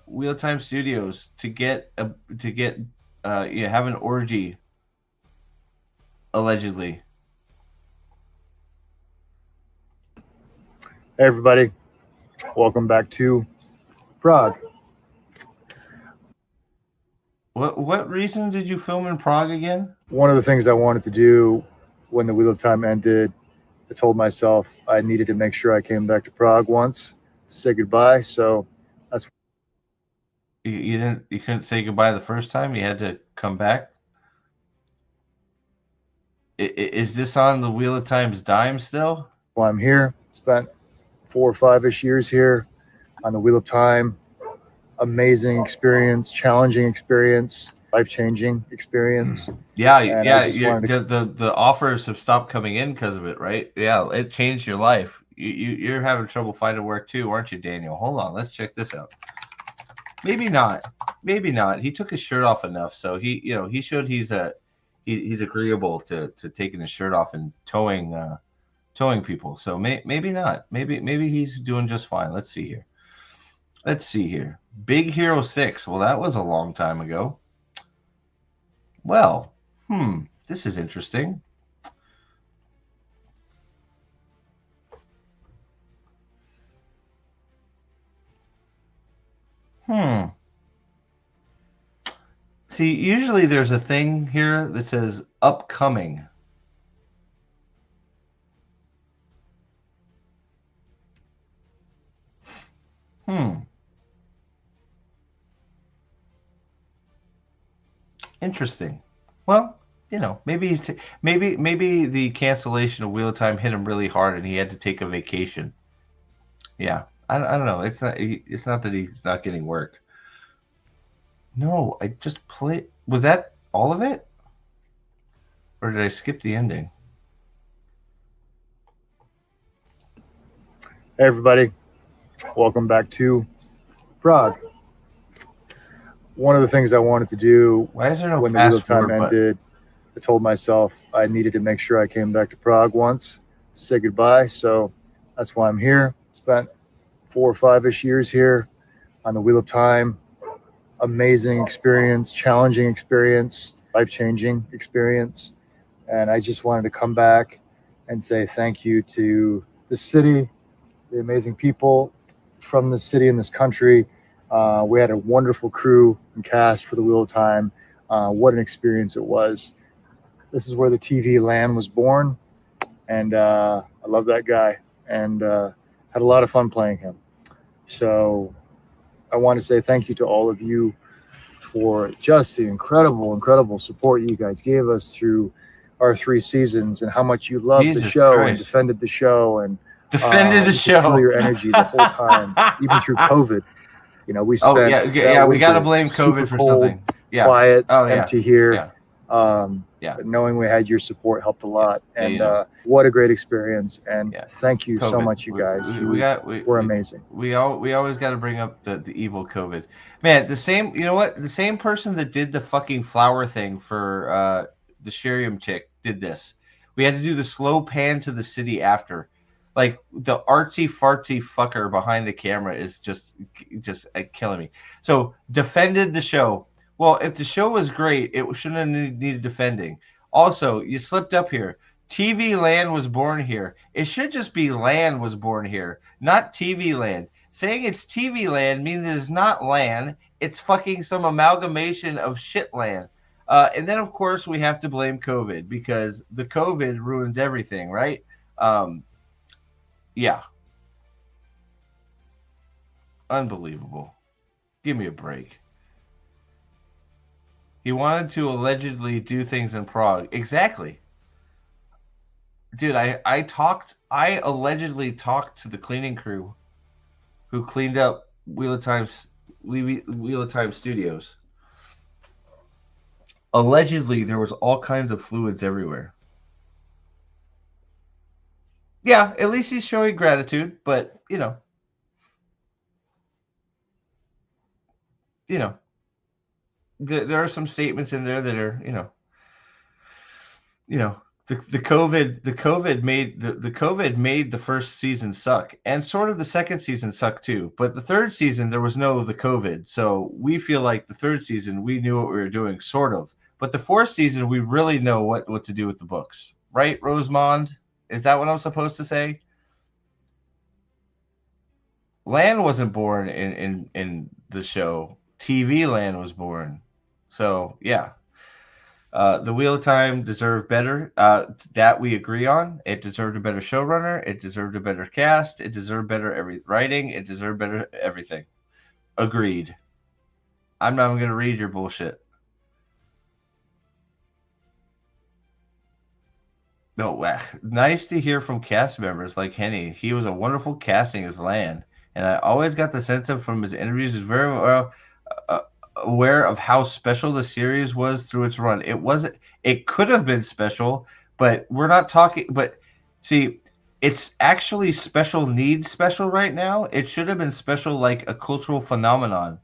Speaker 7: Wheel of Time Studios to have an orgy, allegedly.
Speaker 9: Hey everybody, welcome back to Prague.
Speaker 7: What reason did you film in Prague again?
Speaker 9: One of the things I wanted to do when the Wheel of Time ended, I told myself I needed to make sure I came back to Prague once, say goodbye. So that's
Speaker 7: you couldn't say goodbye the first time. You had to come back. Is this on the Wheel of Time's dime still?
Speaker 9: why I'm here. Spent 4 or 5-ish years here on the Wheel of Time. Amazing experience, challenging experience, life-changing experience.
Speaker 7: Yeah,
Speaker 9: And
Speaker 7: yeah.
Speaker 9: I just wanted
Speaker 7: The offers have stopped coming in because of it, right? Yeah, it changed your life. You're having trouble finding work too, aren't you, Daniel? Hold on, let's check this out. Maybe not. Maybe not. He took his shirt off enough, so he showed he's agreeable to taking his shirt off and towing people. So maybe not. Maybe he's doing just fine. Let's see here. Big Hero 6. Well, that was a long time ago. Well, this is interesting. See, usually there's a thing here that says upcoming. Interesting. Well, maybe maybe the cancellation of Wheel of Time hit him really hard, and he had to take a vacation. Yeah, I don't know. It's not that he's not getting work. No, I just played. Was that all of it, or did I skip the ending?
Speaker 9: Hey everybody, welcome back to Prague. One of the things I wanted to do
Speaker 7: Why is there no
Speaker 9: when the Wheel of
Speaker 7: fast
Speaker 9: Time
Speaker 7: forward button?
Speaker 9: ended, I told myself I needed to make sure I came back to Prague once, say goodbye. So that's why I'm here. Spent 4 or 5-ish years here on the Wheel of Time. Amazing experience, challenging experience, life-changing experience. And I just wanted to come back and say thank you to the city, the amazing people from the city and this country. We had a wonderful crew and cast for the Wheel of Time. What an experience it was. This is where the TV land was born, and I love that guy, and had a lot of fun playing him. So I want to say thank you to all of you for just the incredible support you guys gave us through our 3 seasons, and how much you loved the
Speaker 7: Jesus
Speaker 9: show
Speaker 7: Christ.
Speaker 9: and defended the show, and
Speaker 7: Defended the
Speaker 9: you could
Speaker 7: show.
Speaker 9: feel your energy the whole time, even through COVID. We spent
Speaker 7: we got to
Speaker 9: winter
Speaker 7: blame
Speaker 9: super
Speaker 7: COVID for
Speaker 9: cold,
Speaker 7: something. Yeah.
Speaker 9: quiet,
Speaker 7: Oh, yeah.
Speaker 9: empty here.
Speaker 7: Yeah. Yeah.
Speaker 9: But knowing we had your support helped a lot,
Speaker 7: Yeah,
Speaker 9: and what a great experience! And
Speaker 7: Yeah.
Speaker 9: thank you so
Speaker 7: COVID.
Speaker 9: much, you guys.
Speaker 7: We're
Speaker 9: Amazing.
Speaker 7: We always got to bring up the evil COVID. Man, the same person that did the fucking flower thing for the Sherium chick did this. We had to do the slow pan to the city after. Like, the artsy fartsy fucker behind the camera is just killing me. So, defended the show. Well, if the show was great, it shouldn't have needed defending. Also, you slipped up here. TV Land was born here. It should just be Land was born here, not TV Land. Saying it's TV Land means it is not land. It's fucking some amalgamation of shitland. And then, of course, we have to blame COVID because the COVID ruins everything, right? Yeah. Unbelievable. Give me a break. He wanted to allegedly do things in Prague. Exactly. Dude, I allegedly talked to the cleaning crew who cleaned up Wheel of Time Studios. Allegedly, there was all kinds of fluids everywhere. Yeah, at least he's showing gratitude, but there are some statements in there that are, the COVID made the first season suck, and sort of the second season suck too. But the third season there was no the COVID, so we feel like the third season we knew what we were doing, sort of. But the fourth season we really know what to do with the books, right, Rosamund? Is that what I'm supposed to say? Lan wasn't born in the show. TV Land was born. So yeah. The Wheel of Time deserved better. That we agree on. It deserved a better showrunner. It deserved a better cast. It deserved better writing. It deserved better everything. Agreed. I'm not even going to read your bullshit. No, nice to hear from cast members like Henny. He was a wonderful casting as Lan, and I always got the sense of from his interviews is very well aware of how special the series was through its run. It could have been special, but we're not talking. But see, it's actually special needs special right now. It should have been special like a cultural phenomenon,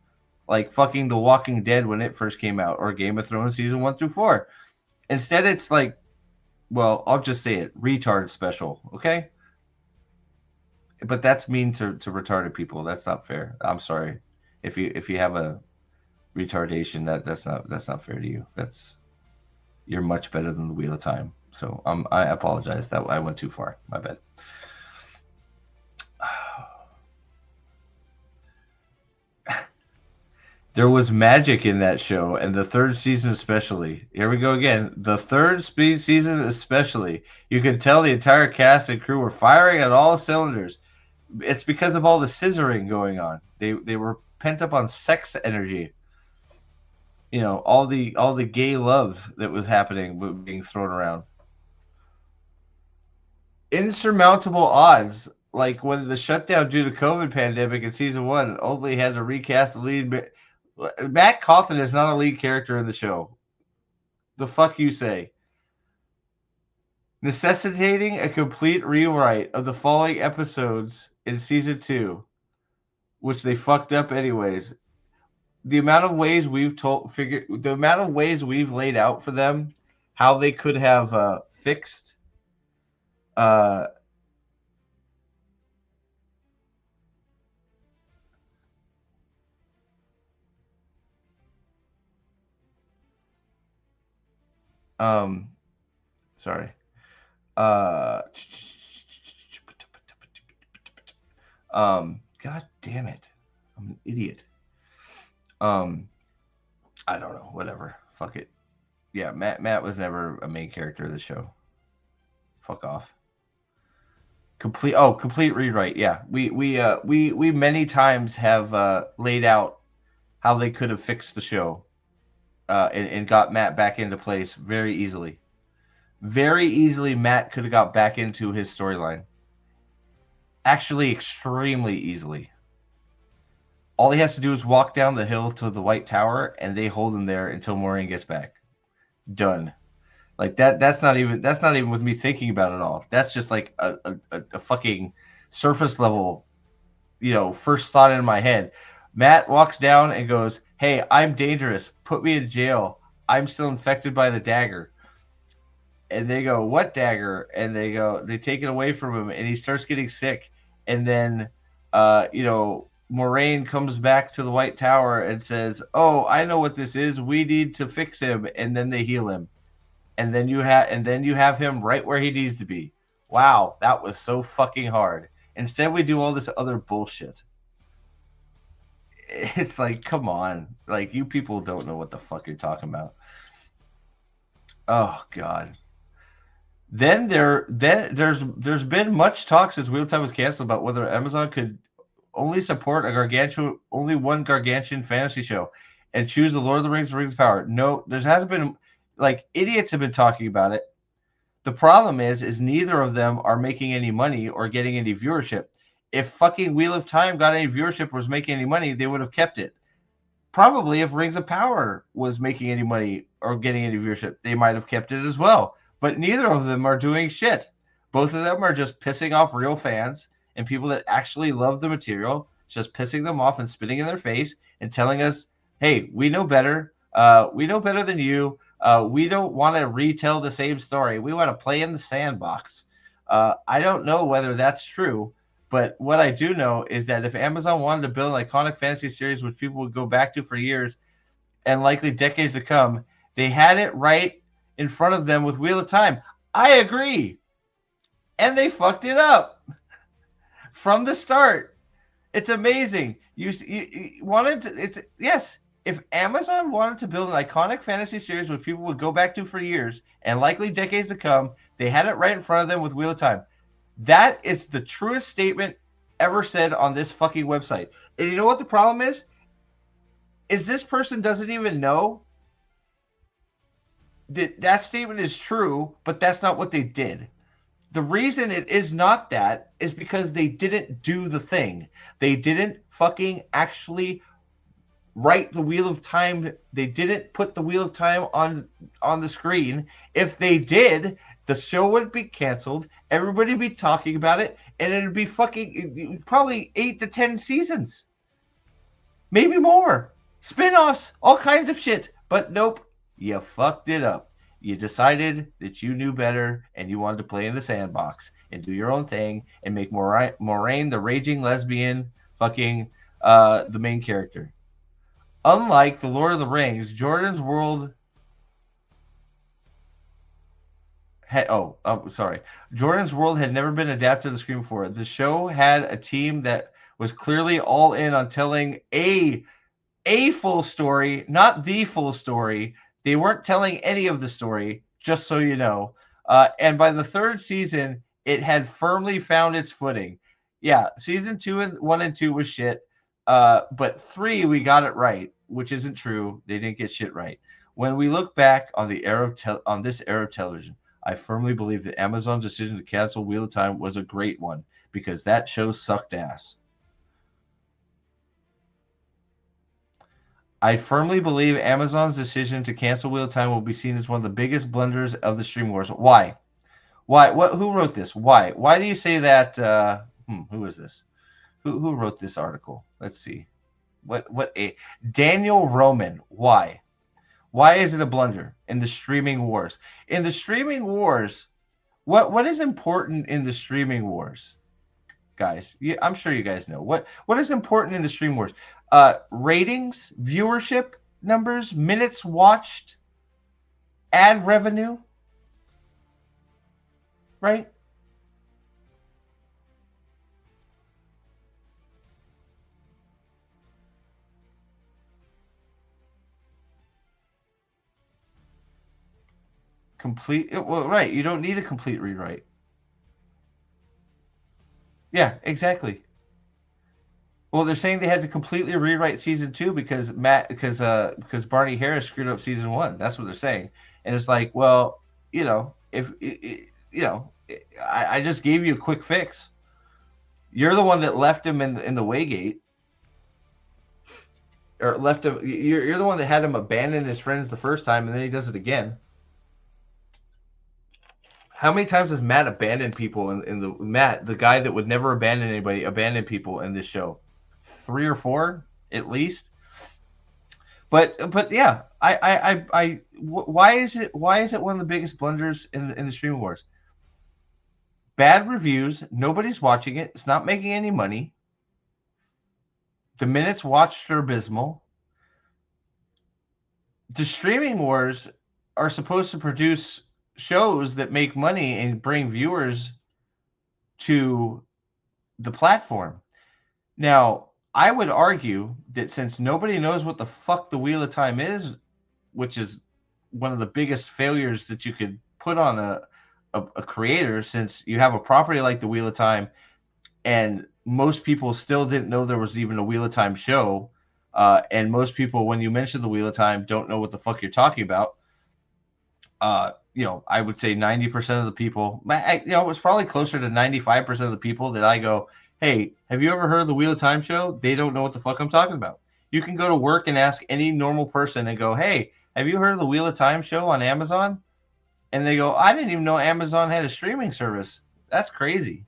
Speaker 7: like fucking The Walking Dead when it first came out, or Game of Thrones season 1 through 4. Instead, it's like, well, I'll just say it, retard special, okay? But that's mean to retarded people. That's not fair. I'm sorry. If you have a retardation, that's not fair to you. You're much better than the Wheel of Time. So I apologize that I went too far. My bad. There was magic in that show, and the third season especially. Here we go again. The third season especially. You could tell the entire cast and crew were firing at all cylinders. It's because of all the scissoring going on. They were pent up on sex energy. All the gay love that was happening, being thrown around. Insurmountable odds, like when the shutdown due to COVID pandemic in season 1 only had to recast the lead. Matt Cawthon is not a lead character in the show. The fuck you say? Necessitating a complete rewrite of the following episodes in season 2, which they fucked up anyways. The amount of ways we've laid out for them how they could have fixed sorry. God damn it. I'm an idiot. I don't know. Whatever. Fuck it. Yeah, Matt was never a main character of the show. Fuck off. Complete rewrite. Yeah, we many times have laid out how they could have fixed the show, and got Matt back into place very easily. Very easily, Matt could have got back into his storyline. Actually, extremely easily. All he has to do is walk down the hill to the White Tower, and they hold him there until Maureen gets back. Done. Like that. That's not even with me thinking about it all. That's just like a fucking surface level, first thought in my head. Matt walks down and goes, "Hey, I'm dangerous. Put me in jail. I'm still infected by the dagger." And they go, "What dagger?" And they take it away from him, and he starts getting sick. And then, Moraine comes back to the White Tower and says, "Oh, I know what this is. We need to fix him." And then they heal him. And then you have him right where he needs to be. Wow, that was so fucking hard. Instead, we do all this other bullshit. it's like, come on, like you people don't know what the fuck you're talking about. Oh God. Then there's been much talk since Wheel of Time was canceled about whether Amazon could only support only one gargantuan fantasy show and choose the Lord of the Rings of Power. No, there hasn't been, like, idiots have been talking about it. The problem is neither of them are making any money or getting any viewership. If fucking Wheel of Time got any viewership or was making any money, they would have kept it. Probably if Rings of Power was making any money or getting any viewership, they might have kept it as well. But neither of them are doing shit. Both of them are just pissing off real fans and people that actually love the material, just pissing them off and spitting in their face and telling us, hey, we know better. We know better than you. We don't want to retell the same story. We want to play in the sandbox. I don't know whether that's true, but what I do know is that if Amazon wanted to build an iconic fantasy series which people would go back to for years and likely decades to come, they had it right in front of them with Wheel of Time. I agree. And they fucked it up from the start. It's amazing. You wanted to, yes, if Amazon wanted to build an iconic fantasy series which people would go back to for years and likely decades to come, they had it right in front of them with Wheel of Time. That is the truest statement ever said on this fucking website. And you know what the problem is? Is this person doesn't even know that statement is true, but that's not what they did. The reason it is not that is because they didn't do the thing. They didn't fucking actually write the Wheel of Time. They didn't put the Wheel of Time on the screen. If they did, the show would be canceled. Everybody would be talking about it, and it'd be fucking probably 8 to 10 seasons. Maybe more. Spin-offs, all kinds of shit. But nope, you fucked it up. You decided that you knew better, and you wanted to play in the sandbox and do your own thing and make Moraine the raging lesbian fucking the main character. Unlike The Lord of the Rings, Jordan's World Jordan's World had never been adapted to the screen before. The show had a team that was clearly all in on telling a full story, not the full story. They weren't telling any of the story, just so you know. And by the third season, it had firmly found its footing. Yeah, season 1 and 2 was shit. But 3, we got it right, which isn't true. They didn't get shit right. When we look back on the era on this era of television, I firmly believe that Amazon's decision to cancel Wheel of Time was a great one because that show sucked ass. I firmly believe Amazon's decision to cancel Wheel of Time will be seen as one of the biggest blunders of the stream wars. Why? Why? What? Who wrote this? Why? Why do you say that? Who is this? Who wrote this article? Let's see. Daniel Roman. Why? Why is it a blunder in the streaming wars? In the streaming wars, what is important in the streaming wars, guys? I'm sure you guys know. What is important in the stream wars? Ratings, viewership numbers, minutes watched, ad revenue, right? Right. You don't need a complete rewrite. Yeah, exactly. Well, they're saying they had to completely rewrite season 2 because Barney Harris screwed up season 1. That's what they're saying. And it's like, well, if I just gave you a quick fix. You're the one that left him in the Waygate. Or left him. You're the one that had him abandon his friends the first time, and then he does it again. How many times has Matt abandoned people the guy that would never abandon anybody, abandon people in this show? 3 or 4 at least. But yeah, why is it one of the biggest blunders in the streaming wars? Bad reviews, nobody's watching it, it's not making any money. The minutes watched are abysmal. The streaming wars are supposed to produce shows that make money and bring viewers to the platform. Now, I would argue that since nobody knows what the fuck the Wheel of Time is, which is one of the biggest failures that you could put on a creator, since you have a property like the Wheel of Time, and most people still didn't know there was even a Wheel of Time show, and most people, when you mention the Wheel of Time, don't know what the fuck you're talking about. I would say 90% of the people, it was probably closer to 95% of the people that I go, hey, have you ever heard of the Wheel of Time show? They don't know what the fuck I'm talking about. You can go to work and ask any normal person and go, hey, have you heard of the Wheel of Time show on Amazon? And they go, I didn't even know Amazon had a streaming service. That's crazy.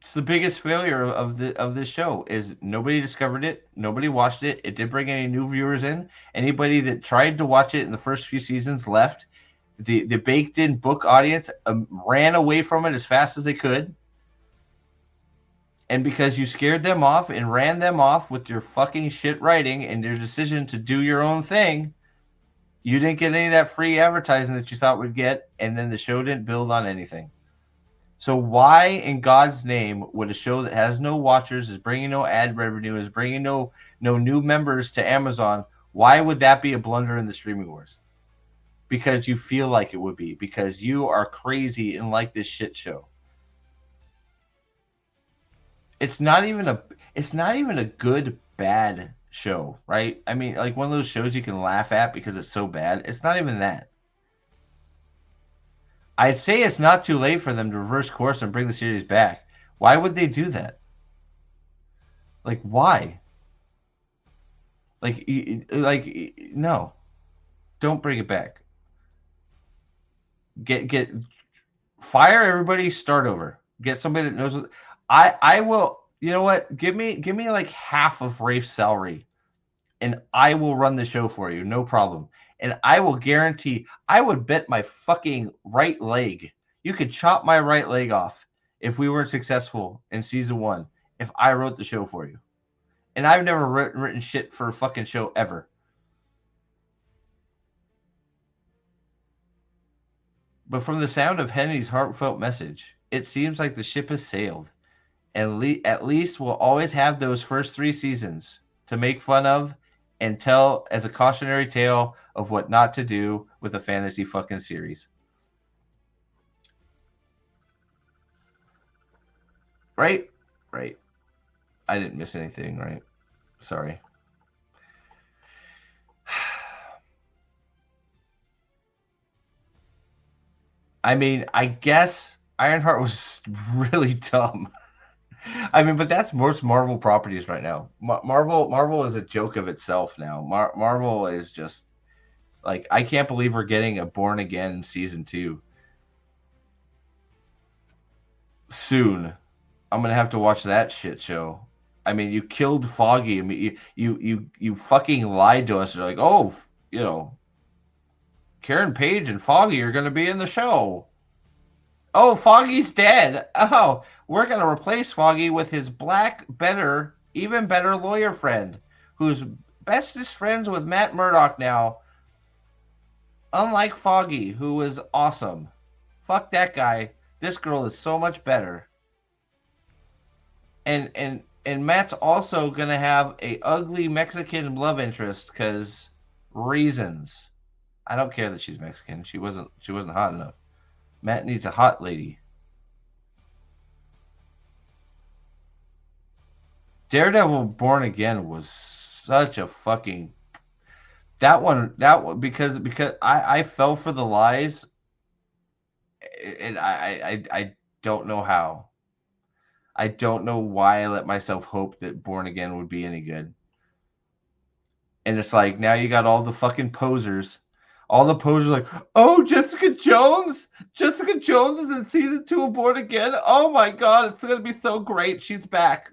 Speaker 7: It's the biggest failure of this show is nobody discovered it. Nobody watched it. It didn't bring any new viewers in. Anybody that tried to watch it in the first few seasons left. The baked in book audience ran away from it as fast as they could. And because you scared them off and ran them off with your fucking shit writing and your decision to do your own thing, you didn't get any of that free advertising that you thought would get, and then the show didn't build on anything. So why in God's name would a show that has no watchers, is bringing no ad revenue, is bringing no new members to Amazon, why would that be a blunder in the streaming wars? Because you feel like it would be, because you are crazy and like this shit show. It's not even a good bad show, right? I mean, like one of those shows you can laugh at because it's so bad. It's not even that. I'd say it's not too late for them to reverse course and bring the series back. Why would they do that? Like, why? Like, no. Don't bring it back. Fire everybody, start over. Get somebody that knows what I will. You know what? Give me like half of Rafe's salary, and I will run the show for you, no problem. And I will guarantee, I would bet my fucking right leg. You could chop my right leg off if we weren't successful in season 1, if I wrote the show for you. And I've never written shit for a fucking show ever. But from the sound of Henry's heartfelt message, it seems like the ship has sailed. And at least we'll always have those first 3 seasons to make fun of and tell as a cautionary tale of what not to do with a fantasy fucking series. Right? Right. I didn't miss anything, right? Sorry. I mean, I guess Ironheart was really dumb. I mean, but that's most Marvel properties right now. Marvel is a joke of itself now. Marvel is just like, I can't believe we're getting a Born Again season 2 soon. I'm gonna have to watch that shit show. I mean, you killed Foggy. I mean, you fucking lied to us. You're like, oh, Karen Page and Foggy are gonna be in the show. Oh, Foggy's dead. Oh, we're going to replace Foggy with his black, even better lawyer friend, who's bestest friends with Matt Murdock now. Unlike Foggy, who was awesome. Fuck that guy. This girl is so much better. And Matt's also going to have a ugly Mexican love interest because reasons. I don't care that she's Mexican. She wasn't hot enough. Matt needs a hot lady. Daredevil Born Again was such a fucking that one because I fell for the lies, and I don't know how. I don't know why I let myself hope that Born Again would be any good. And it's like, now you got all the fucking posers. All the posers like, oh, Jessica Jones is in season 2 of Born Again. Oh my God, it's gonna be so great. She's back.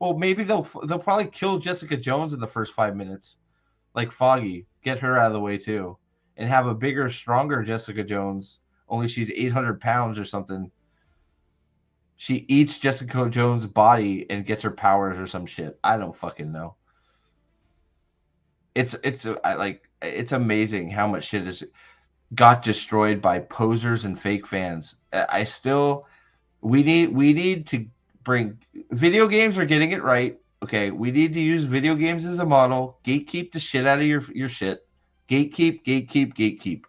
Speaker 7: Well, maybe they'll probably kill Jessica Jones in the first 5 minutes, like Foggy. Get her out of the way too, and have a bigger, stronger Jessica Jones. Only she's 800 pounds or something. She eats Jessica Jones' body and gets her powers or some shit. I don't fucking know. It's amazing how much shit got destroyed by posers and fake fans. We need to bring video games are getting it right. Okay, we need to use video games as a model. Gatekeep the shit out of your shit. Gatekeep, gatekeep, gatekeep.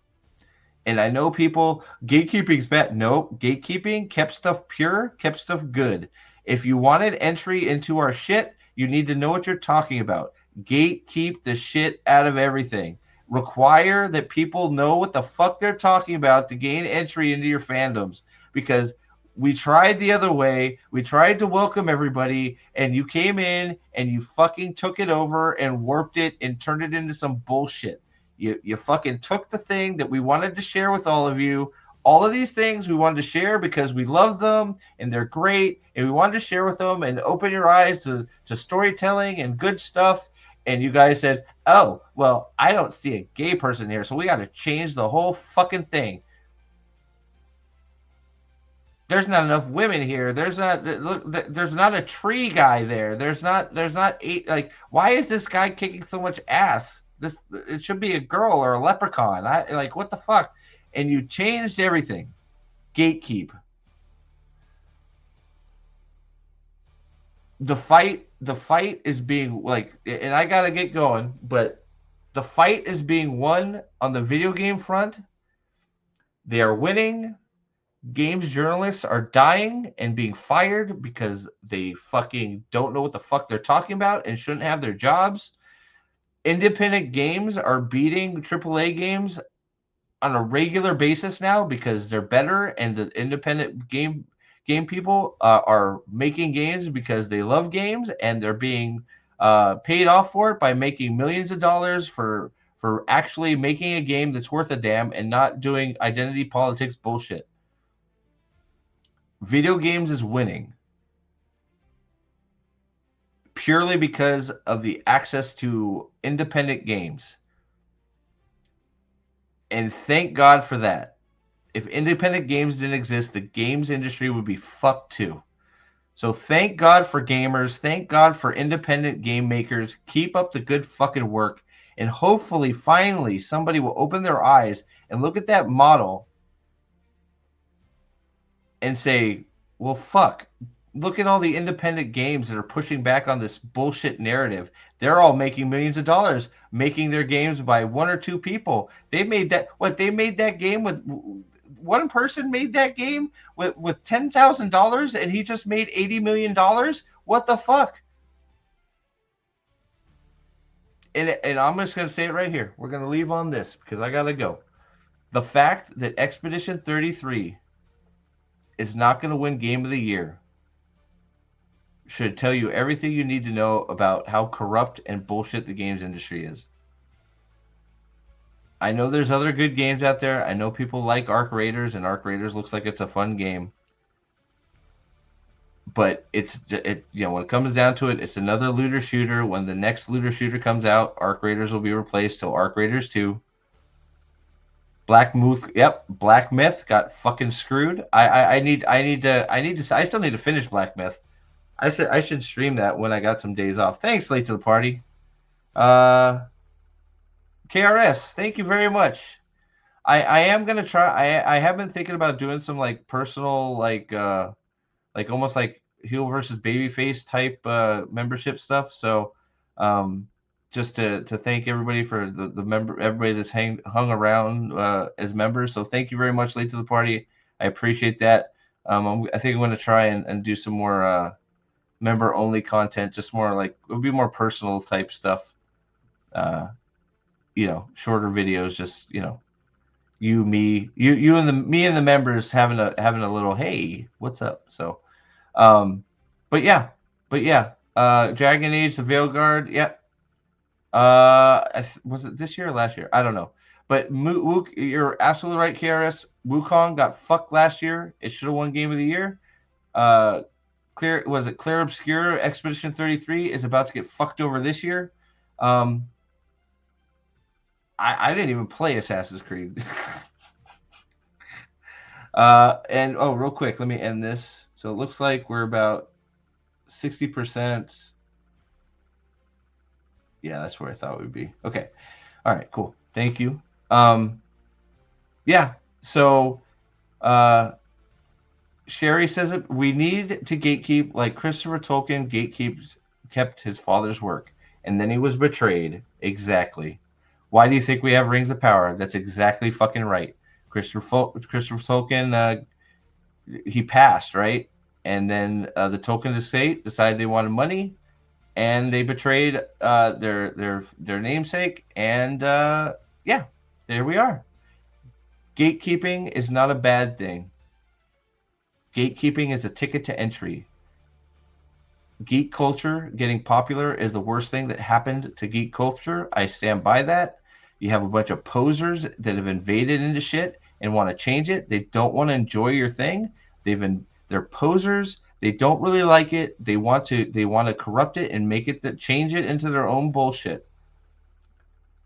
Speaker 7: And I know people, gatekeeping's bad. Nope, gatekeeping kept stuff pure, kept stuff good. If you wanted entry into our shit, you need to know what you're talking about. Gatekeep the shit out of everything. Require that people know what the fuck they're talking about to gain entry into your fandoms. Because we tried the other way. We tried to welcome everybody, and you came in and you fucking took it over and warped it and turned it into some bullshit. You fucking took the thing that we wanted to share with all of you. All of these things we wanted to share because we love them and they're great, and we wanted to share with them and open your eyes to storytelling and good stuff. And you guys said, oh, well, I don't see a gay person here, so we got to change the whole fucking thing. There's not enough women here. There's not a tree guy there. There's not eight. Like, why is this guy kicking so much ass? It should be a girl or a leprechaun. What the fuck? And you changed everything. Gatekeep. The fight is being and I gotta get going, but the fight is being won on the video game front. They are winning. Games journalists are dying and being fired because they fucking don't know what the fuck they're talking about and shouldn't have their jobs. Independent games are beating AAA games on a regular basis now because they're better, and the independent game people are making games because they love games, and they're being paid off for it by making millions of dollars for actually making a game that's worth a damn and not doing identity politics bullshit. Video games is winning purely because of the access to independent games. And thank God for that. If independent games didn't exist, the games industry would be fucked too. So thank God for gamers. Thank God for independent game makers. Keep up the good fucking work. And hopefully, finally, somebody will open their eyes and look at that model and say, well, fuck. Look at all the independent games that are pushing back on this bullshit narrative. They're all making millions of dollars, making their games by one or two people. They made that game with one person made that game with $10,000, and he just made $80 million. What the fuck? And I'm just going to say it right here. We're going to leave on this because I got to go. The fact that Expedition 33 is not going to win Game of the Year should tell you everything you need to know about how corrupt and bullshit the games industry is. I know there's other good games out there. I know people like Arc Raiders, and Arc Raiders looks like it's a fun game. But when it comes down to it, it's another looter shooter. When the next looter shooter comes out, Arc Raiders will be replaced till Arc Raiders 2. Black Myth got fucking screwed. I still need to finish Black Myth. I should stream that when I got some days off. Thanks, Late to the Party. KRS, thank you very much. I am gonna try. I have been thinking about doing some personal almost like heel versus babyface type membership stuff. So just to thank everybody for the member, everybody that's hung around as members. So thank you very much, Late to the Party. I appreciate that. I think I'm going to try and do some more member only content, just more it'll be more personal type stuff. Shorter videos, just me and the members having a little hey, what's up? So but yeah, Dragon Age, the Veilguard, yep. Was it this year or last year? I don't know. But you're absolutely right, KRS. Wukong got fucked last year. It should have won Game of the Year. Clear Obscure Expedition 33 is about to get fucked over this year. I didn't even play Assassin's Creed. And real quick, let me end this. So it looks like we're about 60%. Yeah, that's where I thought we'd be. Okay. All right, cool. Thank you. Yeah. So Sherry says it. We need to gatekeep like Christopher Tolkien kept his father's work, and then he was betrayed. Exactly. Why do you think we have rings of power? That's exactly fucking right. Christopher Tolkien, he passed, right? And then the Tolkien estate decided they wanted money, and they betrayed their namesake, and yeah, there we are. Gatekeeping is not a bad thing. Gatekeeping is a ticket to entry. Geek culture getting popular is the worst thing that happened to geek culture. I stand by that. You have a bunch of posers that have invaded into shit and want to change it. They don't want to enjoy your thing. They're posers. They don't really like it. They want to corrupt it and make it change it into their own bullshit.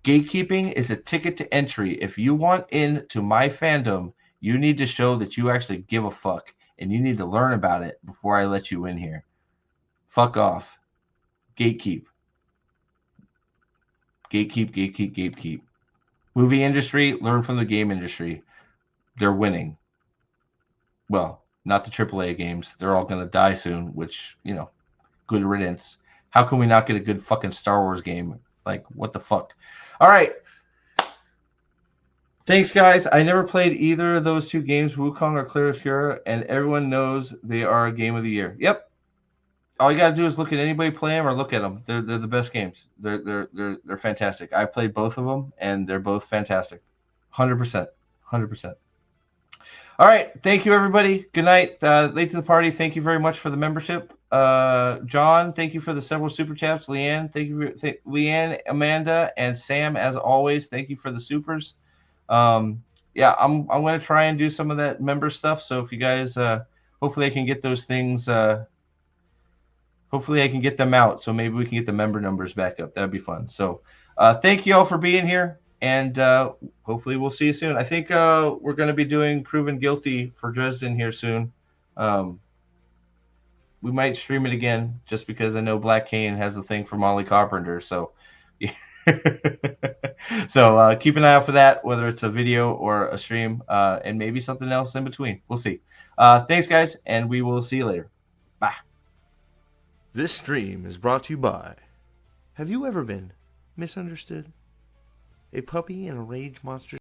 Speaker 7: Gatekeeping is a ticket to entry. If you want into my fandom, you need to show that you actually give a fuck, and you need to learn about it before I let you in here. Fuck off. Gatekeep. Gatekeep, gatekeep, gatekeep. Movie industry, learn from the game industry. They're winning. Well, not the AAA games. They're all going to die soon, which, good riddance. How can we not get a good fucking Star Wars game? Like, what the fuck? All right. Thanks, guys. I never played either of those two games, Wukong or Clear Obscura, and everyone knows they are a game of the year. Yep. All you gotta do is look at anybody play them or look at them. They're the best games. They're fantastic. I played both of them, and they're both fantastic. 100%. 100%. All right. Thank you, everybody. Good night. Late to the party. Thank you very much for the membership. John, thank you for the several super chats. Leanne, thank you. Leanne, Amanda, and Sam, as always, thank you for the supers. Yeah, I'm going to try and do some of that member stuff. So if you guys, hopefully I can get those things. Hopefully I can get them out. So maybe we can get the member numbers back up. That'd be fun. So thank you all for being here. And hopefully we'll see you soon. I think we're going to be doing Proven Guilty for Dresden here soon. We might stream it again just because I know Black Kane has a thing for Molly Carpenter. So, yeah. So keep an eye out for that, whether it's a video or a stream, and maybe something else in between. We'll see. Thanks, guys, and we will see you later. Bye.
Speaker 1: This stream is brought to you by... Have you ever been misunderstood? A puppy in a rage monster